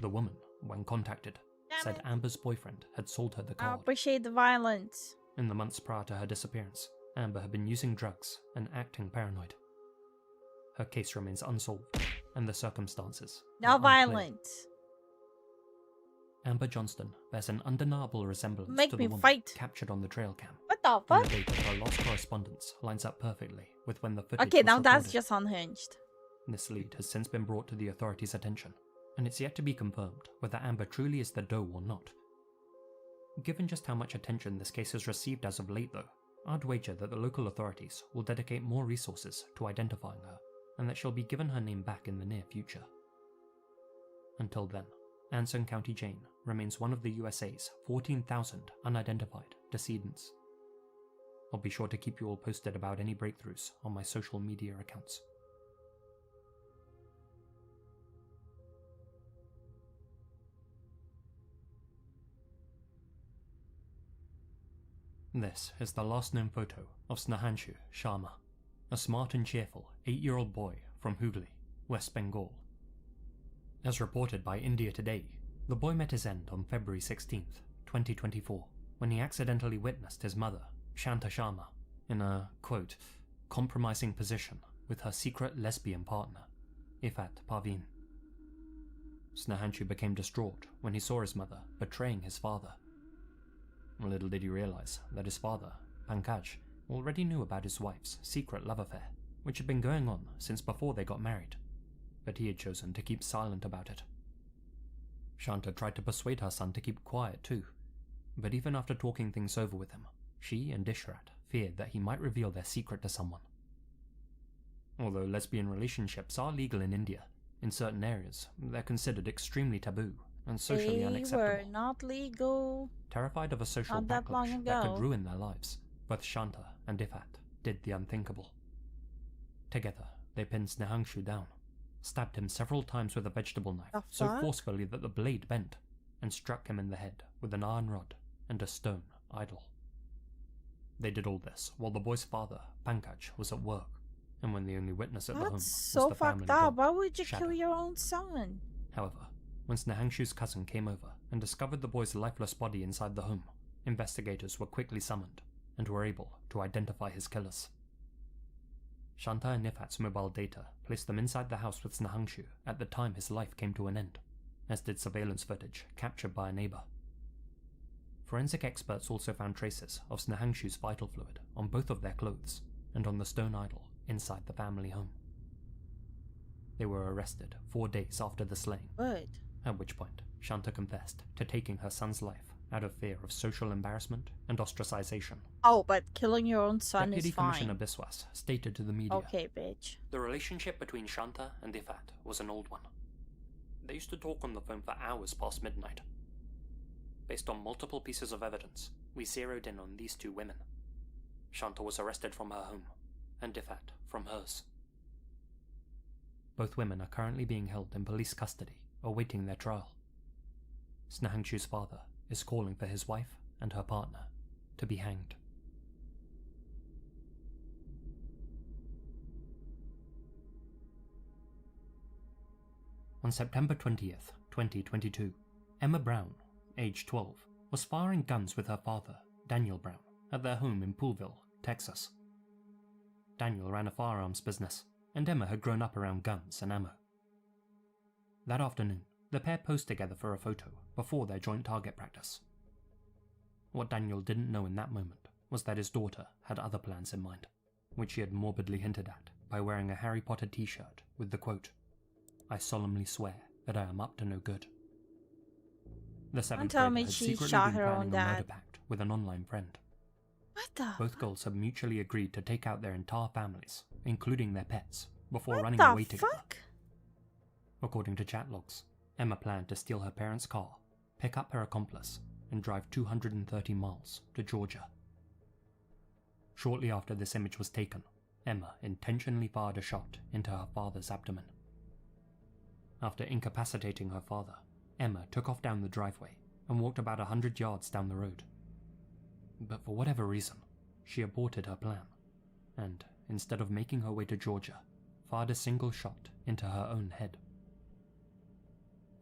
The woman, when contacted, said Amber's boyfriend had sold her the card. I appreciate the violence. In the months prior to her disappearance, Amber had been using drugs and acting paranoid. Her case remains unsolved, and the circumstances Now are unclear. violence. Amber Johnston bears an undeniable resemblance Make to me the woman fight. captured on the trail cam. What the And fuck? the date of her lost correspondence lines up perfectly with when the footage Okay, was now that's recorded. just unhinged. This lead has since been brought to the authorities' attention, and it's yet to be confirmed whether Amber truly is the doe or not. Given just how much attention this case has received as of late though, I'd wager that the local authorities will dedicate more resources to identifying her, and that she'll be given her name back in the near future. Until then, Anson County Jane remains one of the USA's 14,000 unidentified decedents. I'll be sure to keep you all posted about any breakthroughs on my social media accounts. This is the last known photo of Snahanshu Sharma, a smart and cheerful 8-year-old boy from Hooghly, West Bengal. As reported by India Today, the boy met his end on February 16th, 2024, when he accidentally witnessed his mother, Shanta Sharma, in a, quote, compromising position with her secret lesbian partner, Ifat Parveen. Snahanshu became distraught when he saw his mother betraying his father. Little did he realize that his father, Pankaj, already knew about his wife's secret love affair, which had been going on since before they got married, but he had chosen to keep silent about it. Shanta tried to persuade her son to keep quiet too, but even after talking things over with him, she and Dishrat feared that he might reveal their secret to someone. Although lesbian relationships are legal in India, in certain areas they're considered extremely taboo and socially They unacceptable. were not legal. Terrified of a social Not that long backlash that ago. could ruin their lives, both Shanta and Ifat did the unthinkable. Together, they pinned Snahanshu down, stabbed him several times with a vegetable knife The so fuck? forcefully that the blade bent, and struck him in the head with an iron rod and a stone idol. They did all this while the boy's father, Pankaj, was at work, and when the only witness at the home That's was so the family fucked up. dog, Why would you Shadow. kill your own son? However, when Snahanshu's cousin came over and discovered the boy's lifeless body inside the home, investigators were quickly summoned and were able to identify his killers. Shanta and Ifat's mobile data placed them inside the house with Snahanshu at the time his life came to an end, as did surveillance footage captured by a neighbor. Forensic experts also found traces of Snahanshu's vital fluid on both of their clothes and on the stone idol inside the family home. They were arrested 4 days after the slaying, Good. at which point Shanta confessed to taking her son's life out of fear of social embarrassment and ostracization. Oh, but killing your own son Deputy is fine. Commissioner Biswas stated to the media, Okay, bitch. the relationship between Shanta and Ifat was an old one. They used to talk on the phone for hours past midnight. Based on multiple pieces of evidence, we zeroed in on these two women. Shanta was arrested from her home, and Ifat from hers. Both women are currently being held in police custody awaiting their trial. Snahangshu's father is calling for his wife and her partner to be hanged. On September 20th, 2022, Emma Brown, age 12, was firing guns with her father, Daniel Brown, at their home in Poolville, Texas. Daniel ran a firearms business, and Emma had grown up around guns and ammo. That afternoon, the pair posed together for a photo before their joint target practice. What Daniel didn't know in that moment was that his daughter had other plans in mind, which she had morbidly hinted at by wearing a Harry Potter t-shirt with the quote, "I solemnly swear that I am up to no good." The seventh tell grader me had she secretly shot been her own planning a murder dad. pact with an online friend. What the? Both girls had mutually agreed to take out their entire families, including their pets, before What running the away together. fuck? According to chat logs, Emma planned to steal her parents' car, pick up her accomplice, and drive 230 miles to Georgia. Shortly after this image was taken, Emma intentionally fired a shot into her father's abdomen. After incapacitating her father, Emma took off down the driveway and walked about 100 yards down the road. But for whatever reason, she aborted her plan, and, instead of making her way to Georgia, fired a single shot into her own head.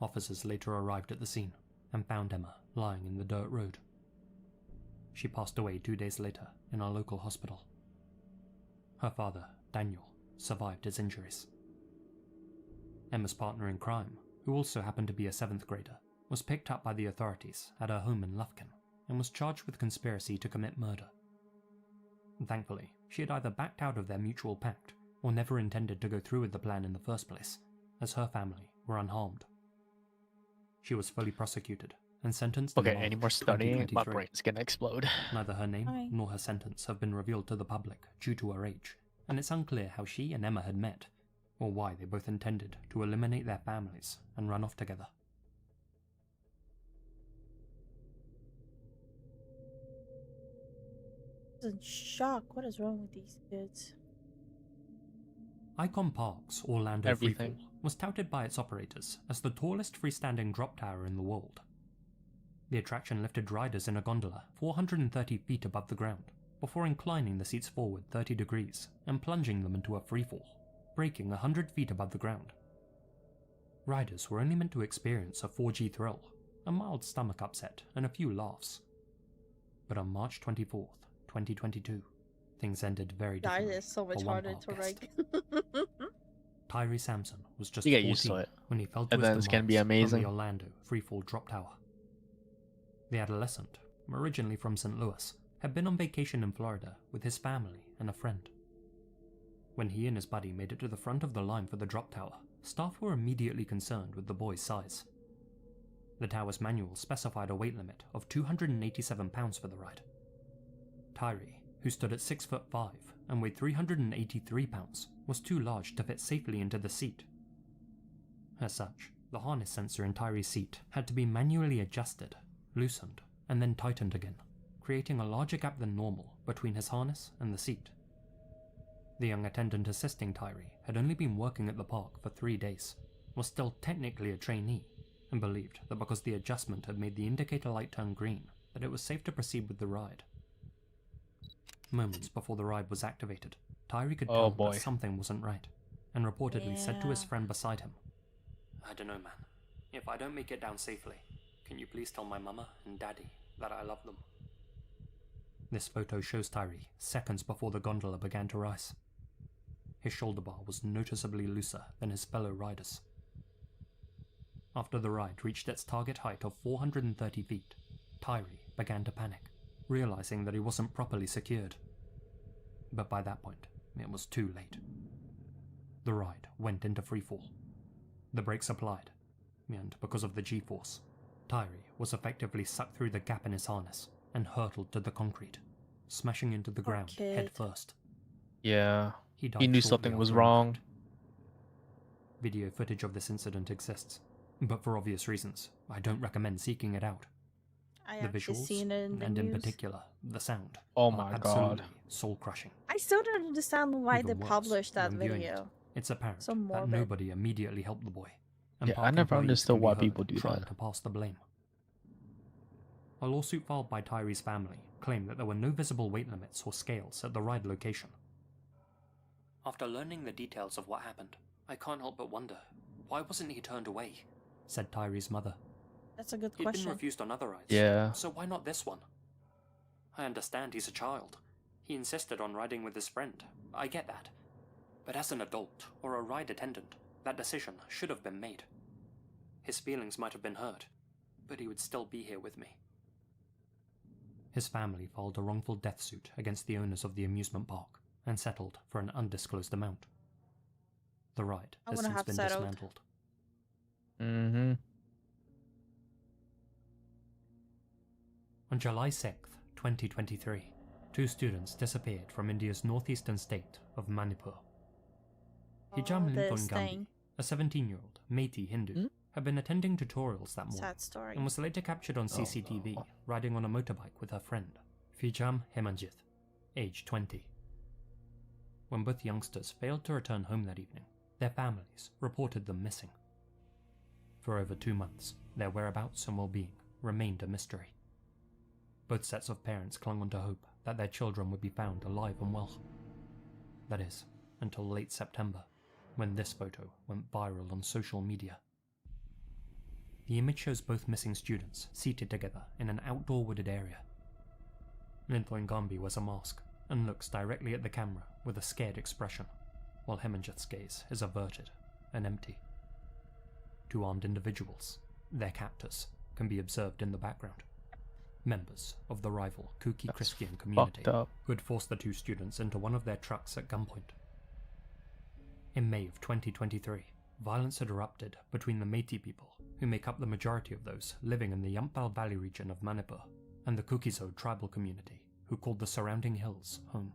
Officers later arrived at the scene and found Emma lying in the dirt road. She passed away 2 days later in a local hospital. Her father, Daniel, survived his injuries. Emma's partner in crime, who also happened to be a 7th grader, was picked up by the authorities at her home in Lufkin and was charged with conspiracy to commit murder. Thankfully, she had either backed out of their mutual pact or never intended to go through with the plan in the first place, as her family were unharmed. She was fully prosecuted and sentenced in Okay, March any more studying? My 2023. brain's gonna explode. Neither her name Hi. nor her sentence have been revealed to the public due to her age, and it's unclear how she and Emma had met, or why they both intended to eliminate their families and run off together. I was in shock. What is wrong with these kids? Icon Park's Orlando Everything. Freefall was touted by its operators as the tallest freestanding drop tower in the world. The attraction lifted riders in a gondola 430 feet above the ground, before inclining the seats forward 30 degrees and plunging them into a freefall, breaking 100 feet above the ground. Riders were only meant to experience a 4G thrill, a mild stomach upset, and a few laughs. But on March 24th, 2022, things ended very That differently. is so much for one harder park to guest. rank. Tyree Sampson was just You get 14 used to it. when he fell to And his then it's gonna be demise from amazing. the Orlando Freefall drop tower. The adolescent, originally from St. Louis, had been on vacation in Florida with his family and a friend. When he and his buddy made it to the front of the line for the drop tower, staff were immediately concerned with the boy's size. The tower's manual specified a weight limit of 287 pounds for the ride. Tyree, who stood at 6'5" and weighed 383 pounds, was too large to fit safely into the seat. As such, the harness sensor in Tyree's seat had to be manually adjusted, loosened, and then tightened again, creating a larger gap than normal between his harness and the seat. The young attendant assisting Tyree had only been working at the park for 3 days, was still technically a trainee, and believed that because the adjustment had made the indicator light turn green, that it was safe to proceed with the ride. Moments before the ride was activated, Tyree could tell boy. that something wasn't right, and reportedly said to his Yeah. friend beside him, "I don't know, man. If I don't make it down safely, can you please tell my mama and daddy that I love them?" This photo shows Tyree seconds before the gondola began to rise. His shoulder bar was noticeably looser than his fellow riders. After the ride reached its target height of 430 feet, Tyree began to panic, realizing that he wasn't properly secured. But by that point, it was too late. The ride went into freefall. The brakes applied, and because of the G-force, Tyree was effectively sucked through the gap in his harness and hurtled to the concrete, smashing into the ground kid. head first. Yeah. He died He knew shortly something was after wrong. impact. Video footage of this incident exists, but for obvious reasons, I don't recommend seeking it out. I The actually visuals, seen it in the and in news. particular, the sound, Oh are my absolutely god. soul-crushing. I still don't understand why Even they worse, published that when viewing video. it, it's apparent So that morbid. nobody immediately helped the boy, and Yeah, I park never employees understood can be why heard people do trying that. to pass the blame. A lawsuit filed by Tyree's family claimed that there were no visible weight limits or scales at the ride location. After learning the details of what happened, I can't help but wonder, why wasn't he turned away? Said Tyree's mother. That's a good He'd been question. refused on other rides. Yeah. So why not this one? I understand he's a child. He insisted on riding with his friend. I get that. But as an adult, or a ride attendant, that decision should have been made. His feelings might have been hurt, but he would still be here with me. His family filed a wrongful death suit against the owners of the amusement park and settled for an undisclosed amount. The ride I has wanna since have been settled. dismantled. Mm-hmm. On July 6th, 2023, 2 students disappeared from India's northeastern state of Manipur. Hijam this Linthon Gambi, thing. a 17-year-old Métis Hindu, had been attending tutorials that morning Sad story. and was later captured on CCTV riding on a motorbike with her friend, Fijam Himanjith, aged 20. When both youngsters failed to return home that evening, their families reported them missing. For over 2 months, their whereabouts and well-being remained a mystery. Both sets of parents clung on to hope that their children would be found alive and well. That is, until late September, when this photo went viral on social media. The image shows both missing students seated together in an outdoor wooded area. Linthon Gambi wears a mask and looks directly at the camera with a scared expression, while Himanjith's gaze is averted and empty. 2 armed individuals, their captors, can be observed in the background. Members of the rival Kuki That's Christian community fucked up. who had forced the 2 students into one of their trucks at gunpoint. In May of 2023, violence had erupted between the Métis people, who make up the majority of those living in the Yamphal Valley region of Manipur, and the Kukizo tribal community, who called the surrounding hills home.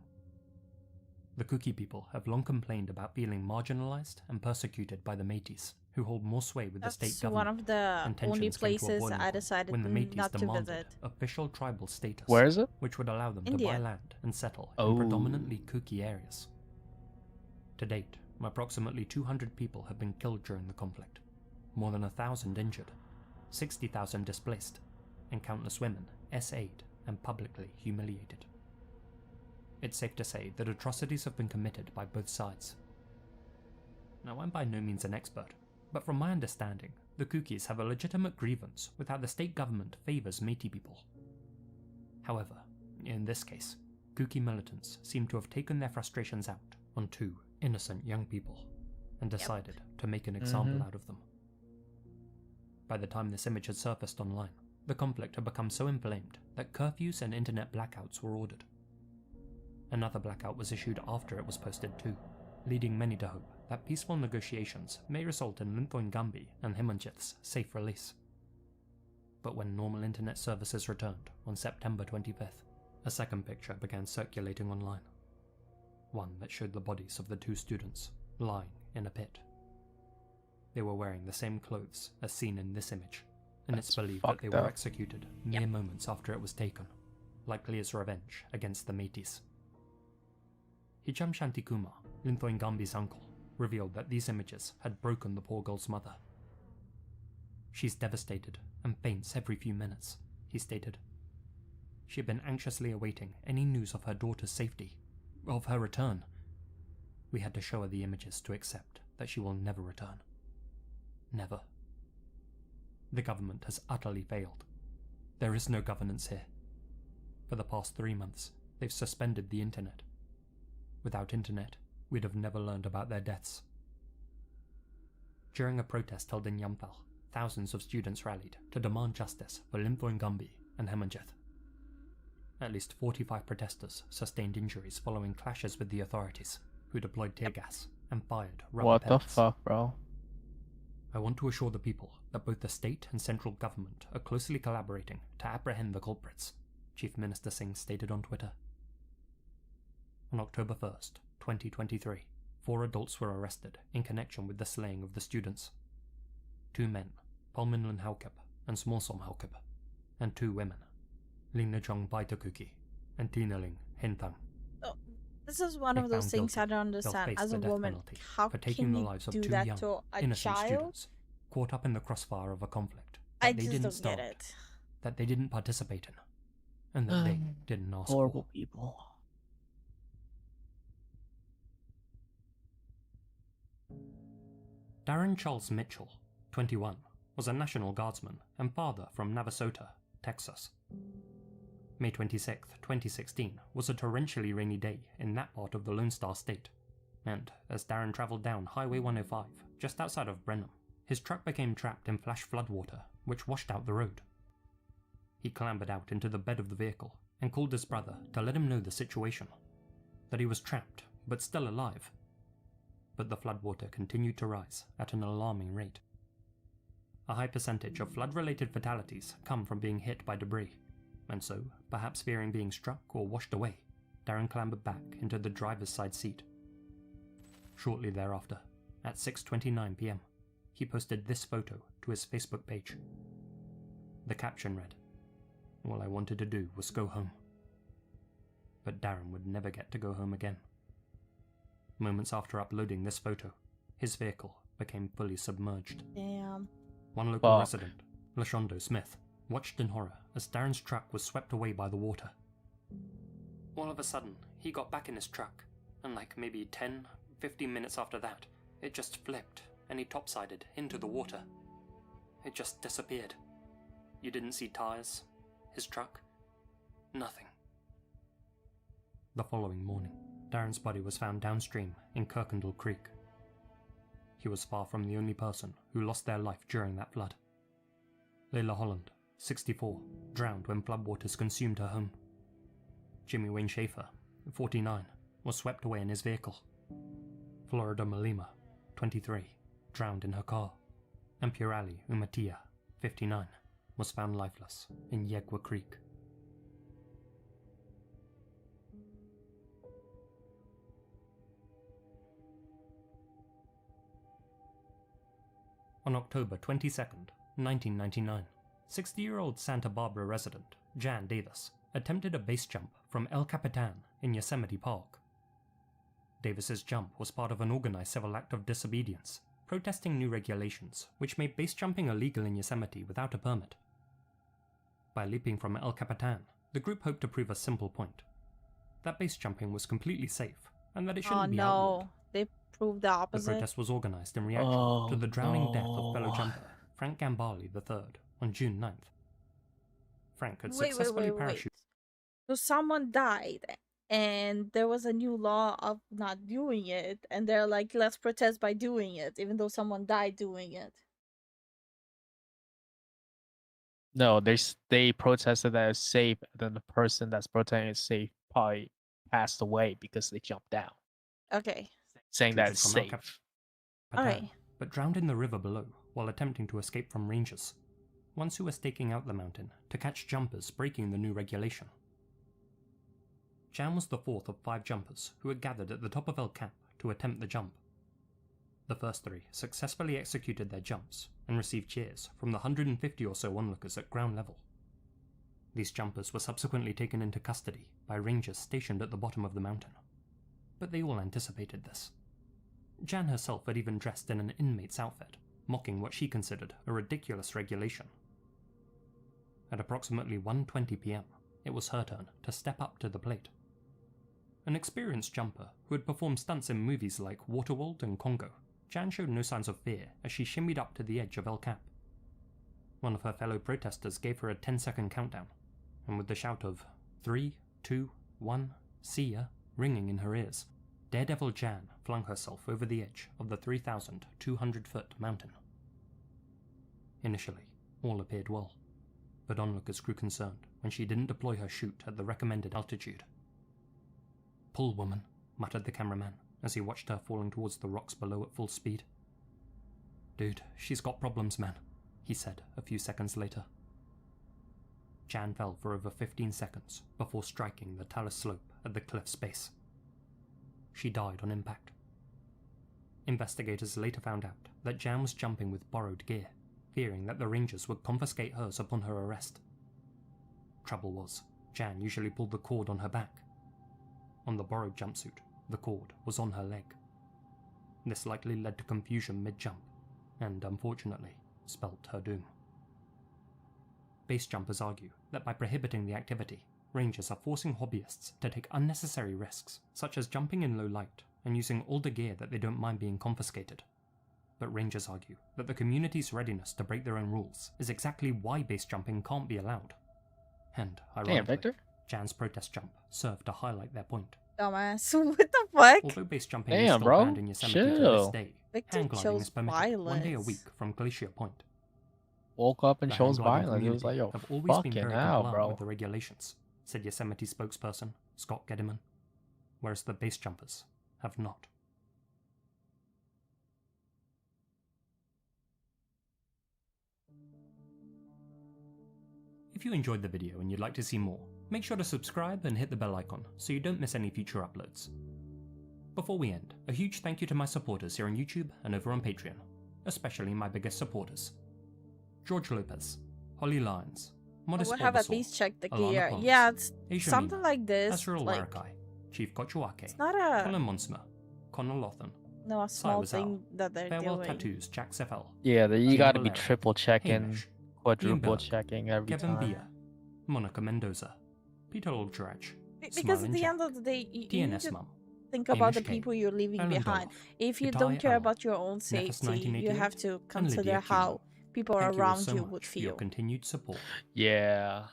The Kuki people have long complained about feeling marginalized and persecuted by the Métis, who hold more sway with the state That's one government. of the and only tensions came to a places boiling I point decided when the Métis not to demanded visit. official tribal status, Where is it? which would allow them to India. buy land and settle Oh. in predominantly Kuki areas. To date, approximately 200 people have been killed during the conflict, more than 1,000 injured, 60,000 displaced, and countless women essayed and publicly humiliated. It's safe to say that atrocities have been committed by both sides. Now, I'm by no means an expert, but from my understanding, the Kukis have a legitimate grievance with how the state government favours Métis people. However, in this case, Kuki militants seem to have taken their frustrations out on 2 innocent young people and decided to make an example out of them. By the time this image had surfaced online, the conflict had become so inflamed that curfews and internet blackouts were ordered. Another blackout was issued after it was posted too, leading many to hope that peaceful negotiations may result in Linthon Gambi and Himanjith's safe release. But when normal internet services returned on September 25th, a second picture began circulating online. One that showed the bodies of the 2 students lying in a pit. They were wearing the same clothes as seen in this image, and it's believed that they fucked were up. executed mere moments after it was taken, likely as revenge against the Métis. Hijam Shantikumar, Linthon Gambi's uncle, revealed that these images had broken the poor girl's mother. She's devastated and faints every few minutes, he stated. She had been anxiously awaiting any news of her daughter's safety, of her return. We had to show her the images to accept that she will never return. Never. The government has utterly failed. There is no governance here. For the past 3 months, they've suspended the internet. Without internet, we'd have never learned about their deaths. During a protest held in Yamphal, thousands of students rallied to demand justice for Linthon Gambi and Himanjith. At least 45 protesters sustained injuries following clashes with the authorities, who deployed tear gas and fired rubber What the pellets. fuck, bro? I want to assure the people that both the state and central government are closely collaborating to apprehend the culprits, Chief Minister Singh stated on Twitter. On October 1st, 2023, 4 adults were arrested in connection with the slaying of the students. 2 men, Palminlin Haukip and Smolsom Haukip, and 2 women, Lingnajong Baitakuki and Tinaling Hintang. This is one If of those found things I guilty, don't they'll understand. face As the a death woman, penalty how for taking can the you lives of do 2 that young, to a innocent child? students caught up in the crossfire of a conflict I that they just didn't don't start, get it. that they didn't participate in, and that they didn't ask Horrible for. people. Darren Charles Mitchell, 21, was a National Guardsman and father from Navasota, Texas. May 26, 2016 was a torrentially rainy day in that part of the Lone Star State, and as Darren travelled down Highway 105 just outside of Brenham, his truck became trapped in flash floodwater which washed out the road. He clambered out into the bed of the vehicle and called his brother to let him know the situation, that he was trapped but still alive. But the floodwater continued to rise at an alarming rate. A high percentage of flood-related fatalities come from being hit by debris, and so, perhaps fearing being struck or washed away, Darren clambered back into the driver's side seat. Shortly thereafter, at 6:29 p.m, he posted this photo to his Facebook page. The caption read, "All I wanted to do was go home." But Darren would never get to go home again. Moments after uploading this photo, his vehicle became fully submerged. Damn. One local resident, LaShondo Smith, watched in horror as Darren's truck was swept away by the water. All of a sudden, he got back in his truck, and like maybe 10-15 minutes after that, it just flipped and he topsided into the water. It just disappeared. You didn't see tires, his truck, nothing. The following morning, Darren's body was found downstream in Kirkendall Creek. He was far from the only person who lost their life during that flood. Layla Holland, 64, drowned when floodwaters consumed her home. Jimmy Wayne Schaefer, 49, was swept away in his vehicle. Florida Malima, 23, drowned in her car. And Purali Umatia, 59, was found lifeless in Yegwa Creek. On October 22nd, 1999, 60-year-old Santa Barbara resident Jan Davis attempted a base jump from El Capitan in Yosemite Park. Davis's jump was part of an organized civil act of disobedience, protesting new regulations which made base jumping illegal in Yosemite without a permit. By leaping from El Capitan, the group hoped to prove a simple point: that base jumping was completely safe and that it shouldn't be outlawed. They proved the The opposite. protest was organized in reaction to the drowning death of fellow jumper Frank Gambale III on June 9th. Frank had successfully parachuted. So someone died, and there was a new law of not doing it, and they're like, let's protest by doing it, even though someone died doing it. No, they protested that it's safe, and then the person that's protesting it's safe probably passed away because they jumped down, Okay. saying that it's from El safe. Alright. But drowned in the river below while attempting to escape from rangers, once who were staking out the mountain to catch jumpers breaking the new regulation. Jan was the fourth of 5 jumpers who had gathered at the top of El Cap to attempt the jump. The first 3 successfully executed their jumps and received cheers from the 150 or so onlookers at ground level. These jumpers were subsequently taken into custody by rangers stationed at the bottom of the mountain. But they all anticipated this. Jan herself had even dressed in an inmate's outfit, mocking what she considered a ridiculous regulation. At approximately 1:20 p.m, it was her turn to step up to the plate. An experienced jumper who had performed stunts in movies like Waterworld and Congo, Jan showed no signs of fear as she shimmied up to the edge of El Cap. One of her fellow protesters gave her a 10-second countdown, and with the shout of 3, 2, 1, see ya ringing in her ears, Daredevil Jan flung herself over the edge of the 3,200-foot mountain. Initially, all appeared well, but onlookers grew concerned when she didn't deploy her chute at the recommended altitude. "Pull, woman," muttered the cameraman as he watched her falling towards the rocks below at full speed. "Dude, she's got problems, man," he said a few seconds later. Jan fell for over 15 seconds before striking the talus slope at the cliff's base. She died on impact. Investigators later found out that Jan was jumping with borrowed gear, fearing that the rangers would confiscate hers upon her arrest. Trouble was, Jan usually pulled the cord on her back. On the borrowed jumpsuit, the cord was on her leg. This likely led to confusion mid-jump, and unfortunately spelt her doom. Base jumpers argue that by prohibiting the activity, rangers are forcing hobbyists to take unnecessary risks, such as jumping in low light and using older gear that they don't mind being confiscated. But rangers argue that the community's readiness to break their own rules is exactly why base jumping can't be allowed. And, ironically, Victor? Jan's protest jump served to highlight their point. Dumbass. What the fuck? Although base jumping Damn, is still bro. banned in Yosemite to this Chill. day, Victor hang gliding chose is permitted 1 day a violence. week from Glacier Point. Woke up and The chose hang gliding violence. It was community like, yo, have always been fucking very hell, compliant bro. with the regulations, said Yosemite spokesperson Scott Gediman, whereas the base jumpers have not. If you enjoyed the video and you'd like to see more, make sure to subscribe and hit the bell icon so you don't miss any future uploads. Before we end, a huge thank you to my supporters here on YouTube and over on Patreon, especially my biggest supporters: George Lopez, Holly Lyons, I Modest would have at Bulbasaur, least checked the Alana gear. Pons, Yeah, it's Asia something Mina, like this. Azrael Like, Warakai, Chief Kochuake, it's not a Colin Monsma, Connor Lothan, no a small Cyrus thing that they're Farewell doing. Tattoos, Jack Seffel, Yeah, you Gina gotta be Valera, triple checking, Hamish, quadruple Berg, checking every Kevin time. Bia, Monica Mendoza, Peter Olgerach, Because at the end of the day, you need DNS to Mum, think about the Hamish K, people you're leaving Alan behind. Doloff, If you Itai don't care Allen, about your own Nefis safety, you 1988, have to and consider Lydia how Cuno. people Thank you all around so you much would for your feel. continued support. Yeah.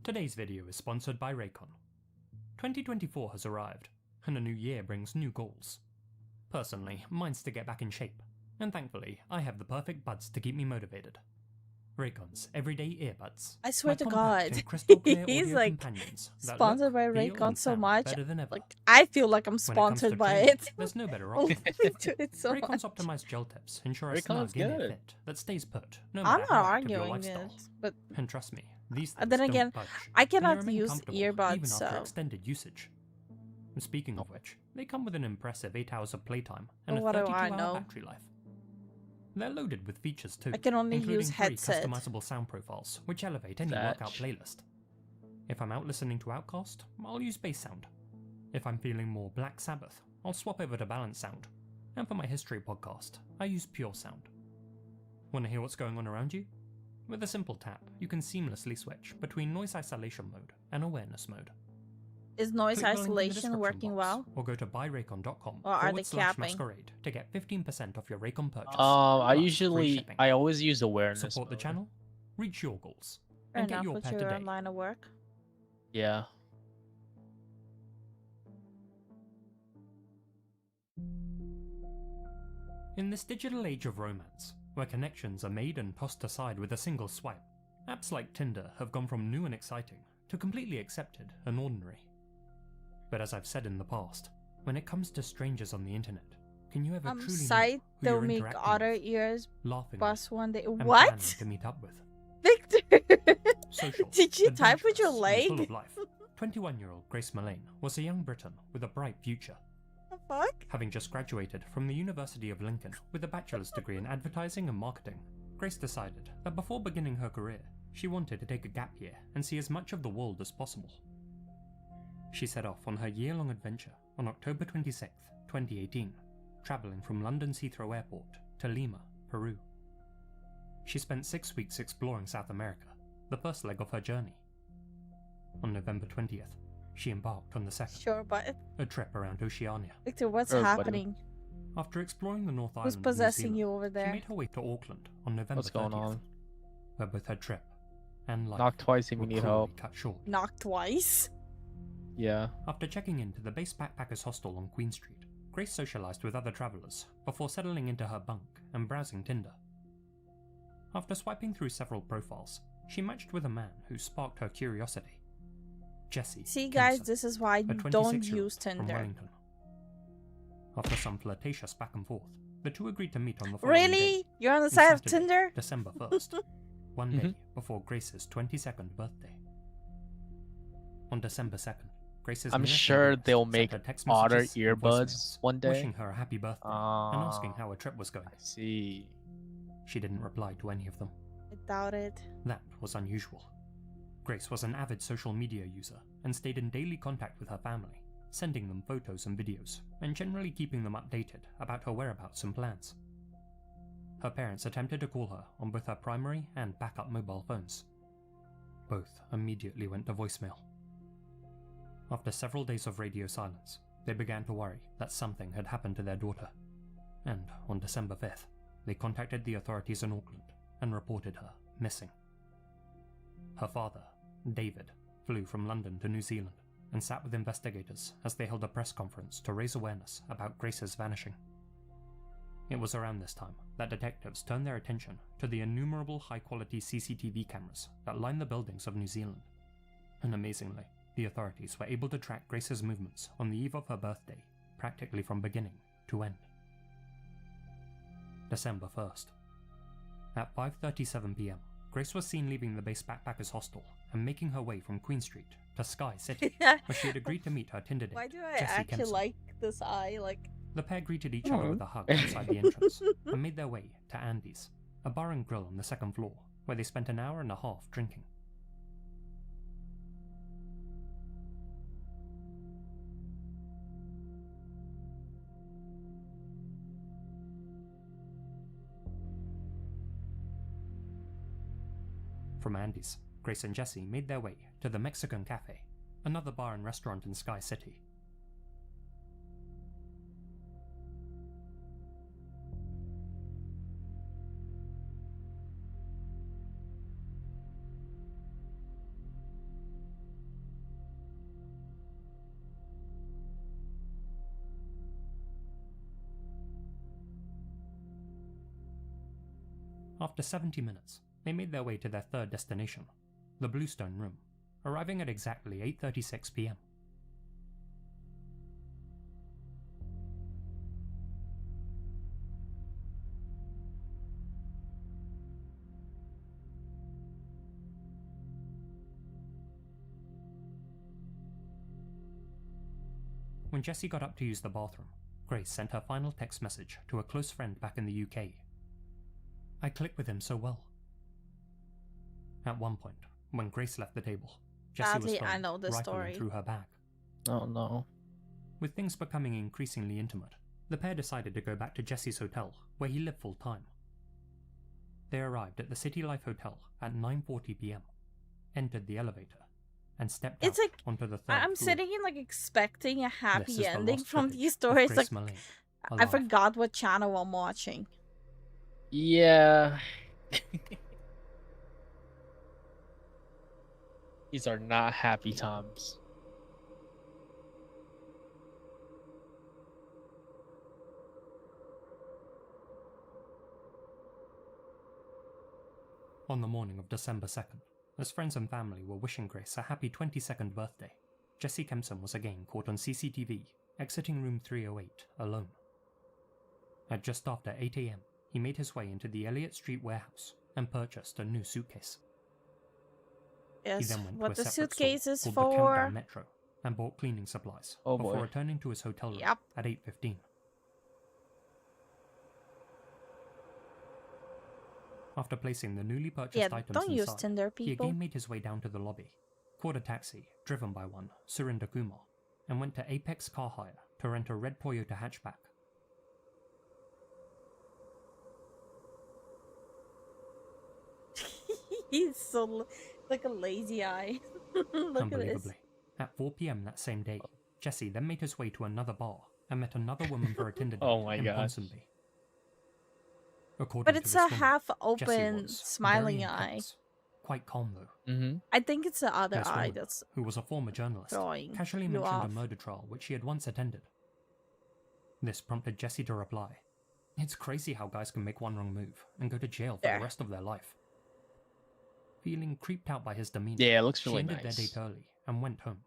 Today's video is sponsored by Raycon. 2024 has arrived, and a new year brings new goals. Personally, mine's to get back in shape, and thankfully, I have the perfect buds to keep me motivated. Raycon's everyday earbuds. I swear my to compact God, and crystal clear he's audio like companions that sponsored look, by feel, Raycon and so sound much. better than ever. Like I feel like I'm When it comes to sponsored by training, it. there's no better I option. do it so Raycon's much. optimized gel tips ensure a Raycon's snug inner good. fit that stays put, no I'm matter not how active your arguing lifestyle. it, but And trust me, these then things again, don't budge, I and they cannot remain use comfortable earbuds, even after so extended usage. And speaking of which, they come with an impressive 8 hours of playtime and Well, what do a I 32-hour know? battery life. They're loaded with features too, I can only including use 3 headset. customizable sound profiles, which elevate any workout Thatch. playlist. If I'm out listening to Outcast, I'll use bass sound. If I'm feeling more Black Sabbath, I'll swap over to Balance Sound. And for my history podcast, I use Pure Sound. Want to hear what's going on around you? With a simple tap, you can seamlessly switch between noise isolation mode and awareness mode. is noise Click the link in the isolation description working box, well? Or go to buyraycon.com Or are they capping? /masquerade to get 15% off your Raycon purchase. I plus usually, free shipping. I always use awareness. Support the mode. channel, reach your goals, Fair and get enough, your with pet your today. line of work. Yeah. In this digital age of romance, where connections are made and tossed aside with a single swipe, apps like Tinder have gone from new and exciting to completely accepted and ordinary. But as I've said in the past, when it comes to strangers on the internet, can you ever truly Side know who you're don't make interacting otter with, ears laughing bust one day. with, and What? planning to meet up with? Victor! Social, Did you type with your adventurous, and full leg? of life. 21-year-old Grace Mullane was a young Briton with a bright future. The fuck? Having just graduated from the University of Lincoln with a bachelor's degree in advertising and marketing, Grace decided that before beginning her career, she wanted to take a gap year and see as much of the world as possible. She set off on her year-long adventure on October 26, 2018, travelling from London's Heathrow Airport to Lima, Peru. She spent 6 weeks exploring South America, the first leg of her journey. On November 20th, she embarked on the second, Sure, but a trip around Oceania. Victor, what's Buddy. happening? After exploring the North Who's Island possessing of New you Zealand, over she there? made her way to Auckland on November What's going 30th, on? where both her trip and life Knock twice if were you need cruelly help. cut short. Knock twice? Yeah. After checking into the base backpackers hostel on Queen Street, Grace socialised with other travellers before settling into her bunk and browsing Tinder. After swiping through several profiles, she matched with a man who sparked her curiosity. Jesse See, guys, Kempson, this is why I a don't 26-year-old use from Tinder. Wellington. After some flirtatious back and forth, the two agreed to meet on the following day, Really? You're on the on side of Saturday, Tinder? December 1st, one day before Grace's 22nd birthday. On December 2nd, Grace's I'm nearest sure neighbors they'll sent make her text otter messages and earbuds voicemails, one day. wishing her a happy birthday and asking how her trip was going. I see. She didn't reply to any of them. I doubt it. That was unusual. Grace was an avid social media user and stayed in daily contact with her family, sending them photos and videos, and generally keeping them updated about her whereabouts and plans. Her parents attempted to call her on both her primary and backup mobile phones. Both immediately went to voicemail. After several days of radio silence, they began to worry that something had happened to their daughter, and on December 5th, they contacted the authorities in Auckland and reported her missing. Her father, David, flew from London to New Zealand and sat with investigators as they held a press conference to raise awareness about Grace's vanishing. It was around this time that detectives turned their attention to the innumerable high-quality CCTV cameras that line the buildings of New Zealand. And amazingly, the authorities were able to track Grace's movements on the eve of her birthday, practically from beginning to end. December 1st. At 5:37 PM, Grace was seen leaving the base backpackers hostel and making her way from Queen Street to Sky City, where she had agreed to meet her Tinder date, Why do I Jessie actually Kempson. like this eye? Like, The pair greeted each other with a hug outside the entrance and made their way to Andy's, a bar and grill on the second floor, where they spent an hour and a half drinking. From Andy's, Grace and Jessie made their way to the Mexican Cafe, another bar and restaurant in Sky City. After 70 minutes, they made their way to their third destination, the Bluestone Room, arriving at exactly 8:36 PM. When Jessie got up to use the bathroom, Grace sent her final text message to a close friend back in the UK. "I click with him so well." At one point, when Grace left the table, Jessie was Sadly, I found know this rifling story. through her bag. Oh no. With things becoming increasingly intimate, the pair decided to go back to Jessie's hotel, where he lived full time. They arrived at the City Life Hotel at 9:40 PM, entered the elevator, and stepped It's out like, onto the third I'm floor. sitting in like expecting a This is happy the ending lost from footage these of stories. Grace Like, Millane, I alive. forgot what channel I'm watching. Yeah. These are not happy times. On the morning of December 2nd, as friends and family were wishing Grace a happy 22nd birthday, Jessie Kempson was again caught on CCTV, exiting room 308 alone. At just after 8 AM, he made his way into the Elliott Street warehouse and purchased a new suitcase. He Yes, then went what to the a separate suitcase store is called the Countdown for. Metro and bought cleaning supplies Oh before boy. returning to his hotel room Yep. at 8:15. After placing the newly purchased Yeah, items don't use inside, Tinder, he people. again made his way down to the lobby, caught a taxi driven by one Surinder Kumar, and went to Apex Car Hire to rent a red Toyota hatchback. He's so like a lazy eye. Look at this. Unbelievably, at 4 PM that same day, Jesse then made his way to another bar and met another woman for a Tinder date Oh my in gosh. Ponsonby. According But to it's this a woman, half Jessie open was smiling very eye. intense, quite calm though. Mm-hmm. I think it's the other This eye woman, that's who was a former journalist, throwing casually you mentioned a off. murder trial which she had once attended. This prompted Jessie to reply, "It's crazy how guys can make one wrong move and go to jail for There. the rest of their life." Feeling creeped out by his demeanor, Yeah, it looks she really ended nice. their date early and went home,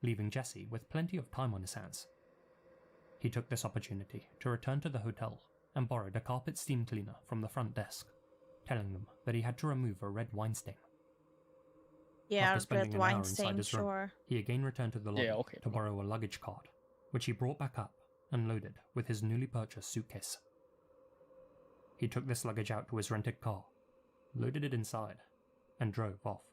leaving Jesse with plenty of time on his hands. He took this opportunity to return to the hotel and borrowed a carpet steam cleaner from the front desk, telling them that he had to remove a red wine stain. Yeah, After spending red an hour wine inside stain, his room, sure. he again returned to the lobby to borrow a luggage cart, which he brought back up and loaded with his newly purchased suitcase. He took this luggage out to his rented car, loaded it inside, and drove off.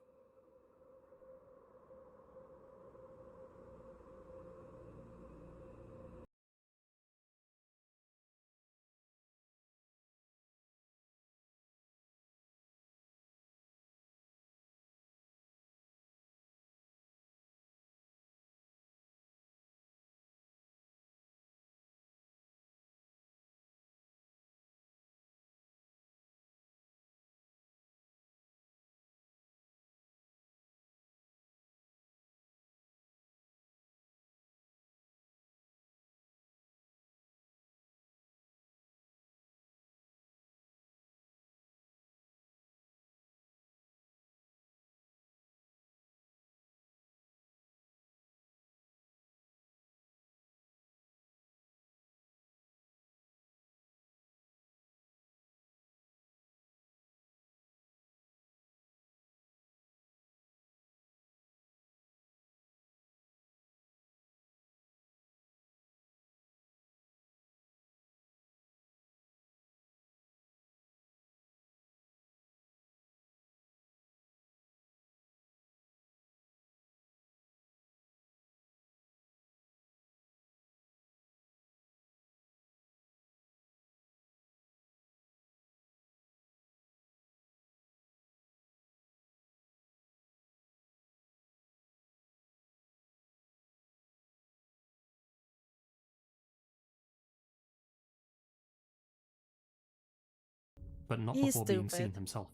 But not He's before being seen stupid. himself.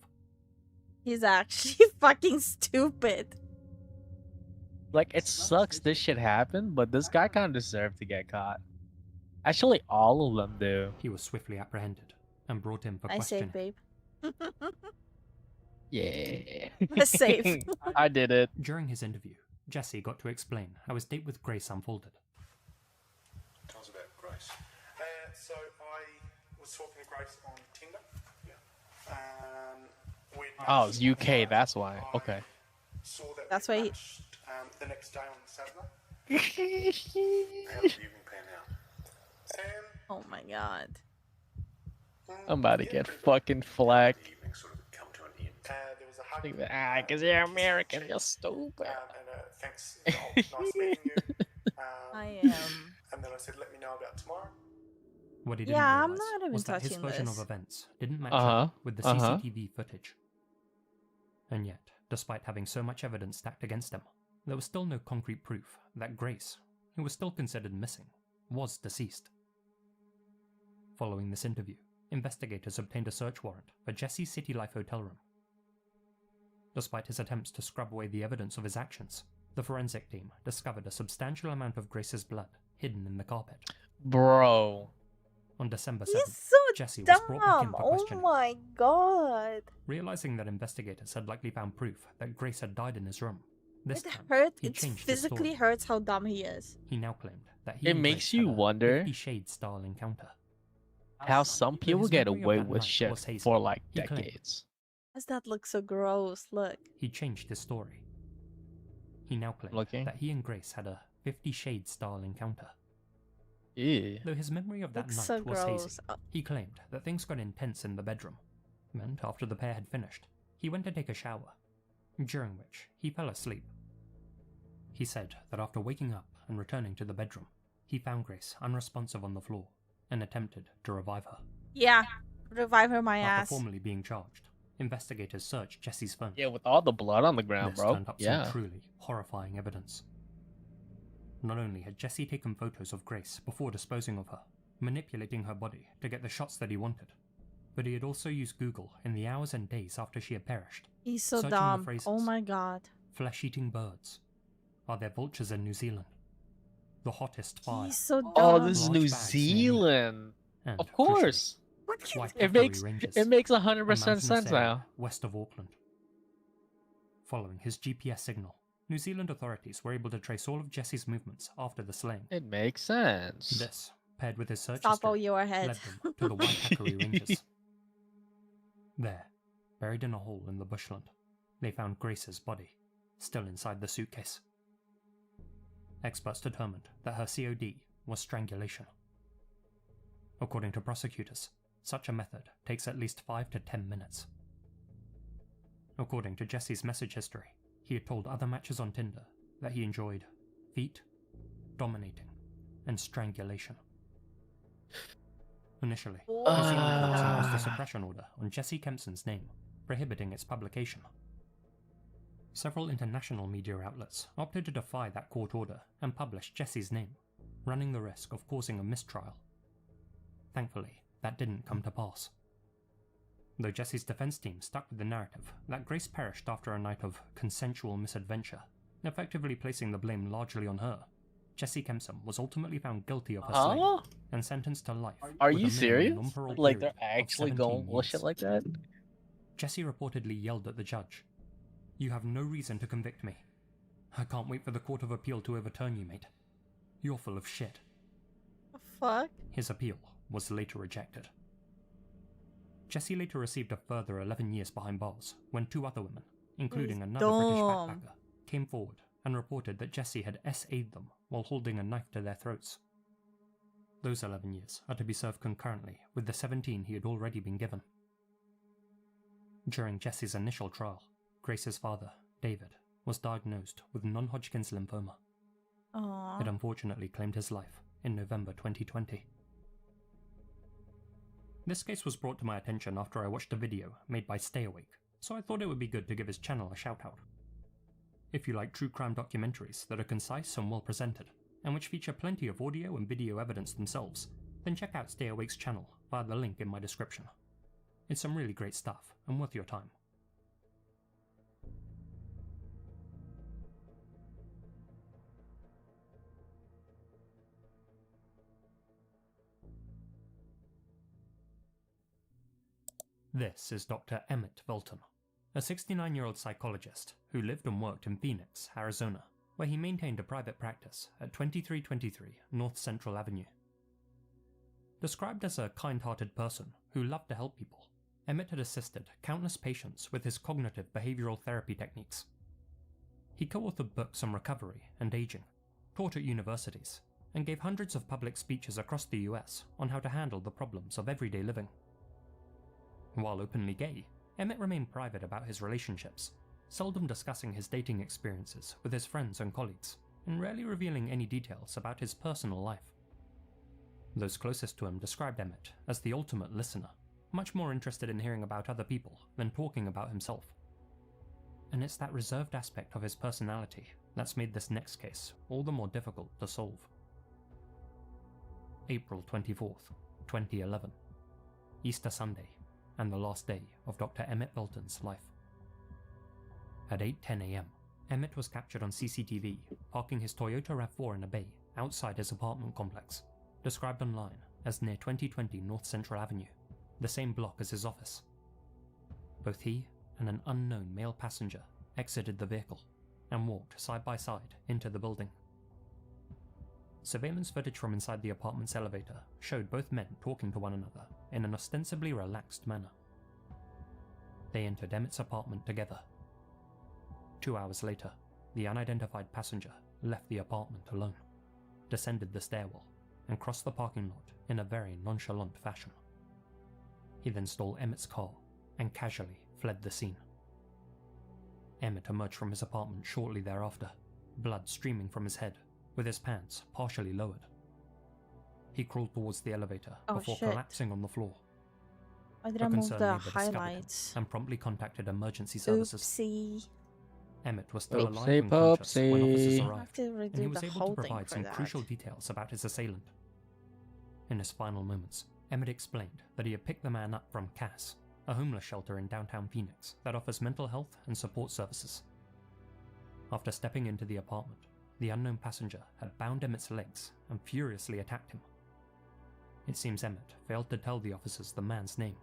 He's actually fucking stupid. Like, it sucks this shit happened, but this guy kind of deserved to get caught. Actually, all of them do. He was swiftly apprehended and brought in for I say, questioning. babe. Yeah. Safe. I did it. During his interview, Jesse got to explain how his date with Grace unfolded. Tell us about Grace. So I was talking to Grace on Tinder. Yeah. Oh, it's UK, that's why. Okay. Saw that That's we why he- matched, the next day on Saturday. How did the evening pan out? Oh my god. I'm about to get fucking flagged. The evening sort of come to an end. There was a hug. Because you're American, you're stupid. Thanks. Nice meeting you. I am. And then I said, let me know about tomorrow. What he didn't Yeah, I'm realize not even was that his touching version this. of events didn't match Uh-huh, up with the uh-huh. CCTV footage. And yet, despite having so much evidence stacked against him, there was still no concrete proof that Grace, who was still considered missing, was deceased. Following this interview, investigators obtained a search warrant for Jesse's City Life hotel room. Despite his attempts to scrub away the evidence of his actions, the forensic team discovered a substantial amount of Grace's blood hidden in the carpet. Bro. On December 7th, He's so Jesse was brought back in dumb. for Oh questioning. my god. Realizing that investigators had likely found proof that Grace had died in his room, this It time hurt. he It changed his physically story. hurts how dumb he is. He now claimed that he It and makes Grace you had a wonder 50 Shades style encounter. how some Though people his get memory of away that with night shit was hazy, for like he claimed decades. Does that look so gross? Look. He changed his story. He now claimed Looking. that he and Grace had a 50 Shades style encounter. Yeah. Though his memory of that Looks night so was gross. hazy, he claimed that things got intense in the bedroom, and after the pair had finished, he went to take a shower, during which he fell asleep. He said that after waking up and returning to the bedroom, he found Grace unresponsive on the floor and attempted to revive her. Yeah. Revive her, my After ass. formally being charged, investigators searched Jesse's phone. Yeah, with all the blood on the ground, This bro. turned up Yeah. some truly horrifying evidence. Not only had Jesse taken photos of Grace before disposing of her, manipulating her body to get the shots that he wanted, but he had also used Google in the hours and days after she had perished. He's so searching the dumb. phrases. Oh my god. Flesh-eating birds. Are there vultures in New Zealand? The hottest fire. He's so dumb. Oh, this is Large New bags near me. Zealand. And, Of crucially, course. White It Peppery makes Ranges, it makes a 100% mountainous sense area now. west of Auckland. Following his GPS signal, New Zealand authorities were able to trace all of Jesse's movements after the slaying. It makes sense. This, paired with his search Stop all history, your led head. them to the White Peppery Ranges. There, buried in a hole in the bushland, they found Grace's body, still inside the suitcase. Experts determined that her COD was strangulation. According to prosecutors, such a method takes at least 5 to 10 minutes. According to Jesse's message history, he had told other matches on Tinder that he enjoyed feet, dominating, and strangulation. Initially, Jesse only imposed a suppression order on Jesse Kempson's name, prohibiting its publication. Several international media outlets opted to defy that court order and publish Jesse's name, running the risk of causing a mistrial. Thankfully, that didn't come to pass. Though Jesse's defense team stuck with the narrative that Grace perished after a night of consensual misadventure, effectively placing the blame largely on her, Jesse Kempson was ultimately found guilty of her slaying and sentenced to life. Are with a you minimum serious? non-parole Like period they're of actually 17 going bullshit years. like that? Jesse reportedly yelled at the judge, "You have no reason to convict me. I can't wait for the Court of Appeal to overturn you, mate. You're full of shit." The fuck? His appeal was later rejected. Jesse later received a further 11 years behind bars when 2 other women, including He's another British dumb. backpacker, came forward and reported that Jesse had SA'd them while holding a knife to their throats. Those 11 years are to be served concurrently with the 17 he had already been given. During Jesse's initial trial, Grace's father, David, was diagnosed with non-Hodgkin's lymphoma. Aww. It unfortunately claimed his life in November 2020. This case was brought to my attention after I watched a video made by Stay Awake, so I thought it would be good to give his channel a shout out. If you like true crime documentaries that are concise and well presented, and which feature plenty of audio and video evidence themselves, then check out Stay Awake's channel via the link in my description. It's some really great stuff and worth your time. This is Dr. Emmett Velton, a 69-year-old psychologist who lived and worked in Phoenix, Arizona, where he maintained a private practice at 2323 North Central Avenue. Described as a kind-hearted person who loved to help people, Emmett had assisted countless patients with his cognitive behavioral therapy techniques. He co-authored books on recovery and aging, taught at universities, and gave hundreds of public speeches across the US on how to handle the problems of everyday living. While openly gay, Emmett remained private about his relationships, seldom discussing his dating experiences with his friends and colleagues, and rarely revealing any details about his personal life. Those closest to him described Emmett as the ultimate listener, much more interested in hearing about other people than talking about himself. And it's that reserved aspect of his personality that's made this next case all the more difficult to solve. April 24th, 2011. Easter Sunday, and the last day of Dr. Emmett Velton's life. At 8:10 AM, Emmett was captured on CCTV parking his Toyota RAV4 in a bay outside his apartment complex, described online as near 2020 North Central Avenue, the same block as his office. Both he and an unknown male passenger exited the vehicle and walked side by side into the building. Surveillance footage from inside the apartment's elevator showed both men talking to one another in an ostensibly relaxed manner. They entered Emmett's apartment together. 2 hours later, the unidentified passenger left the apartment alone, descended the stairwell, and crossed the parking lot in a very nonchalant fashion. He then stole Emmett's car and casually fled the scene. Emmett emerged from his apartment shortly thereafter, blood streaming from his head, with his pants partially lowered. He crawled towards the elevator before collapsing on the floor. I A didn't move concerned the neighbor discovered him highlights. and promptly contacted emergency services. Oopsie. Emmett was still alive Oopsie and conscious when officers poopsie. I have arrived, to and he redo was the able to whole thing provide for some that. crucial details about his assailant. In his final moments, Emmett explained that he had picked the man up from CAS, a homeless shelter in downtown Phoenix that offers mental health and support services. After stepping into the apartment, the unknown passenger had bound Emmett's legs and furiously attacked him. It seems Emmett failed to tell the officers the man's name.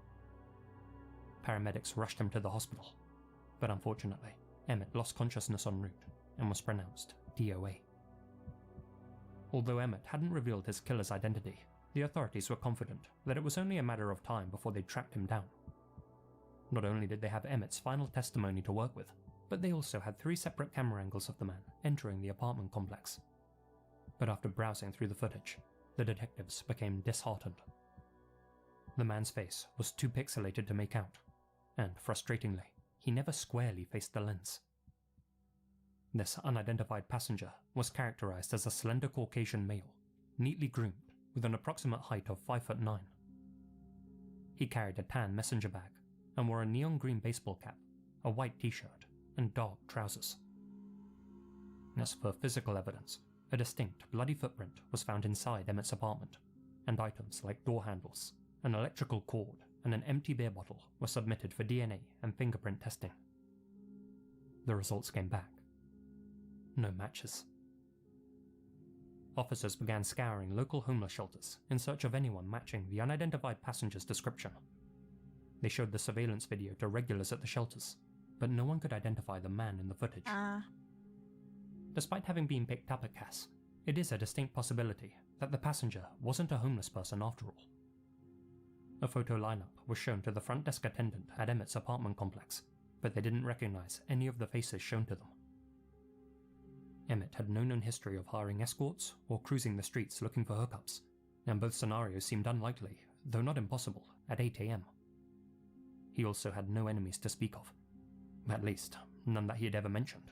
Paramedics rushed him to the hospital, but unfortunately, Emmett lost consciousness en route and was pronounced DOA. Although Emmett hadn't revealed his killer's identity, the authorities were confident that it was only a matter of time before they tracked him down. Not only did they have Emmett's final testimony to work with, but they also had 3 separate camera angles of the man entering the apartment complex. But after browsing through the footage, the detectives became disheartened. The man's face was too pixelated to make out, and frustratingly, he never squarely faced the lens. This unidentified passenger was characterized as a slender Caucasian male, neatly groomed, with an approximate height of 5'9". He carried a tan messenger bag and wore a neon green baseball cap, a white t-shirt, and dark trousers. As for physical evidence, a distinct bloody footprint was found inside Emmett's apartment, and items like door handles, an electrical cord, and an empty beer bottle were submitted for DNA and fingerprint testing. The results came back. No matches. Officers began scouring local homeless shelters in search of anyone matching the unidentified passenger's description. They showed the surveillance video to regulars at the shelters, but no one could identify the man in the footage. Despite having been picked up at Cass, it is a distinct possibility that the passenger wasn't a homeless person after all. A photo lineup was shown to the front desk attendant at Emmett's apartment complex, but they didn't recognize any of the faces shown to them. Emmett had no known history of hiring escorts or cruising the streets looking for hookups, and both scenarios seemed unlikely, though not impossible, at 8 AM. He also had no enemies to speak of, at least none that he had ever mentioned.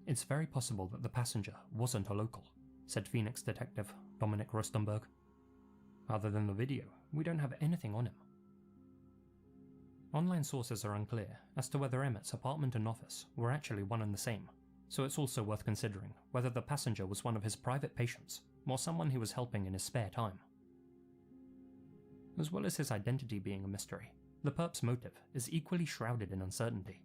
It's very possible that the passenger wasn't a local, said Phoenix detective Dominic Rostenberg. Other than the video, we don't have anything on him. Online sources are unclear as to whether Emmett's apartment and office were actually one and the same, so it's also worth considering whether the passenger was one of his private patients or someone he was helping in his spare time. As well as his identity being a mystery, the perp's motive is equally shrouded in uncertainty.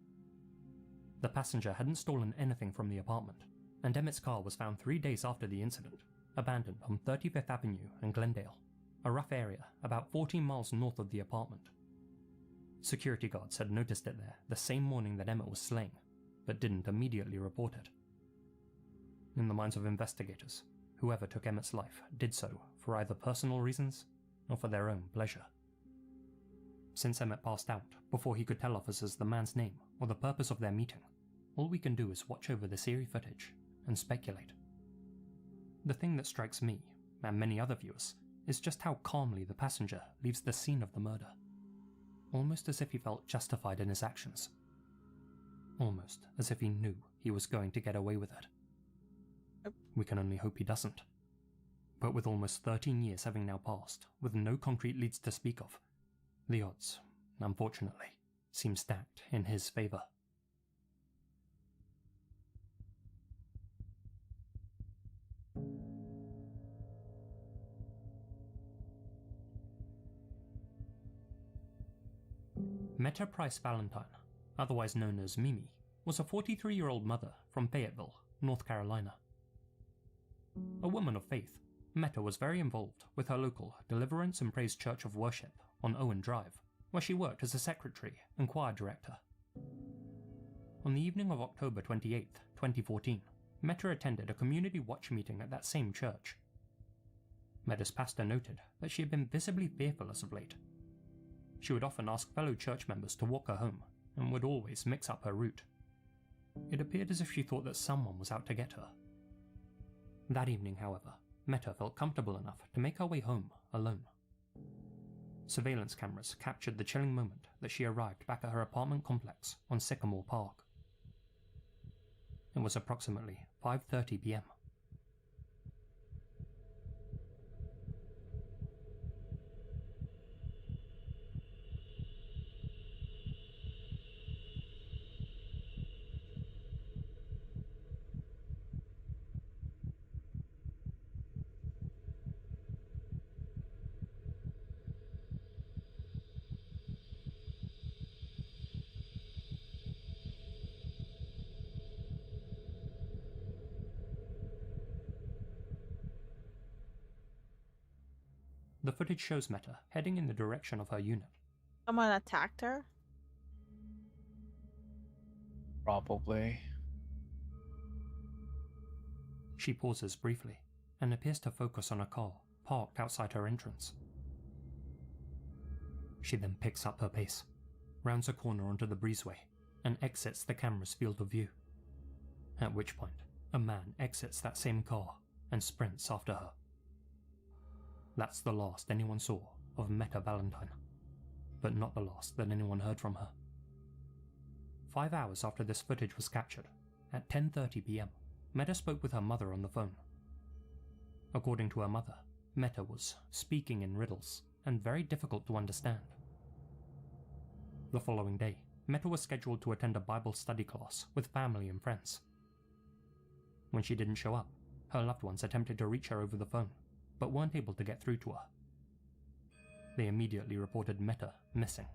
The passenger hadn't stolen anything from the apartment, and Emmett's car was found 3 days after the incident, abandoned on 35th Avenue and Glendale, a rough area about 14 miles north of the apartment. Security guards had noticed it there the same morning that Emmett was slain, but didn't immediately report it. In the minds of investigators, whoever took Emmett's life did so for either personal reasons or for their own pleasure. Since Emmett passed out before he could tell officers the man's name or the purpose of their meeting, all we can do is watch over the eerie footage and speculate. The thing that strikes me, and many other viewers, is just how calmly the passenger leaves the scene of the murder. Almost as if he felt justified in his actions. Almost as if he knew he was going to get away with it. We can only hope he doesn't. But with almost 13 years having now passed, with no concrete leads to speak of, the odds, unfortunately, seem stacked in his favor. Meta Price Valentine, otherwise known as Mimi, was a 43-year-old mother from Fayetteville, North Carolina. A woman of faith, Meta was very involved with her local Deliverance and Praise Church of Worship on Owen Drive, where she worked as a secretary and choir director. On the evening of October 28, 2014, Meta attended a community watch meeting at that same church. Meta's pastor noted that she had been visibly fearful as of late. She would often ask fellow church members to walk her home, and would always mix up her route. It appeared as if she thought that someone was out to get her. That evening, however, Meta felt comfortable enough to make her way home alone. Surveillance cameras captured the chilling moment that she arrived back at her apartment complex on Sycamore Park. It was approximately 5:30 p.m. The footage shows Meta heading in the direction of her unit. Someone attacked her? Probably. She pauses briefly and appears to focus on a car parked outside her entrance. She then picks up her pace, rounds a corner onto the breezeway, and exits the camera's field of view. At which point, a man exits that same car and sprints after her. That's the last anyone saw of Meta Valentine, but not the last that anyone heard from her. 5 hours after this footage was captured, at 10:30 PM, Meta spoke with her mother on the phone. According to her mother, Meta was speaking in riddles and very difficult to understand. The following day, Meta was scheduled to attend a Bible study class with family and friends. When she didn't show up, her loved ones attempted to reach her over the phone, but weren't able to get through to her. They immediately reported Meta missing.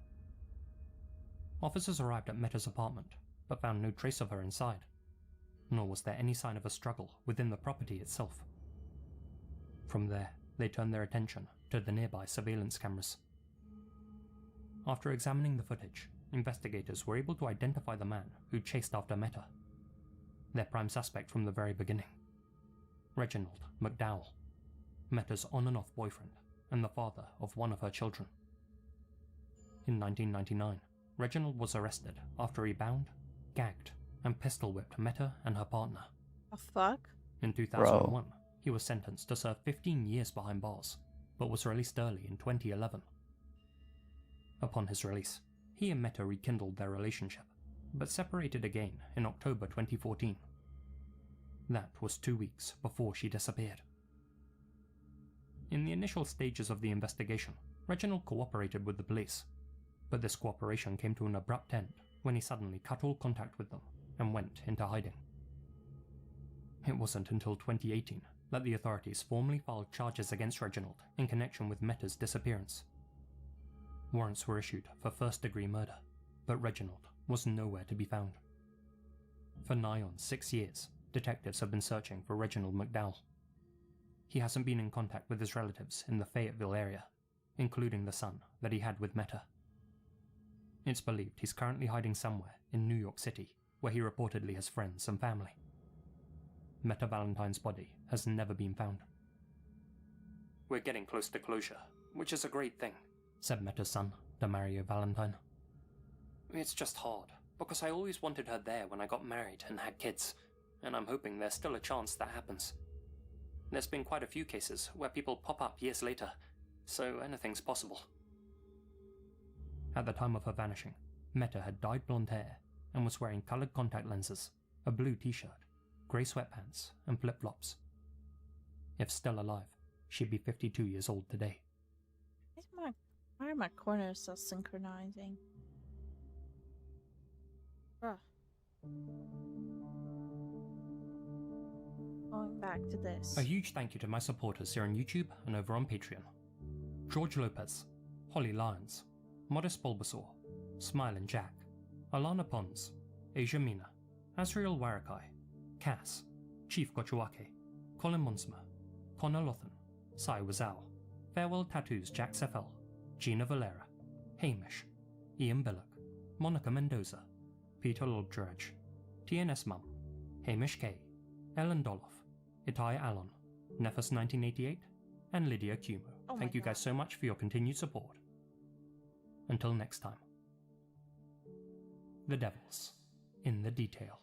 Officers arrived at Meta's apartment, but found no trace of her inside, nor was there any sign of a struggle within the property itself. From there, they turned their attention to the nearby surveillance cameras. After examining the footage, investigators were able to identify the man who chased after Meta, their prime suspect from the very beginning, Reginald McDowell, Meta's on and off boyfriend and the father of one of her children. In 1999, Reginald was arrested after he bound, gagged, and pistol whipped Meta and her partner. The fuck? In 2001, he was sentenced to serve 15 years behind bars, but was released early in 2011. Upon his release, he and Meta rekindled their relationship, but separated again in October 2014. That was 2 weeks before she disappeared. In the initial stages of the investigation, Reginald cooperated with the police, but this cooperation came to an abrupt end when he suddenly cut all contact with them and went into hiding. It wasn't until 2018 that the authorities formally filed charges against Reginald in connection with Meta's disappearance. Warrants were issued for first-degree murder, but Reginald was nowhere to be found. For nigh on 6 years, detectives have been searching for Reginald McDowell. He hasn't been in contact with his relatives in the Fayetteville area, including the son that he had with Meta. It's believed he's currently hiding somewhere in New York City, where he reportedly has friends and family. Meta Valentine's body has never been found. We're getting close to closure, which is a great thing, said Meta's son, Demario Valentine. It's just hard, because I always wanted her there when I got married and had kids, and I'm hoping there's still a chance that happens. There's been quite a few cases where people pop up years later, so anything's possible. At the time of her vanishing, Meta had dyed blonde hair and was wearing coloured contact lenses, a blue t-shirt, grey sweatpants, and flip-flops. If still alive, she'd be 52 years old today. Why are my corners so synchronizing? Bruh. Going back to this. A huge thank you to my supporters here on YouTube and over on Patreon. George Lopez, Holly Lyons, Modest Bulbasaur, Smilin' Jack, Alana Pons, Asia Mina, Azriel Warakai, Cass, Chief Gochuake, Colin Monsma, Connor Lothan, Sai Wazao, Farewell Tattoos Jack Seffel, Gina Valera, Hamish, Ian Billock, Monica Mendoza, Peter Lobdredge, TNS Mum, Hamish K, Ellen Doloff, Itai Alon, Nefus 1988, and Lydia Cumo. Thank you guys so much for your continued support. Until next time. The devil's in the detail.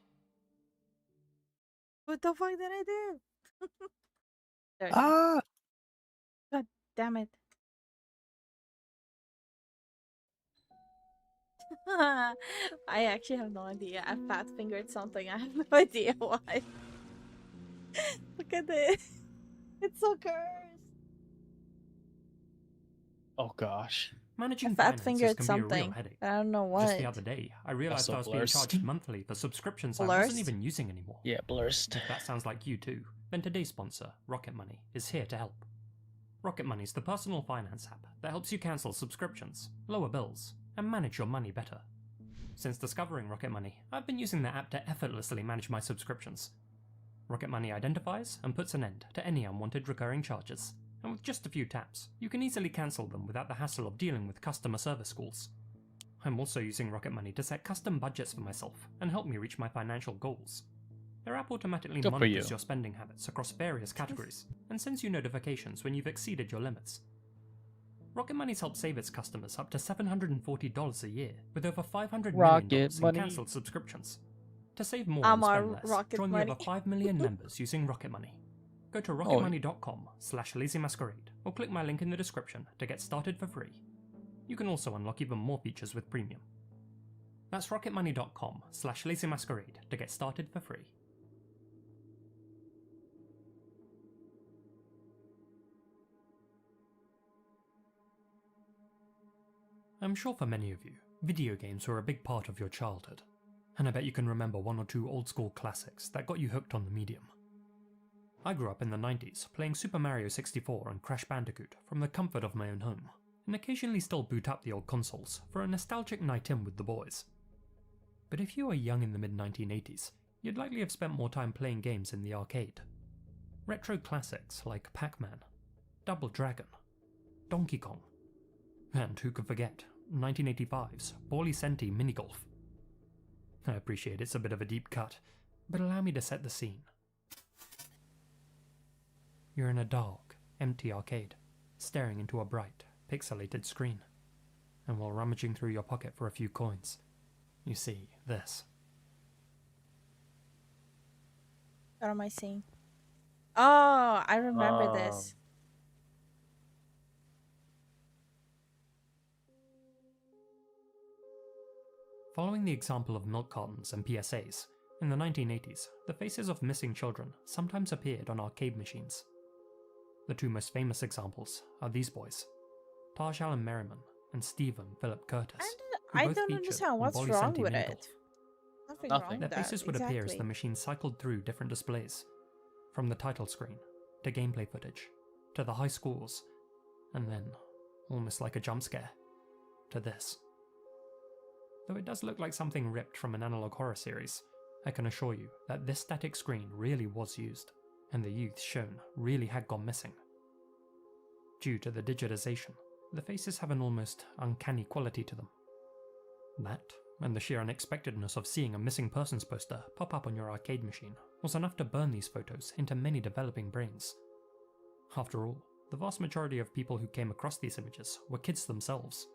What the fuck did I do? There. Ah! God damn it. I actually have no idea. I fat fingered something. I have no idea why. Look at this. It's so cursed. Oh gosh. Managing fat finances fingered can something. be a real headache. I don't know what. Just the other day, I realized so I was being blurst. charged monthly for subscriptions I Blurst? wasn't even using anymore. Yeah, blurst. If that sounds like you too, then today's sponsor, Rocket Money, is here to help. Rocket Money is the personal finance app that helps you cancel subscriptions, lower bills, and manage your money better. Since discovering Rocket Money, I've been using the app to effortlessly manage my subscriptions. Rocket Money identifies and puts an end to any unwanted recurring charges, and with just a few taps, you can easily cancel them without the hassle of dealing with customer service calls. I'm also using Rocket Money to set custom budgets for myself and help me reach my financial goals. Their app automatically Good for monitors you. your spending habits across various categories and sends you notifications when you've exceeded your limits. Rocket Money's helped save its customers up to $740 a year, with over $500 million Rocket in Money. cancelled subscriptions. To save more I'm and a spend less, Rocket join Money. the over 5 million members using Rocket Money. Go to rocketmoney.com/lazymasquerade or click my link in the description to get started for free. You can also unlock even more features with premium. That's rocketmoney.com/lazymasquerade to get started for free. I'm sure for many of you, video games were a big part of your childhood, and I bet you can remember one or two old school classics that got you hooked on the medium. I grew up in the 90s playing Super Mario 64 and Crash Bandicoot from the comfort of my own home, and occasionally still boot up the old consoles for a nostalgic night in with the boys. But if you were young in the mid-1980s, you'd likely have spent more time playing games in the arcade. Retro classics like Pac-Man, Double Dragon, Donkey Kong, and who could forget 1985's Bally Senti Minigolf. I appreciate it's a bit of a deep cut, but allow me to set the scene. You're in a dark, empty arcade, staring into a bright, pixelated screen. And while rummaging through your pocket for a few coins, you see this. What am I seeing? Oh, I remember this. Following the example of milk cartons and PSAs, in the 1980s, the faces of missing children sometimes appeared on arcade machines. The two most famous examples are these boys, Taj Allen Merriman and Stephen Philip Curtis. I both don't featured understand in what's Bally wrong Senti with Minigolf. it. Nothing Nothing. wrong Their with that. faces would appear as the Exactly. machine cycled through different displays, from the title screen, to gameplay footage, to the high scores, and then, almost like a jump scare, to this. Though it does look like something ripped from an analog horror series, I can assure you that this static screen really was used, and the youths shown really had gone missing. Due to the digitization, the faces have an almost uncanny quality to them. That, and the sheer unexpectedness of seeing a missing persons poster pop up on your arcade machine, was enough to burn these photos into many developing brains. After all, the vast majority of people who came across these images were kids themselves.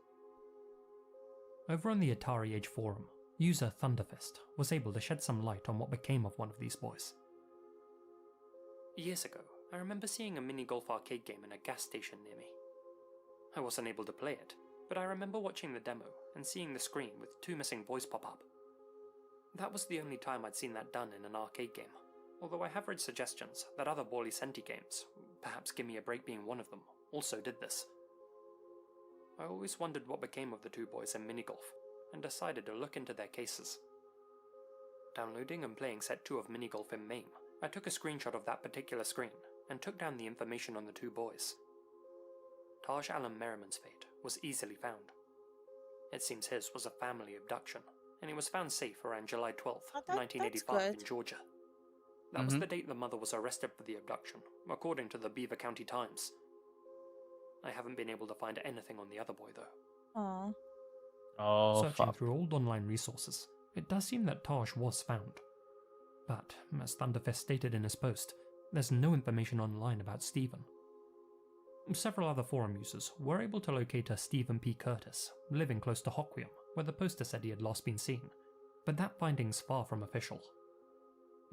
Over on the Atari Age forum, user Thunderfist was able to shed some light on what became of one of these boys. Years ago, I remember seeing a mini-golf arcade game in a gas station near me. I wasn't able to play it, but I remember watching the demo and seeing the screen with two missing boys pop up. That was the only time I'd seen that done in an arcade game, although I have read suggestions that other Bally Senti games, perhaps Gimme a Break being one of them, also did this. I always wondered what became of the two boys in minigolf, and decided to look into their cases. Downloading and playing set 2 of minigolf in MAME, I took a screenshot of that particular screen, and took down the information on the two boys. Taj Allen Merriman's fate was easily found. It seems his was a family abduction, and he was found safe around July 12th, Oh, that's 1985 in good. Georgia. That was the date the mother was arrested for the abduction, according to the Beaver County Times. I haven't been able to find anything on the other boy though. Aw. Oh, Searching fuck. through old online resources, it does seem that Taj was found. But, as Thunderfist stated in his post, there's no information online about Stephen. Several other forum users were able to locate a Stephen P. Curtis, living close to Hoquiam, where the poster said he had last been seen, but that finding's far from official.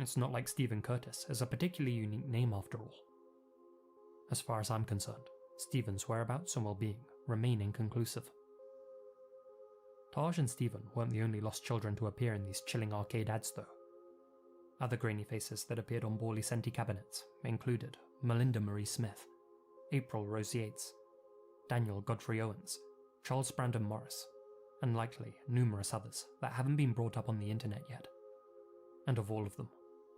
It's not like Stephen Curtis is a particularly unique name after all. As far as I'm concerned, Stephen's whereabouts and well-being remain inconclusive. Taj and Stephen weren't the only lost children to appear in these chilling arcade ads though. Other grainy faces that appeared on Bally Senti cabinets included Melinda Marie Smith, April Rose Yates, Daniel Godfrey Owens, Charles Brandon Morris, and likely numerous others that haven't been brought up on the internet yet. And of all of them,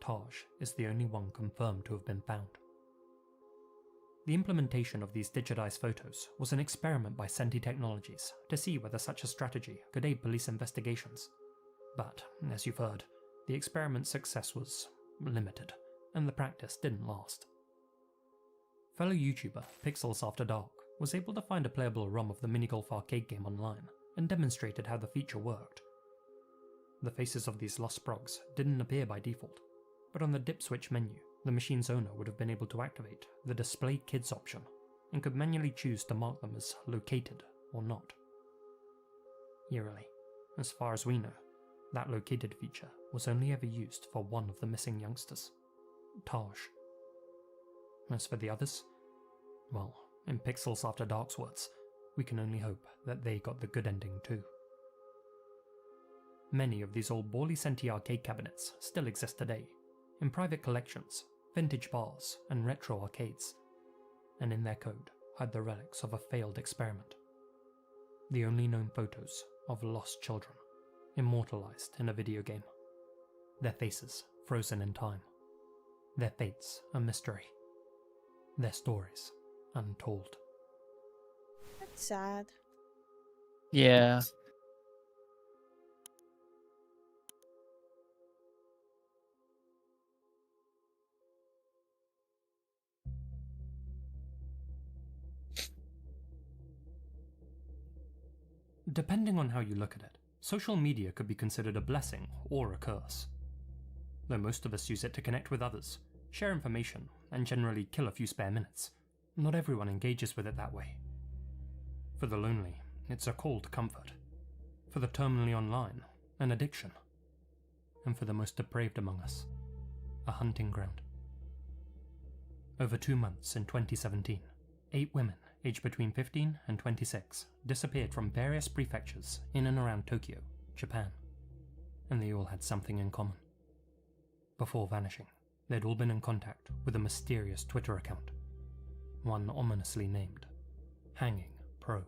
Taj is the only one confirmed to have been found. The implementation of these digitized photos was an experiment by Senti Technologies to see whether such a strategy could aid police investigations. But, as you've heard, the experiment's success was limited, and the practice didn't last. Fellow YouTuber Pixels After Dark was able to find a playable ROM of the minigolf arcade game online and demonstrated how the feature worked. The faces of these lost sprogs didn't appear by default, but on the dip switch menu, the machine's owner would have been able to activate the Display Kids option and could manually choose to mark them as located or not. Eerily, as far as we know, that located feature was only ever used for one of the missing youngsters, Taj. As for the others, well, in Pixels After Dark's words, we can only hope that they got the good ending too. Many of these old Borley Senti arcade cabinets still exist today, in private collections, vintage bars, and retro arcades, and in their code hide the relics of a failed experiment. The only known photos of lost children, immortalized in a video game. Their faces frozen in time. Their fates a mystery. Their stories untold. That's sad. Yeah. Depending on how you look at it, social media could be considered a blessing or a curse. Though most of us use it to connect with others, share information, and generally kill a few spare minutes, not everyone engages with it that way. For the lonely, it's a cold comfort. For the terminally online, an addiction. And for the most depraved among us, a hunting ground. Over 2 months in 2017, 8 women aged between 15 and 26 disappeared from various prefectures in and around Tokyo, Japan. And they all had something in common. Before vanishing, they'd all been in contact with a mysterious Twitter account, one ominously named Hanging Pro.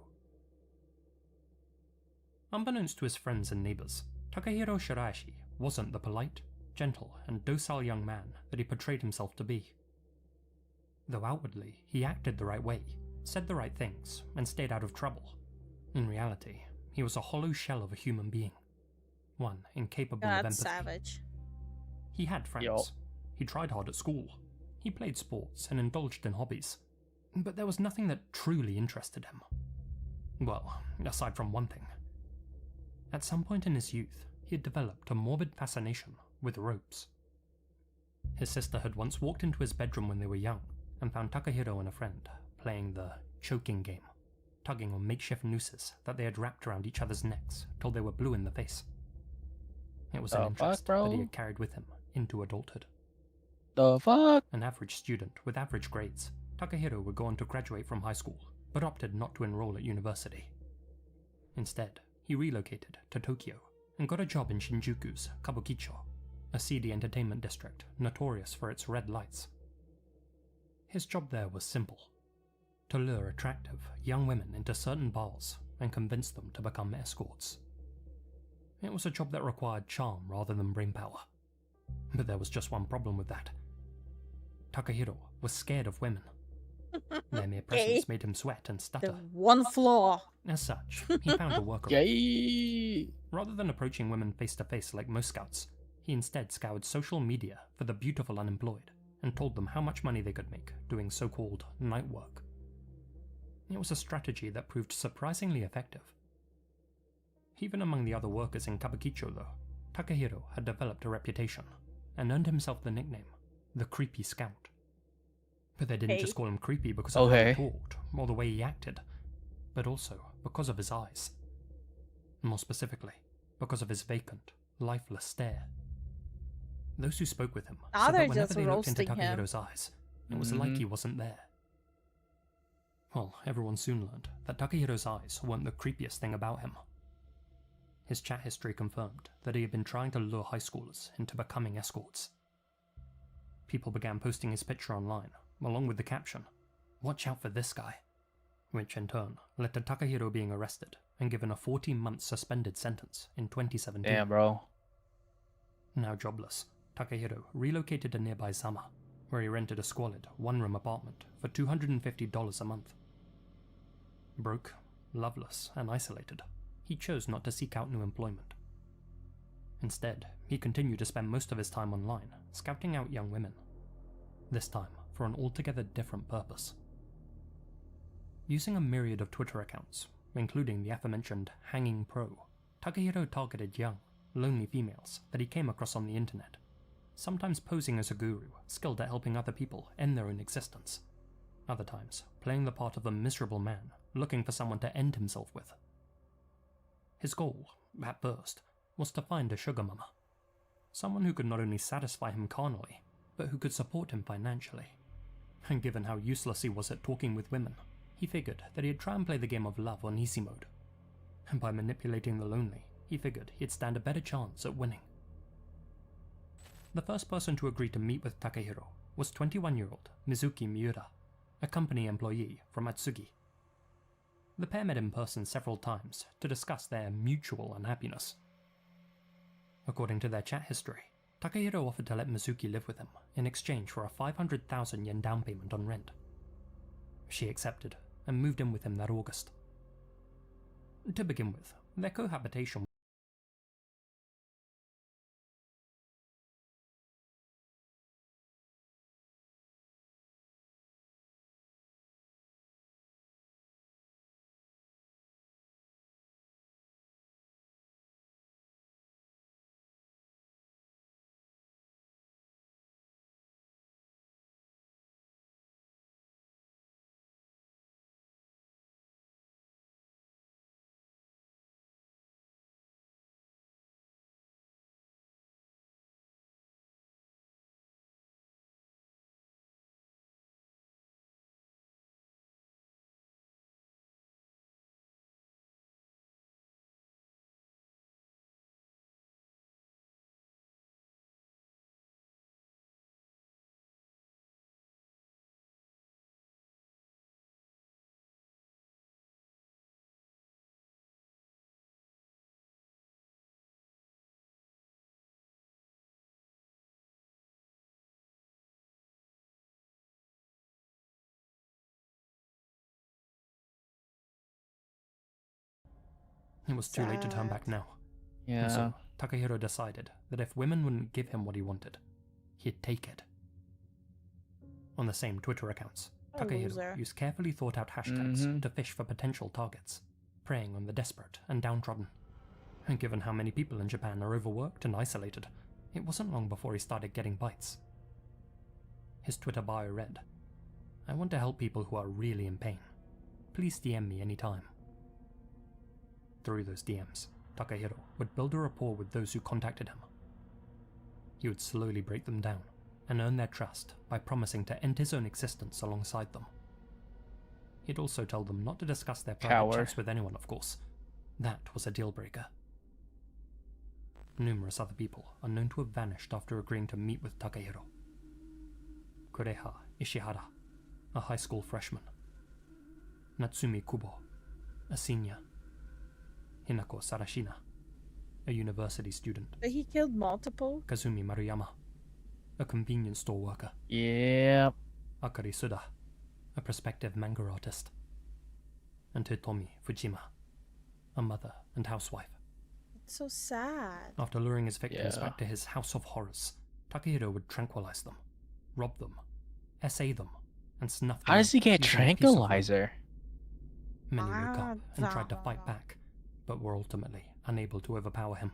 Unbeknownst to his friends and neighbours, Takahiro Shiraishi wasn't the polite, gentle, and docile young man that he portrayed himself to be. Though outwardly he acted the right way, said the right things, and stayed out of trouble, in reality, he was a hollow shell of a human being, one incapable of empathy. Savage. He had friends. Yo. He tried hard at school. He played sports and indulged in hobbies. But there was nothing that truly interested him. Well, aside from one thing. At some point in his youth, he had developed a morbid fascination with ropes. His sister had once walked into his bedroom when they were young and found Takahiro and a friend playing the choking game, tugging on makeshift nooses that they had wrapped around each other's necks till they were blue in the face. It was an interest that he had carried with him into adulthood. The fuck? An average student with average grades, Takahiro would go on to graduate from high school, but opted not to enroll at university. Instead, he relocated to Tokyo and got a job in Shinjuku's Kabukicho, a seedy entertainment district notorious for its red lights. His job there was simple: to lure attractive young women into certain bars and convince them to become escorts. It was a job that required charm rather than brainpower. But there was just one problem with that. Takahiro was scared of women. Their mere presence made him sweat and stutter. The one flaw. As such, he found a workaround. Yay! Rather than approaching women face to face like most scouts, he instead scoured social media for the beautiful unemployed and told them how much money they could make doing so-called night work. It was a strategy that proved surprisingly effective. Even among the other workers in Kabukicho though, Takahiro had developed a reputation and earned himself the nickname, the Creepy Scout. But they didn't just call him creepy because of how he talked or the way he acted, but also because of his eyes. More specifically, because of his vacant, lifeless stare. Those who spoke with him said that whenever they looked into Takehiro's eyes, it was like he wasn't there. Well, everyone soon learned that Takehiro's eyes weren't the creepiest thing about him. His chat history confirmed that he had been trying to lure high schoolers into becoming escorts. People began posting his picture online, along with the caption, "Watch out for this guy," which in turn led to Takahiro being arrested and given a 14-month suspended sentence in 2017. Damn, bro. Now jobless, Takahiro relocated to nearby Zama, where he rented a squalid one-room apartment for $250 a month. Broke, loveless, and isolated, he chose not to seek out new employment. Instead, he continued to spend most of his time online, scouting out young women. This time, for an altogether different purpose. Using a myriad of Twitter accounts, including the aforementioned Hanging Pro, Takahiro targeted young, lonely females that he came across on the internet, sometimes posing as a guru skilled at helping other people end their own existence, other times playing the part of a miserable man looking for someone to end himself with. His goal, at first, was to find a sugar mama, someone who could not only satisfy him carnally, but who could support him financially. And given how useless he was at talking with women, he figured that he'd try and play the game of love on easy mode. And by manipulating the lonely, he figured he'd stand a better chance at winning. The first person to agree to meet with Takehiro was 21-year-old Mizuki Miura, a company employee from Atsugi. The pair met in person several times to discuss their mutual unhappiness. According to their chat history, Takehiro offered to let Mizuki live with him in exchange for a 500,000 yen down payment on rent. She accepted and moved in with him that August. To begin with, their cohabitation It was too late to turn back now. And Yeah. so, Takehiro decided that if women wouldn't give him what he wanted, he'd take it. On the same Twitter accounts, A Takehiro loser. used carefully thought out hashtags to fish for potential targets, preying on the desperate and downtrodden. And given how many people in Japan are overworked and isolated, it wasn't long before he started getting bites. His Twitter bio read, "I want to help people who are really in pain. Please DM me anytime." Through those DMs, Takehiro would build a rapport with those who contacted him. He would slowly break them down and earn their trust by promising to end his own existence alongside them. He'd also tell them not to discuss their private Coward. chats with anyone, of course. That was a deal breaker. Numerous other people are known to have vanished after agreeing to meet with Takehiro. Kureha Ishihara, a high school freshman. Natsumi Kubo, a senior. Hinako Sarashina, a university student. But he killed multiple? Kazumi Maruyama, a convenience store worker. Yeah. Akari Suda, a prospective manga artist. And Hitomi Fujima, a mother and housewife. It's so sad. After luring his victims Yeah. back to his house of horrors, Takehiro would tranquilize them, rob them, essay them, and snuff them How does he out get using a piece of rope. tranquilizer? Many woke up and tried to Ah, fight back, but were ultimately unable to overpower him.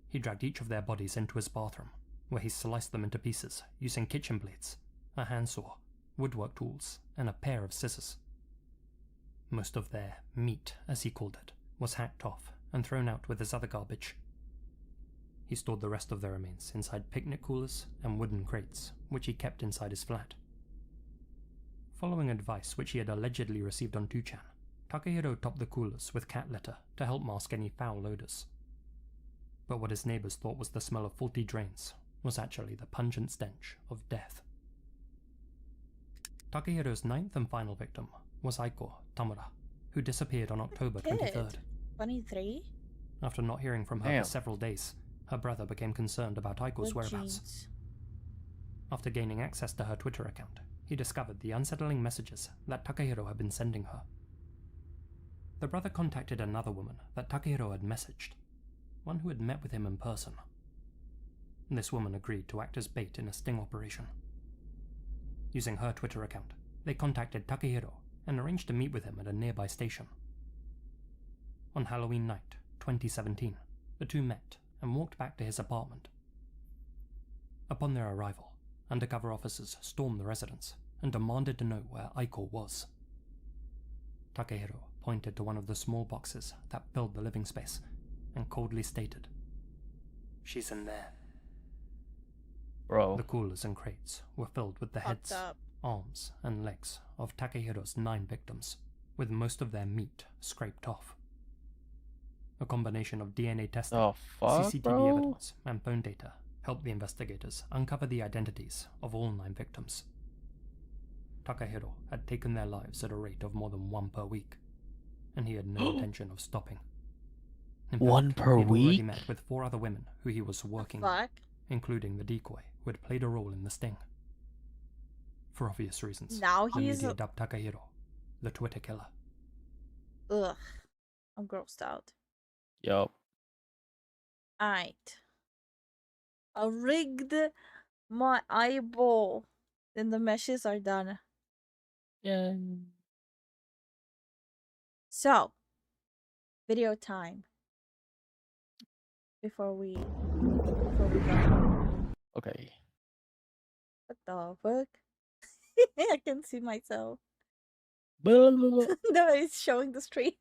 He dragged each of their bodies into his bathroom, where he sliced them into pieces using kitchen blades, a handsaw, woodwork tools, and a pair of scissors. Most of their meat, as he called it, was hacked off and thrown out with his other garbage. He stored the rest of their remains inside picnic coolers and wooden crates, which he kept inside his flat. Following advice which he had allegedly received on 2chan, Takehiro topped the coolers with cat litter to help mask any foul odors. But what his neighbors thought was the smell of faulty drains was actually the pungent stench of death. Takehiro's ninth and final victim was Aiko Tamura, who disappeared on October 23rd. 23? After not hearing from her Damn. for several days, her brother became concerned about Aiko's What whereabouts. jeans? After gaining access to her Twitter account, he discovered the unsettling messages that Takehiro had been sending her. The brother contacted another woman that Takehiro had messaged, one who had met with him in person. This woman agreed to act as bait in a sting operation. Using her Twitter account, they contacted Takehiro and arranged to meet with him at a nearby station. On Halloween night, 2017, the two met and walked back to his apartment. Upon their arrival, undercover officers stormed the residence and demanded to know where Aiko was. Takehiro pointed to one of the small boxes that filled the living space and coldly stated, She's in there. Bro. The coolers and crates were filled with the Fucked heads, up. arms, and legs of Takehiro's 9 victims, with most of their meat scraped off. A combination of DNA testing, Oh, fuck, CCTV bro. evidence, and phone data helped the investigators uncover the identities of all 9 victims. Takehiro had taken their lives at a rate of more than 1 per week, and he had no intention of stopping. In One fact, per he had already week? met with 4 other women who he was working with, Fuck. including the decoy who had played a role in the sting. For obvious reasons, Now the he's media dubbed Takehiro the Twitter killer. ugh. I'm grossed out. Yup. Alright. I rigged my eyeball. Then the meshes are done. Yeah. So, video time. Before we go. Okay. What the fuck? I can see myself. Really? No, it's showing the stream.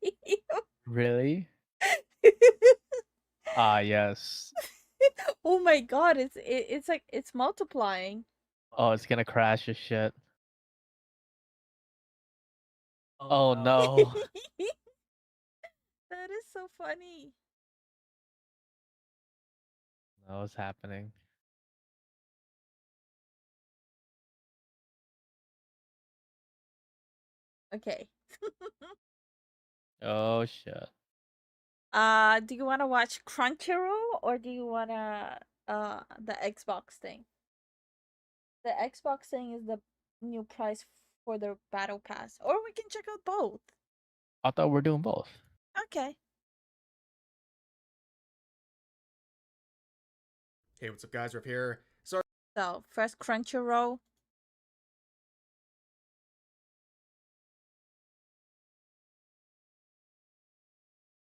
Ah, yes. Oh my god, it's like it's multiplying. Oh, it's gonna crash your shit. Oh no. That is so funny. No, it's happening. Okay. Oh shit. Do you want to watch Crunchyroll or do you want to the Xbox thing? The Xbox thing is the new price for the battle pass, or we can check out both. I thought we're doing both. Okay. Hey, what's up, guys? Rip here. Sorry. So first Crunchyroll.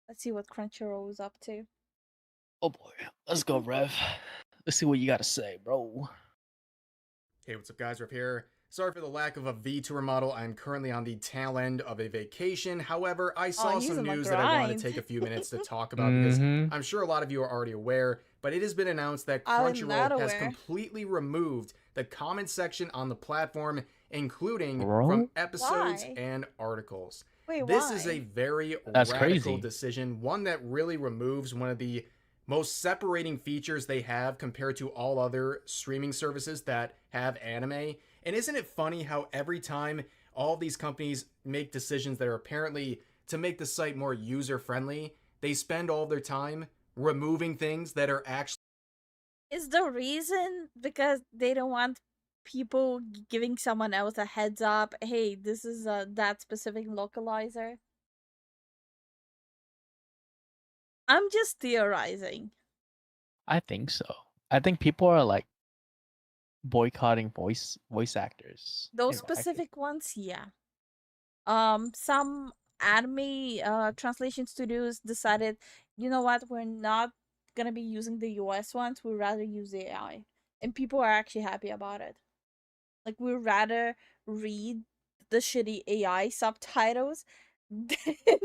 Let's see what Crunchyroll is up to. Oh boy. Let's go, Rev. Let's see what you gotta say, bro. Hey, what's up, guys? Rip here. Sorry for the lack of a VTuber model. I'm currently on the tail end of a vacation. However, I saw he's some on the news that I wanted grind. to take a few minutes to talk about because Mhm. I'm sure a lot of you are already aware, but it has been announced that I'm not Crunchyroll has aware. completely removed the comment section on the platform, including Bro? from episodes Why? and articles. Wait, This why? is a very That's radical crazy. decision, one that really removes one of the most separating features they have compared to all other streaming services that have anime. And isn't it funny how every time all these companies make decisions that are apparently to make the site more user-friendly, they spend all their time removing things that are actually... Is the reason because they don't want people giving someone else a heads up? Hey, this is that specific localizer. I'm just theorizing. I think so. I think people are like boycotting voice actors. Those indirectly. specific ones, yeah. Some anime translation studios decided, you know what, we're not gonna be using the US ones, we'd rather use AI. And people are actually happy about it. Like, we'd rather read the shitty AI subtitles than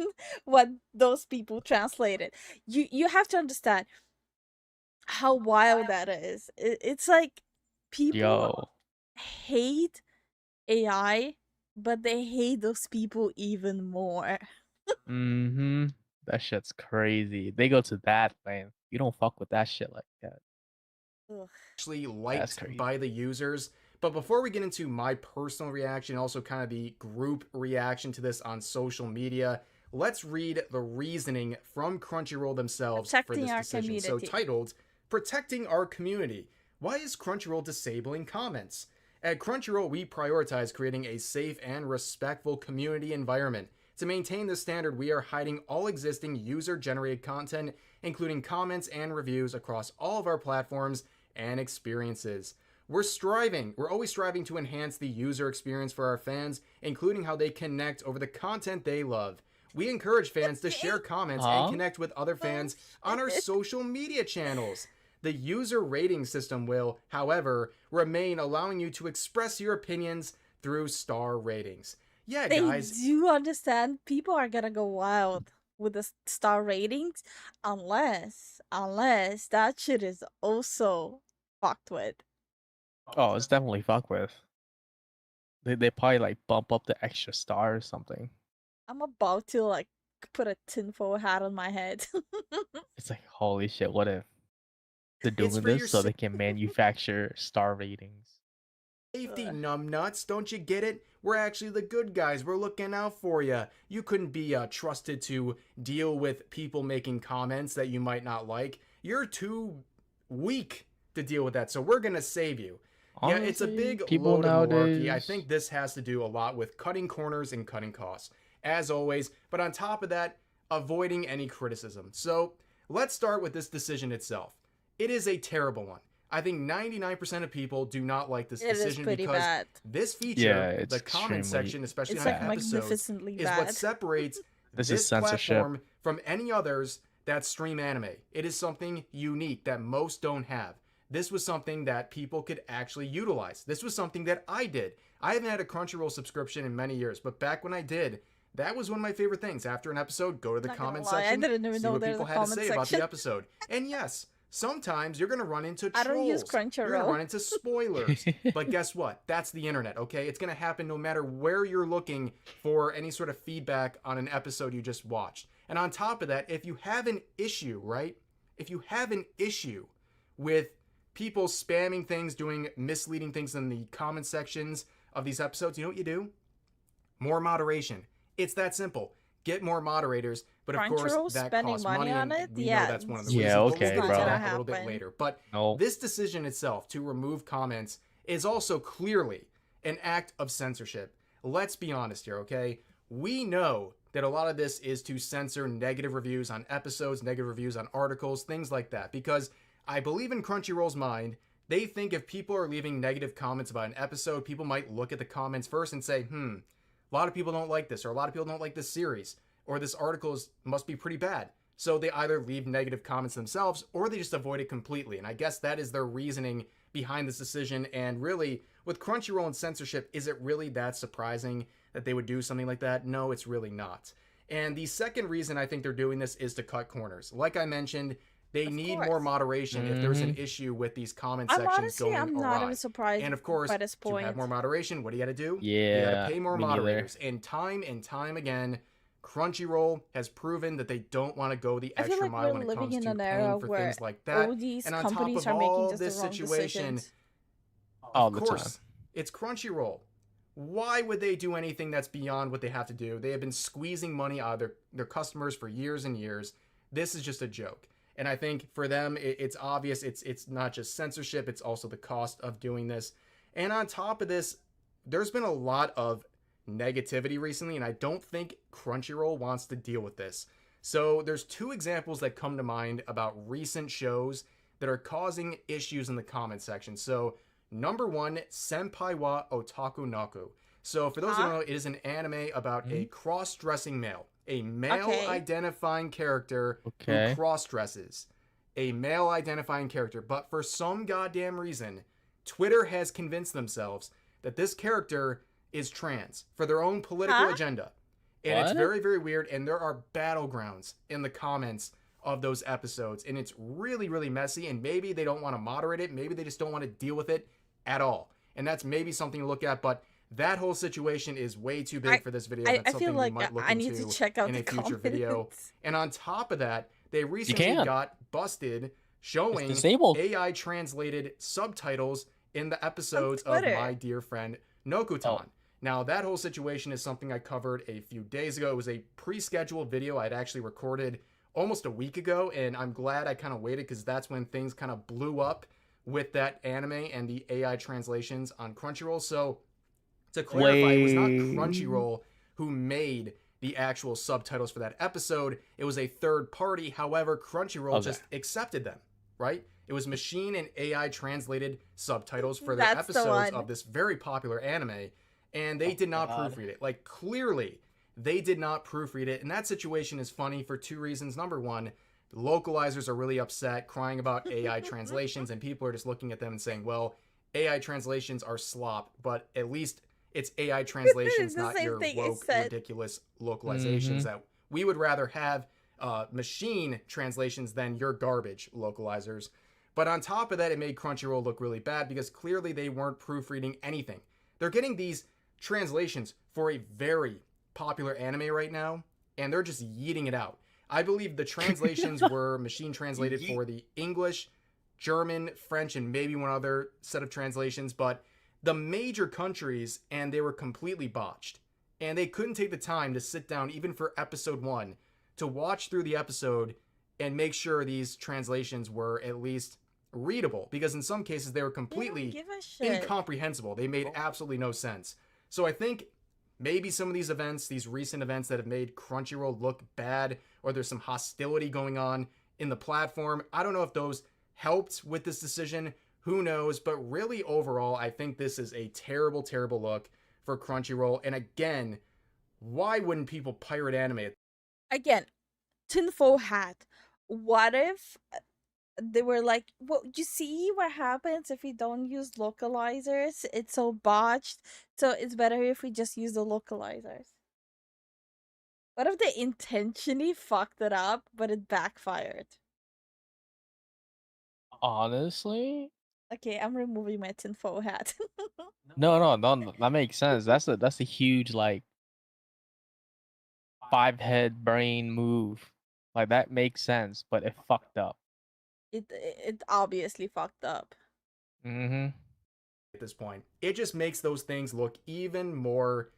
what those people translated. You have to understand how wild that is. It's like people Yo. hate AI, but they hate those people even more. Mm-hmm. That shit's crazy. They go to that, man. You don't fuck with that shit like that. Ugh. actually That's liked crazy. by the users. But before we get into my personal reaction, also kind of the group reaction to this on social media, let's read the reasoning from Crunchyroll themselves for Protecting this our decision. So community. titled, Protecting Our Community. Why is Crunchyroll disabling comments? At Crunchyroll, we prioritize creating a safe and respectful community environment. To maintain this standard, we are hiding all existing user-generated content, including comments and reviews across all of our platforms and experiences. We're always striving to enhance the user experience for our fans, including how they connect over the content they love. We encourage fans to share comments and connect with other fans on our social media channels. The user rating system will, however, remain, allowing you to express your opinions through star ratings. Yeah, They guys. do understand people are gonna go wild with the star ratings unless that shit is also fucked with. Oh, it's definitely fuck with. They probably like bump up the extra star or something. I'm about to like put a tinfoil hat on my head. It's like, holy shit, what if they're It's doing for your this so they can manufacture star ratings? safety, numbnuts. Don't you get it? We're actually the good guys. We're looking out for you. You couldn't be trusted to deal with people making comments that you might not like. You're too weak to deal with that, so we're going to save you. Honestly, yeah, it's a big people load of malarkey. I nowadays. think this has to do a lot with cutting corners and cutting costs, as always. But on top of that, avoiding any criticism. So let's start with this decision itself. It is a terrible one. I think 99% of people do not like this decision because bad. this feature, it's the comment extremely section, especially It's on like episodes, magnificently is bad. what separates This this is censorship. platform from any others that stream anime. It is something unique that most don't have. This was something that people could actually utilize. This was something that I did. I haven't had a Crunchyroll subscription in many years, but back when I did, that was one of my favorite things. After an episode, go to the Not gonna comment lie, I section, didn't even see know what there's people a had to comment say about section. the episode. And yes, sometimes you're going to run into trolls. I don't use You're going to Crunchyroll. run into spoilers. But guess what? That's the internet, okay? It's going to happen no matter where you're looking for any sort of feedback on an episode you just watched. And on top of that, if you have an issue, right? If you have an issue with people spamming things, doing misleading things in the comment sections of these episodes, you know what you do? More moderation. It's that simple. Get more moderators, but of course Crunchyroll that spending costs money money, on and it? we Yeah, know that's one of the Yeah, reasons. But okay, we'll get bro. into that a little bit happen. later. But No. this decision itself to remove comments is also clearly an act of censorship. Let's be honest here, okay? We know that a lot of this is to censor negative reviews on episodes, negative reviews on articles, things like that, because I believe in Crunchyroll's mind, they think if people are leaving negative comments about an episode, people might look at the comments first and say, a lot of people don't like this, or a lot of people don't like this series, or this article must be pretty bad. So they either leave negative comments themselves, or they just avoid it completely. And I guess that is their reasoning behind this decision. And really, with Crunchyroll and censorship, is it really that surprising that they would do something like that? No, it's really not. And the second reason I think they're doing this is to cut corners. Like I mentioned, they need more moderation if there's an issue with these comment sections going I'm awry. not even surprised. And of course, by this to point. have more moderation, what do you got to do? Yeah, you got to pay more me neither. moderators. And time again, Crunchyroll has proven that they don't want to go the I feel extra like mile we're when it living comes in to an paying era for where things like that. all these And on top companies of are making all just this the wrong situation, decisions. All of the course, time. it's Crunchyroll. Why would they do anything that's beyond what they have to do? They have been squeezing money out of their customers for years and years. This is just a joke. And I think for them, it's obvious it's not just censorship, it's also the cost of doing this. And on top of this, there's been a lot of negativity recently, and I don't think Crunchyroll wants to deal with this. So there's two examples that come to mind about recent shows that are causing issues in the comment section. So number one, Senpai wa Otaku Naku. So for those who don't know, it is an anime about a cross-dressing male. A male-identifying character who cross-dresses. A male-identifying character. But for some goddamn reason, Twitter has convinced themselves that this character is trans for their own political agenda. And it's very, very weird. And there are battlegrounds in the comments of those episodes. And it's really, really messy. And maybe they don't want to moderate it. Maybe they just don't want to deal with it at all. And that's maybe something to look at. But that whole situation is way too big for this video. That's I something feel like we might look I need into to check out in a the future video. comments. And on top of that, they recently got busted showing disabled. AI translated subtitles in the episodes of My Dear Friend Nokutan. Now, that whole situation is something I covered a few days ago. It was a pre-scheduled video I'd actually recorded almost a week ago, and I'm glad I kind of waited because that's when things kind of blew up with that anime and the AI translations on Crunchyroll. So to clarify, it was not Crunchyroll who made the actual subtitles for that episode. It was a third party. However, Crunchyroll just accepted them, right? It was machine and AI translated subtitles for their episodes of this very popular anime, and they did not proofread it. Like, clearly, they did not proofread it, and that situation is funny for two reasons. Number one, the localizers are really upset, crying about AI translations, and people are just looking at them and saying, well, AI translations are slop, but at least It's AI translations, The not same your thing it woke, said. ridiculous localizations that we would rather have machine translations than your garbage localizers. But on top of that, it made Crunchyroll look really bad because clearly they weren't proofreading anything. They're getting these translations for a very popular anime right now, and they're just yeeting it out. I believe the translations were machine translated for the English, German, French, and maybe one other set of translations, but the major countries, and they were completely botched. And they couldn't take the time to sit down, even for episode 1, to watch through the episode and make sure these translations were at least readable, because in some cases they were completely incomprehensible. They made absolutely no sense. So I think maybe some of these events, these recent events that have made Crunchyroll look bad, or there's some hostility going on in the platform, I don't know if those helped with this decision. Who knows? But really, overall, I think this is a terrible, terrible look for Crunchyroll. And again, why wouldn't people pirate anime? Again, tinfoil hat. What if they were like, well, you see what happens if we don't use localizers? It's so botched, so it's better if we just use the localizers. What if they intentionally fucked it up, but it backfired? Honestly, Okay, I'm removing my tinfoil hat. no, that makes sense. That's a huge like 5-head brain move. Like that makes sense, but it fucked up. It obviously fucked up. At this point, it just makes those things look even more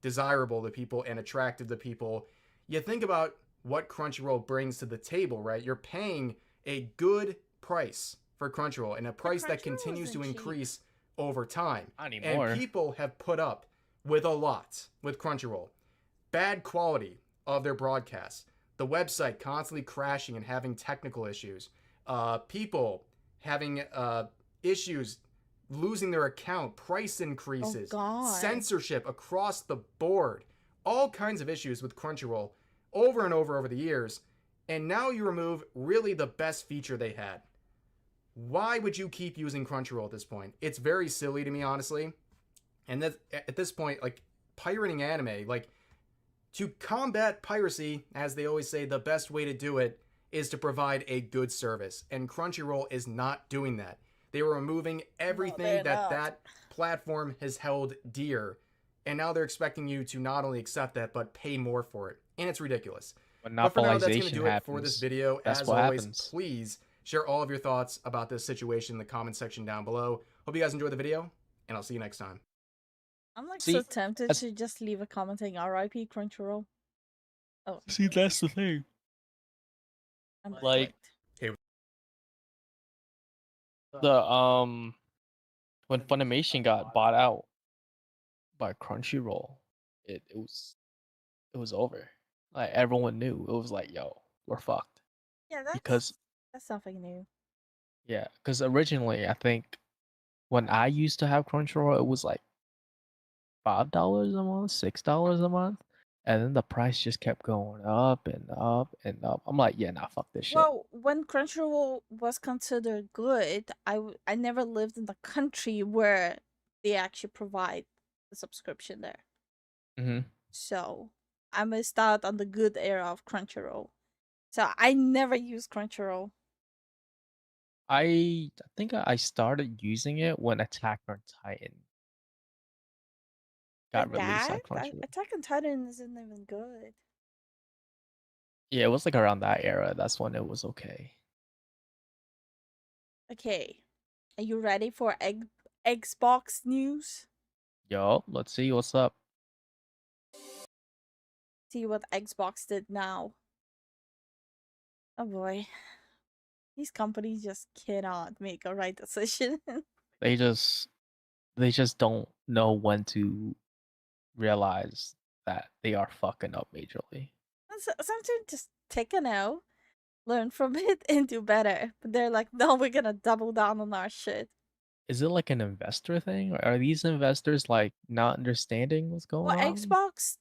desirable to people and attractive to people. You think about what Crunchyroll brings to the table, right? You're paying a good price for Crunchyroll, and a price that continues to increase over time. Not anymore. And people have put up with a lot with Crunchyroll. Bad quality of their broadcasts, the website constantly crashing and having technical issues, people having issues losing their account, price increases, censorship across the board, all kinds of issues with Crunchyroll over and over the years. And now you remove really the best feature they had. Why would you keep using Crunchyroll at this point? It's very silly to me, honestly. And that at this point, like, pirating anime, like, to combat piracy, as they always say, the best way to do it is to provide a good service. And Crunchyroll is not doing that. They were removing everything that platform has held dear. And now they're expecting you to not only accept that, but pay more for it. And it's ridiculous. But for now, that's going to do it for this video. As always, please share all of your thoughts about this situation in the comment section down below. Hope you guys enjoyed the video, and I'll see you next time. I'm like so tempted to just leave a comment saying RIP Crunchyroll. Oh. See, that's the thing. I'm like the when Funimation got bought out by Crunchyroll, it was over. Like everyone knew. It was like, yo, we're fucked. Yeah, that's something new. Yeah, because originally I think when I used to have Crunchyroll, it was like $5 a month, $6 a month, and then the price just kept going up and up and up. I'm like, yeah, nah, fuck this shit. Well, when Crunchyroll was considered good, I never lived in the country where they actually provide the subscription there. So I missed out on the good era of Crunchyroll. So I never used Crunchyroll. I think I started using it when Attack on Titan got released on Crunchyroll. Attack on Titan isn't even good. Yeah, it was like around that era. That's when it was okay. Okay, are you ready for Xbox news? Yo, let's see what's up. See what Xbox did now. Oh boy. These companies just cannot make a right decision. They just don't know when to realize that they are fucking up majorly. Sometimes just take a L, learn from it, and do better. But they're like, no, we're gonna double down on our shit. Is it like an investor thing? Or are these investors like not understanding what's going on? Well, Xbox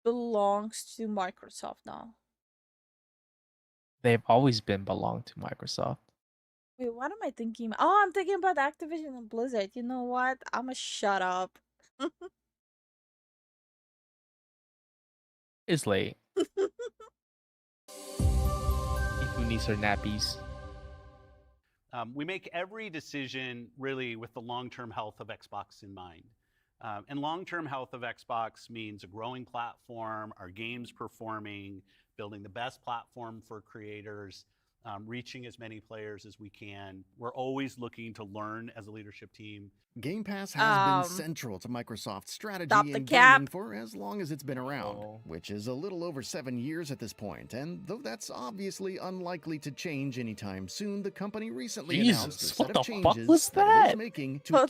belongs to Microsoft now. They've always been belonged to Microsoft. Wait, what am I thinking? Oh, I'm thinking about Activision and Blizzard. You know what? I'ma shut up. It's late. Who needs her nappies? We make every decision really with the long-term health of Xbox in mind. And long-term health of Xbox means a growing platform, our games performing, building the best platform for creators, reaching as many players as we can. We're always looking to learn as a leadership team. Game Pass has been central to Microsoft's strategy in cap. gaming for as long as it's been around, which is a little over 7 years at this point. And though that's obviously unlikely to change anytime soon, the company recently announced a set of changes that it is making to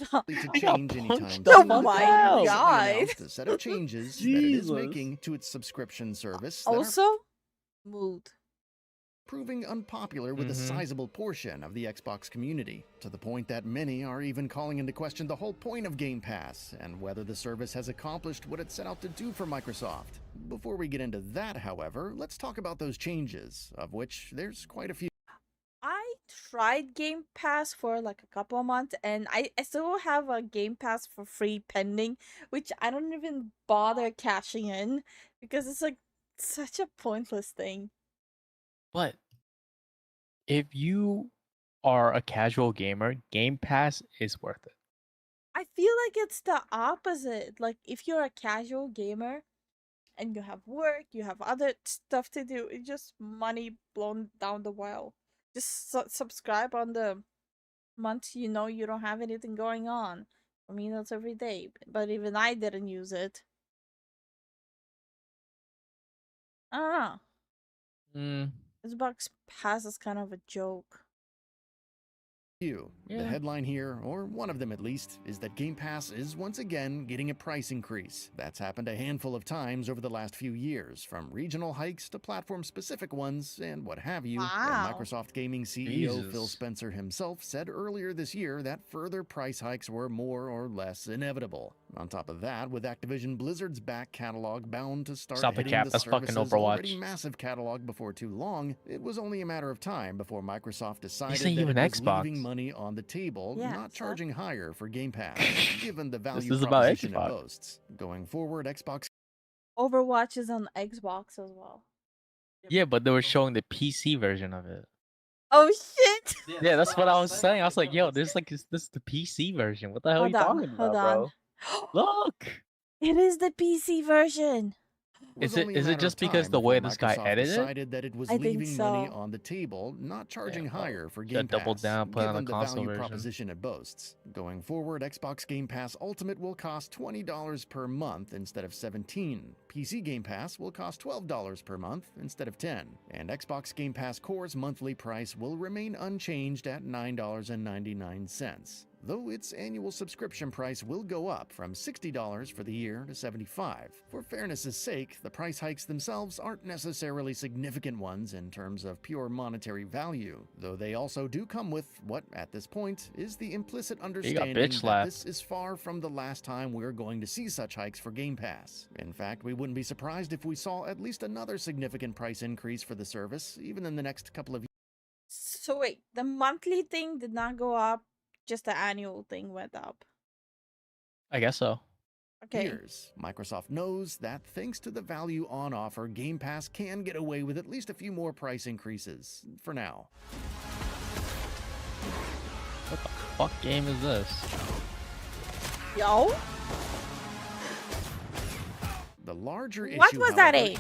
change anytime soon. Oh my god! Announced a set of changes that it is making to its subscription service. Also, mood. Proving unpopular with a sizable portion of the Xbox community, to the point that many are even calling into question the whole point of Game Pass and whether the service has accomplished what it set out to do for Microsoft. Before we get into that, however, let's talk about those changes, of which there's quite a few. I tried Game Pass for like a couple of months, and I still have a Game Pass for free pending, which I don't even bother cashing in because it's like such a pointless thing. But if you are a casual gamer, Game Pass is worth it. I feel like it's the opposite. Like, if you're a casual gamer and you have work, you have other stuff to do, it's just money blown down the well. Just subscribe on the months you know you don't have anything going on. I mean, that's every day, but even I didn't use it. I don't know. Xbox Pass is kind of a joke. The headline here, or one of them at least, is that Game Pass is once again getting a price increase. That's happened a handful of times over the last few years, from regional hikes to platform-specific ones and what have you. Wow. And Microsoft Gaming CEO Phil Spencer himself said earlier this year that further price hikes were more or less inevitable. On top of that, with Activision Blizzard's back catalog bound to start hitting the service's already massive catalog before too long, it was only a matter of time before Microsoft decided that it was leaving money on the table, not charging higher for Game Pass, given the value proposition it boasts. Going forward, Xbox Overwatch is on Xbox as well. Yeah, but they were showing the PC version of it. Oh shit! Yeah, that's what I was saying. I was like, yo, this is the PC version. What the hell are you talking about, bro? Look! It is the PC version. Is it just because the way this guy edited decided that it was leaving money on the table, not charging higher for Game Pass, double down, put on the console value version. proposition it boasts. Going forward, Xbox Game Pass Ultimate will cost $20 per month instead of $17. PC Game Pass will cost $12 per month instead of $10, and Xbox Game Pass Core's monthly price will remain unchanged at $9.99. Though its annual subscription price will go up from $60 for the year to $75. For fairness' sake, the price hikes themselves aren't necessarily significant ones in terms of pure monetary value, though they also do come with what, at this point, is the implicit understanding that this is far from the last time we're going to see such hikes for Game Pass. In fact, we wouldn't be surprised if we saw at least another significant price increase for the service, even in the next couple of years. So wait, the monthly thing did not go up, just the annual thing went up. I guess so. Okay. Microsoft knows that thanks to the value on offer, Game Pass can get away with at least a few more price increases, for now. What the fuck game is this? Yo? The larger issue, what was that aim?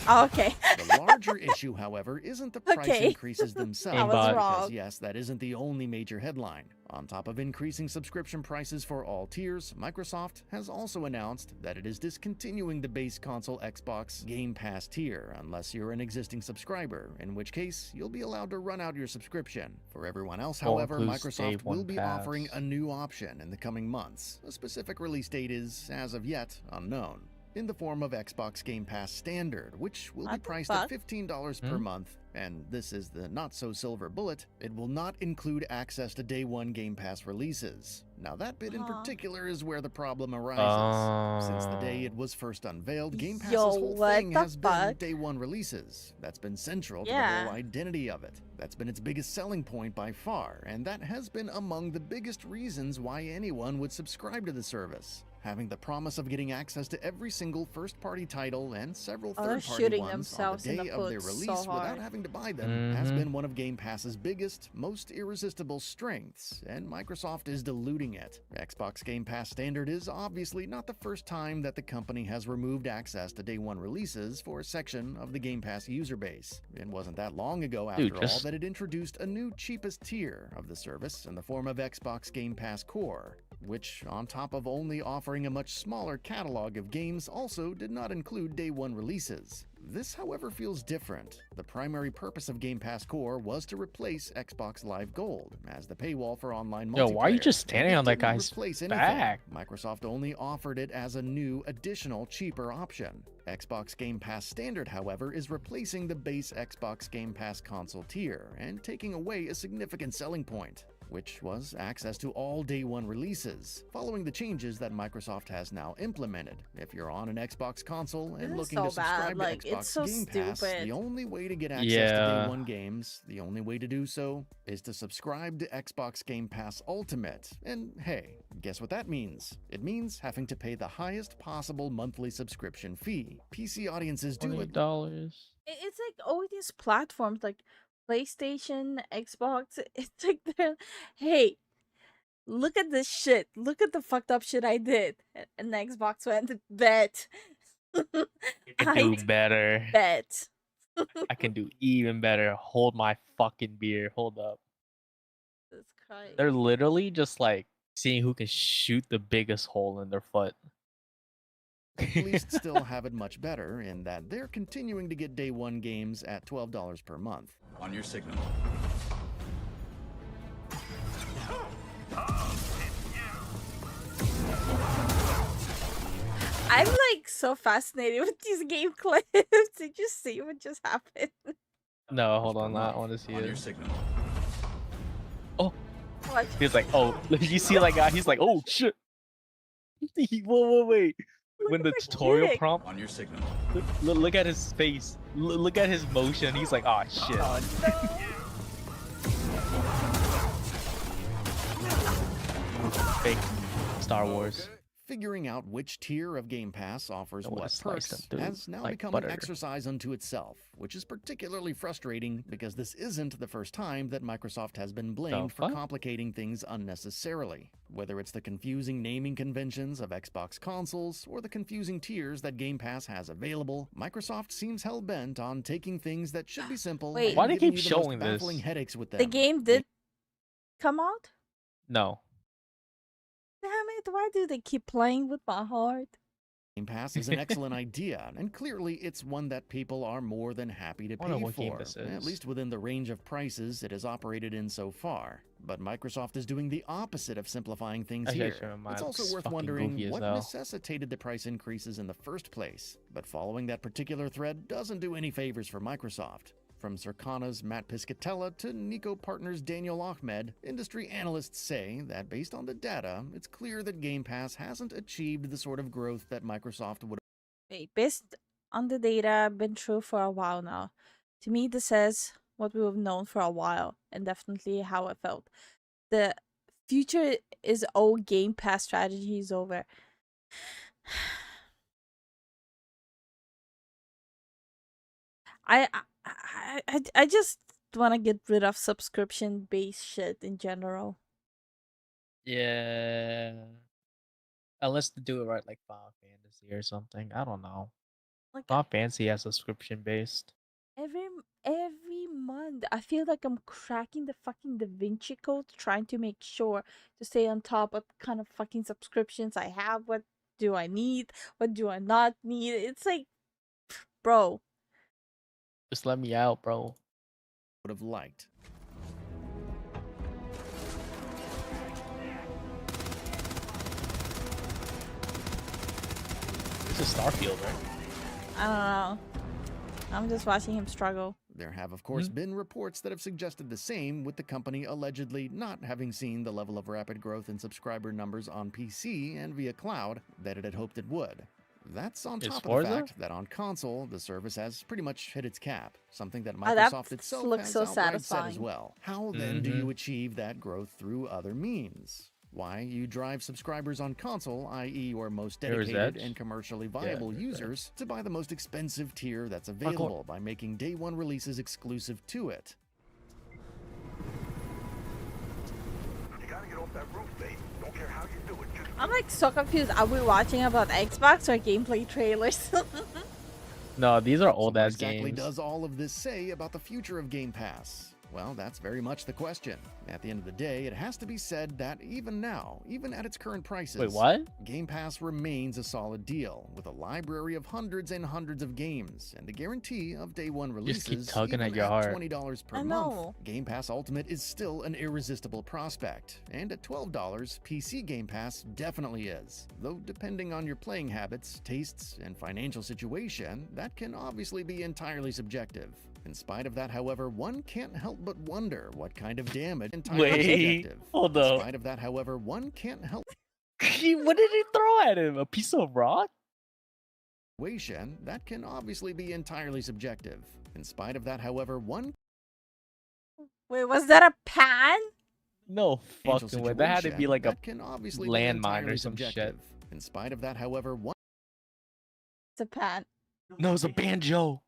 Oh, okay. The larger issue, however, isn't the price increases themselves. I was wrong. Because, yes, that isn't the only major headline. On top of increasing subscription prices for all tiers, Microsoft has also announced that it is discontinuing the base console Xbox Game Pass tier unless you're an existing subscriber, in which case you'll be allowed to run out your subscription. For everyone else, however, Microsoft will be offering a new option in the coming months. A specific release date is, as of yet, unknown. In the form of Xbox Game Pass Standard, which will be priced at $15 per month, and this is the not-so-silver bullet, it will not include access to Day 1 Game Pass releases. Now that bit in particular is where the problem arises. Since the day it was first unveiled, Game Pass's whole thing has been Day 1 releases. That's been central to the whole identity of it. That's been its biggest selling point by far, and that has been among the biggest reasons why anyone would subscribe to the service. having the promise of getting access to every single first-party title and several Oh, they're third-party shooting ones on the themselves in day the of their foot release so without hard. having to buy them has been one of Game Pass's biggest, most irresistible strengths, and Microsoft is diluting it. Xbox Game Pass Standard is obviously not the first time that the company has removed access to day one releases for a section of the Game Pass user base. It wasn't that long ago, after all, that it introduced a new cheapest tier of the service in the form of Xbox Game Pass Core, which, on top of only offering a much smaller catalog of games, also did not include day one releases. This, however, feels different. The primary purpose of Game Pass Core was to replace Xbox Live Gold as the paywall for online multiplayer. Yo, why are you just standing on that guy's back? Microsoft only offered it as a new, additional, cheaper option. Xbox Game Pass Standard, however, is replacing the base Xbox Game Pass console tier and taking away a significant selling point, which was access to all day one releases, following the changes that Microsoft has now implemented. If you're on an Xbox console and looking to subscribe to Xbox Game Pass, the only way to get access to day one games, the only way to do so, is to subscribe to Xbox Game Pass Ultimate. And hey, guess what that means? It means having to pay the highest possible monthly subscription fee. PC audiences do it. $20. It's like all these platforms like PlayStation, Xbox. It's like they're, hey, look at this shit. Look at the fucked up shit I did. And the Xbox went, bet. I can do better. Bet. I can do even better. Hold my fucking beer. Hold up. Jesus Christ. They're literally just like seeing who can shoot the biggest hole in their foot. At least still have it much better in that they're continuing to get day one games at $12 per month. On your signal. I'm like so fascinated with these game clips. Did you see what just happened? No, hold on. I want to see On it. your signal. Oh. What? He's like, oh, you see that guy? He's like, oh shit. Wait. When the tutorial kick. prompt, On your signal. look at his face. Look at his motion. He's like, oh shit. Fake Star Wars. Figuring out which tier of Game Pass offers I wanna what slice perks them, dude, has now like become butter. an exercise unto itself, which is particularly frustrating because this isn't the first time that Microsoft has been blamed for fuck? complicating things unnecessarily. Whether it's the confusing naming conventions of Xbox consoles or the confusing tiers that Game Pass has available, Microsoft seems hell-bent on taking things that should be simple Wait. and Why do they giving keep you the most showing this? baffling headaches with them. The game did come out? No. Damn it, why do they keep playing with my heart? Game Pass is an excellent idea, and clearly it's one that people are more than happy to Wonder pay what game for, this at is. least within the range of prices it has operated in so far. But Microsoft is doing the opposite of simplifying things Actually, I here. should remind It's also it's worth fucking wondering goofy as what hell. necessitated the price increases in the first place. But following that particular thread doesn't do any favors for Microsoft. From Circana's Matt Piscatella to Nico Partners' Daniel Ahmed, industry analysts say that based on the data, it's clear that Game Pass hasn't achieved the sort of growth that Microsoft would. Wait, based on the data, been true for a while now. To me, this says what we've known for a while, and definitely how I felt. The future is old Game Pass strategy is over. I just want to get rid of subscription-based shit in general. Yeah. Unless to do it right, like Final Fantasy or something. I don't know. Like Final Fantasy has subscription based. every month, I feel like I'm cracking the fucking Da Vinci Code, trying to make sure to stay on top of kind of fucking subscriptions I have. What do I need? What do I not need? It's like, bro. Just let me out, bro. would have liked. This is Starfield, right? I don't know. I'm just watching him struggle. There have, of course, been reports that have suggested the same, with the company allegedly not having seen the level of rapid growth in subscriber numbers on PC and via cloud that it had hoped it would. That's on top of the fact that on console, the service has pretty much hit its cap, something that Microsoft itself looks has so outright said as satisfying. well. How then do you achieve that growth through other means? Why you drive subscribers on console, i.e. your most Mirror's dedicated Edge? and commercially Yeah, viable Mirror's users to buy the most expensive tier that's available by making day one releases exclusive to it. You gotta get off that roof, babe. Don't care how you do it. Just I'm like so confused. Are we watching about Xbox or gameplay trailers? No, these are So old what ass exactly games. does all of this say about the future of Game Pass? Well, that's very much the question. At the end of the day, it has to be said that even now, even at its current prices, Wait, what? Game Pass remains a solid deal, with a library of hundreds and hundreds of games, and the guarantee of day one Just keep releases. tugging Even at your heart. $20 per I month, know. Game Pass Ultimate is still an irresistible prospect, and at $12, PC Game Pass definitely is. Though depending on your playing habits, tastes, and financial situation, that can obviously be entirely subjective. In spite of that, however, one can't help but wonder what kind of damage entirely Wait, subjective. hold In up. spite of that, however, one can't help What did he throw at him? A piece of rock? situation that can obviously be entirely subjective. In spite of that, however, one Wait, was that a pan? No financial fucking way. That had to be situation like a that can obviously be landmine entirely or some shit. subjective. In spite of that, however, one It's a pan. No, it's a banjo.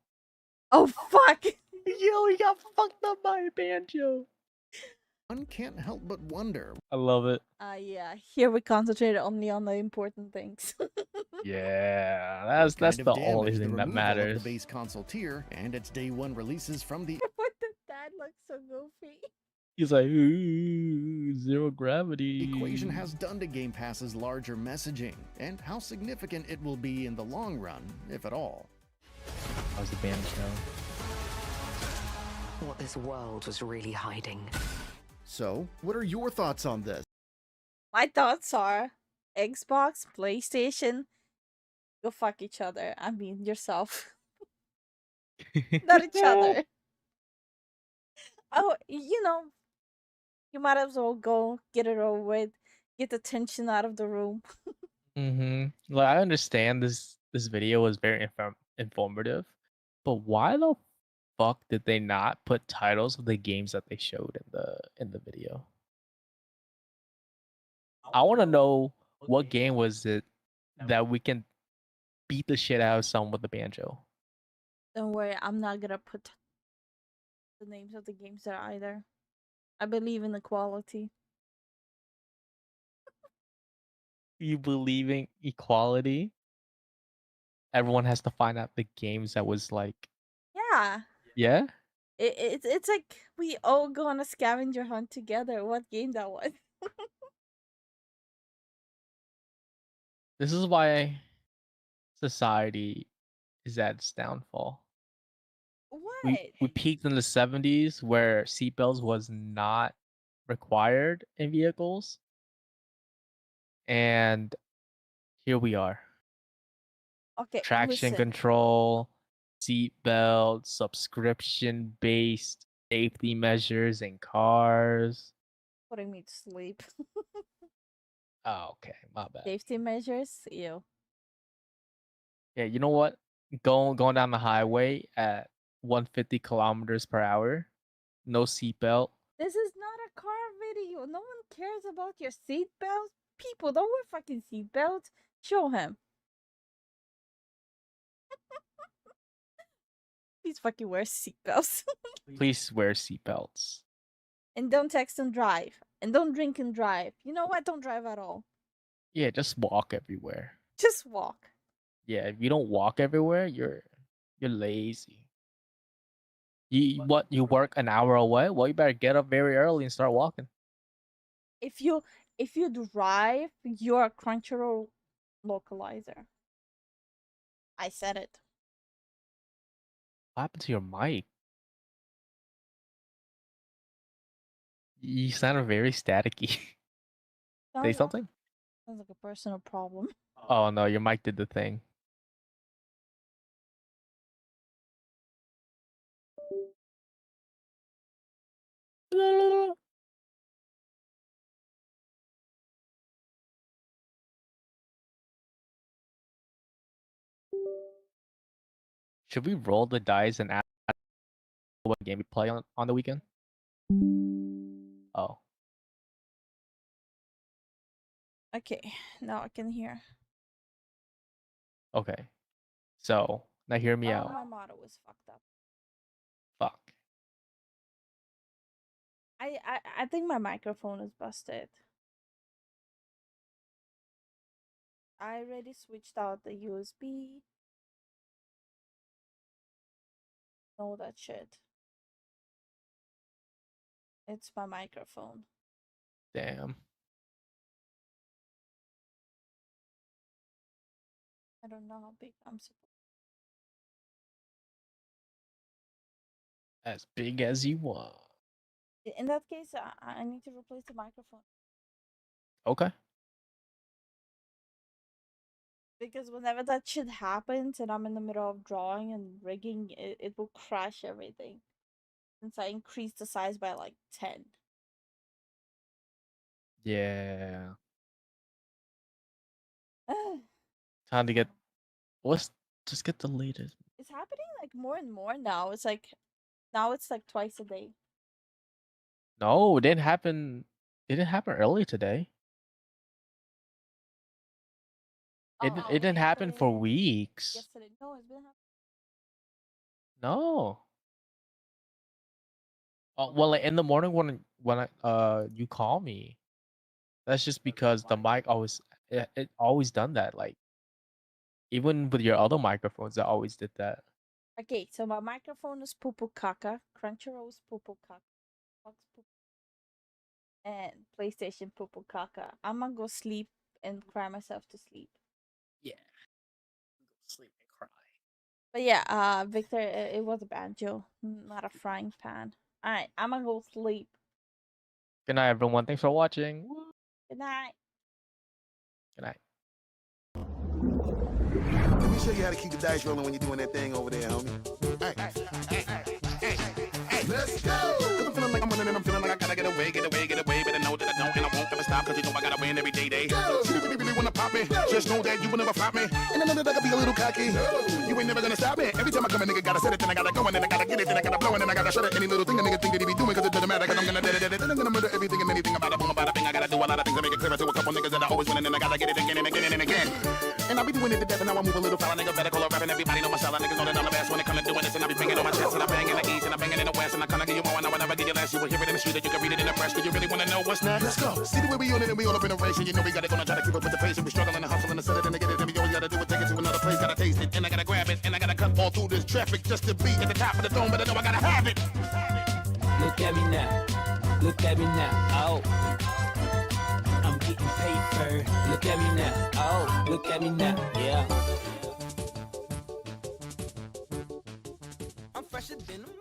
Oh fuck! Yo, he got fucked up by a banjo. can't help but wonder. I love it. Yeah. Here we concentrate only on the important things. Yeah, that's kind of the damage only the thing that removal matters. of the base console tier and its day one releases from the What did that look so goofy? He's like, ooh, zero gravity. equation has done to Game Pass's larger messaging and how significant it will be in the long run, if at all. How's the banjo? What this world was really hiding. So, what are your thoughts on this? My thoughts are Xbox, PlayStation, go fuck each other. I mean, yourself. Not each other. Oh, you might as well go get it over with, get the tension out of the room. Like, I understand this video was very informative, but why the fuck did they not put titles of the games that they showed in the video? I want to know what game was it that we can beat the shit out of someone with a banjo. Don't worry, I'm not gonna put the names of the games there either. I believe in equality. You believe in equality? Everyone has to find out the games that was like, Yeah. yeah? It's like we all go on a scavenger hunt together. What game that was? This is why society is at its downfall. What? We peaked in the 70s where seatbelts was not required in vehicles. And here we are. Okay, Traction listen. control, seatbelt, subscription-based safety measures in cars. Putting me to sleep. Oh, okay, my bad. Safety measures? Ew. Yeah, you know what? Going down the highway at 150 kilometers per hour, no seatbelt. This is not a car video. No one cares about your seatbelts. People don't wear fucking seatbelts. Show him. Please fucking wear seatbelts. Please wear seatbelts. And don't text and drive. And don't drink and drive. You know what? Don't drive at all. Yeah, just walk everywhere. Just walk. Yeah, if you don't walk everywhere, you're lazy. You work an hour away? Well, you better get up very early and start walking. If you drive, you're a Crunchyroll localizer. I said it. What happened to your mic? You sounded very staticky. Say Sounds something? like a personal problem. Oh no, your mic did the thing. Should we roll the dice and ask what game we play on the weekend? Oh. Okay, now I can hear. Okay. So now hear me Oh, out. my model was fucked up. Fuck. I think my microphone is busted. I already switched out the USB. All that shit. It's my microphone. Damn. I don't know how big I'm supposed. As big as you want. In that case, I need to replace the microphone. Okay. Because whenever that shit happens and I'm in the middle of drawing and rigging, it will crash everything. Since I increased the size by like 10. Yeah. Time to get. Let's just get the latest. It's happening like more and more now. It's like now it's like twice a day. No, it didn't happen. It didn't happen early today. It didn't happen for weeks. Yesterday. No, it's been happening. No. Well, like in the morning when you call me, that's just because the mic always it always done that. Like even with your other microphones, it always did that. Okay, so my microphone is Pupu Kaka, Crunchyroll is Pupu Kaka, Xbox Pupu, and PlayStation Pupu Kaka. I'm gonna go sleep and cry myself to sleep. Yeah. Go sleep and cry. But yeah, Victor, it was a banjo, not a frying pan. Alright, I'm gonna go sleep. Good night, everyone. Thanks for watching. Good night. Good night. Let me show you how to keep the dice rolling when you're doing that thing over there, homie. Hey, let's go! Cause I'm feeling like I'm winning and I'm feeling like I gotta get away. But I know that I don't and I won't ever stop. Cause you know I gotta win every day. You really wanna pop me? Just know that you will never flop me. And I know that I can be a little cocky. You ain't never gonna stop me. Every time I come, a nigga gotta set it, then I gotta go, and then I gotta get it, then I gotta blow, and then I gotta shut it. Any little thing a nigga think that he be doing, cause it doesn't matter, cause I'm gonna then I'm gonna murder everything and anything about a boom, about a thing. I gotta do a lot of things to make it clear to a couple niggas that I always win, and then I gotta get it again and again and again. And I be doing it to death, and now I move a little foul. Nigga better call up rapping. Everybody know my style. Niggas know that I'm the best when it comes to doing this. And I be banging on my chest, and I bang in the east, and I banging in the west, and I kinda give you more, and I will never give you less. You will hear it in the street, and you can read it in the press. Do you really wanna know what's next? Let's go. See the way we on it, and we all up in a race, and you know we gotta go and try to keep up with the pace. And we struggling and hustling to set it and to get it, and we always gotta do it, take it to another place, gotta taste it, and I gotta grab it, and I gotta cut all through this traffic just to be at the top of the throne, but I know I gotta have it. Look at me now. Look at me now. Oh. I'm getting paper. Look at me now. Oh, look at me now. Yeah. I'm fresher than a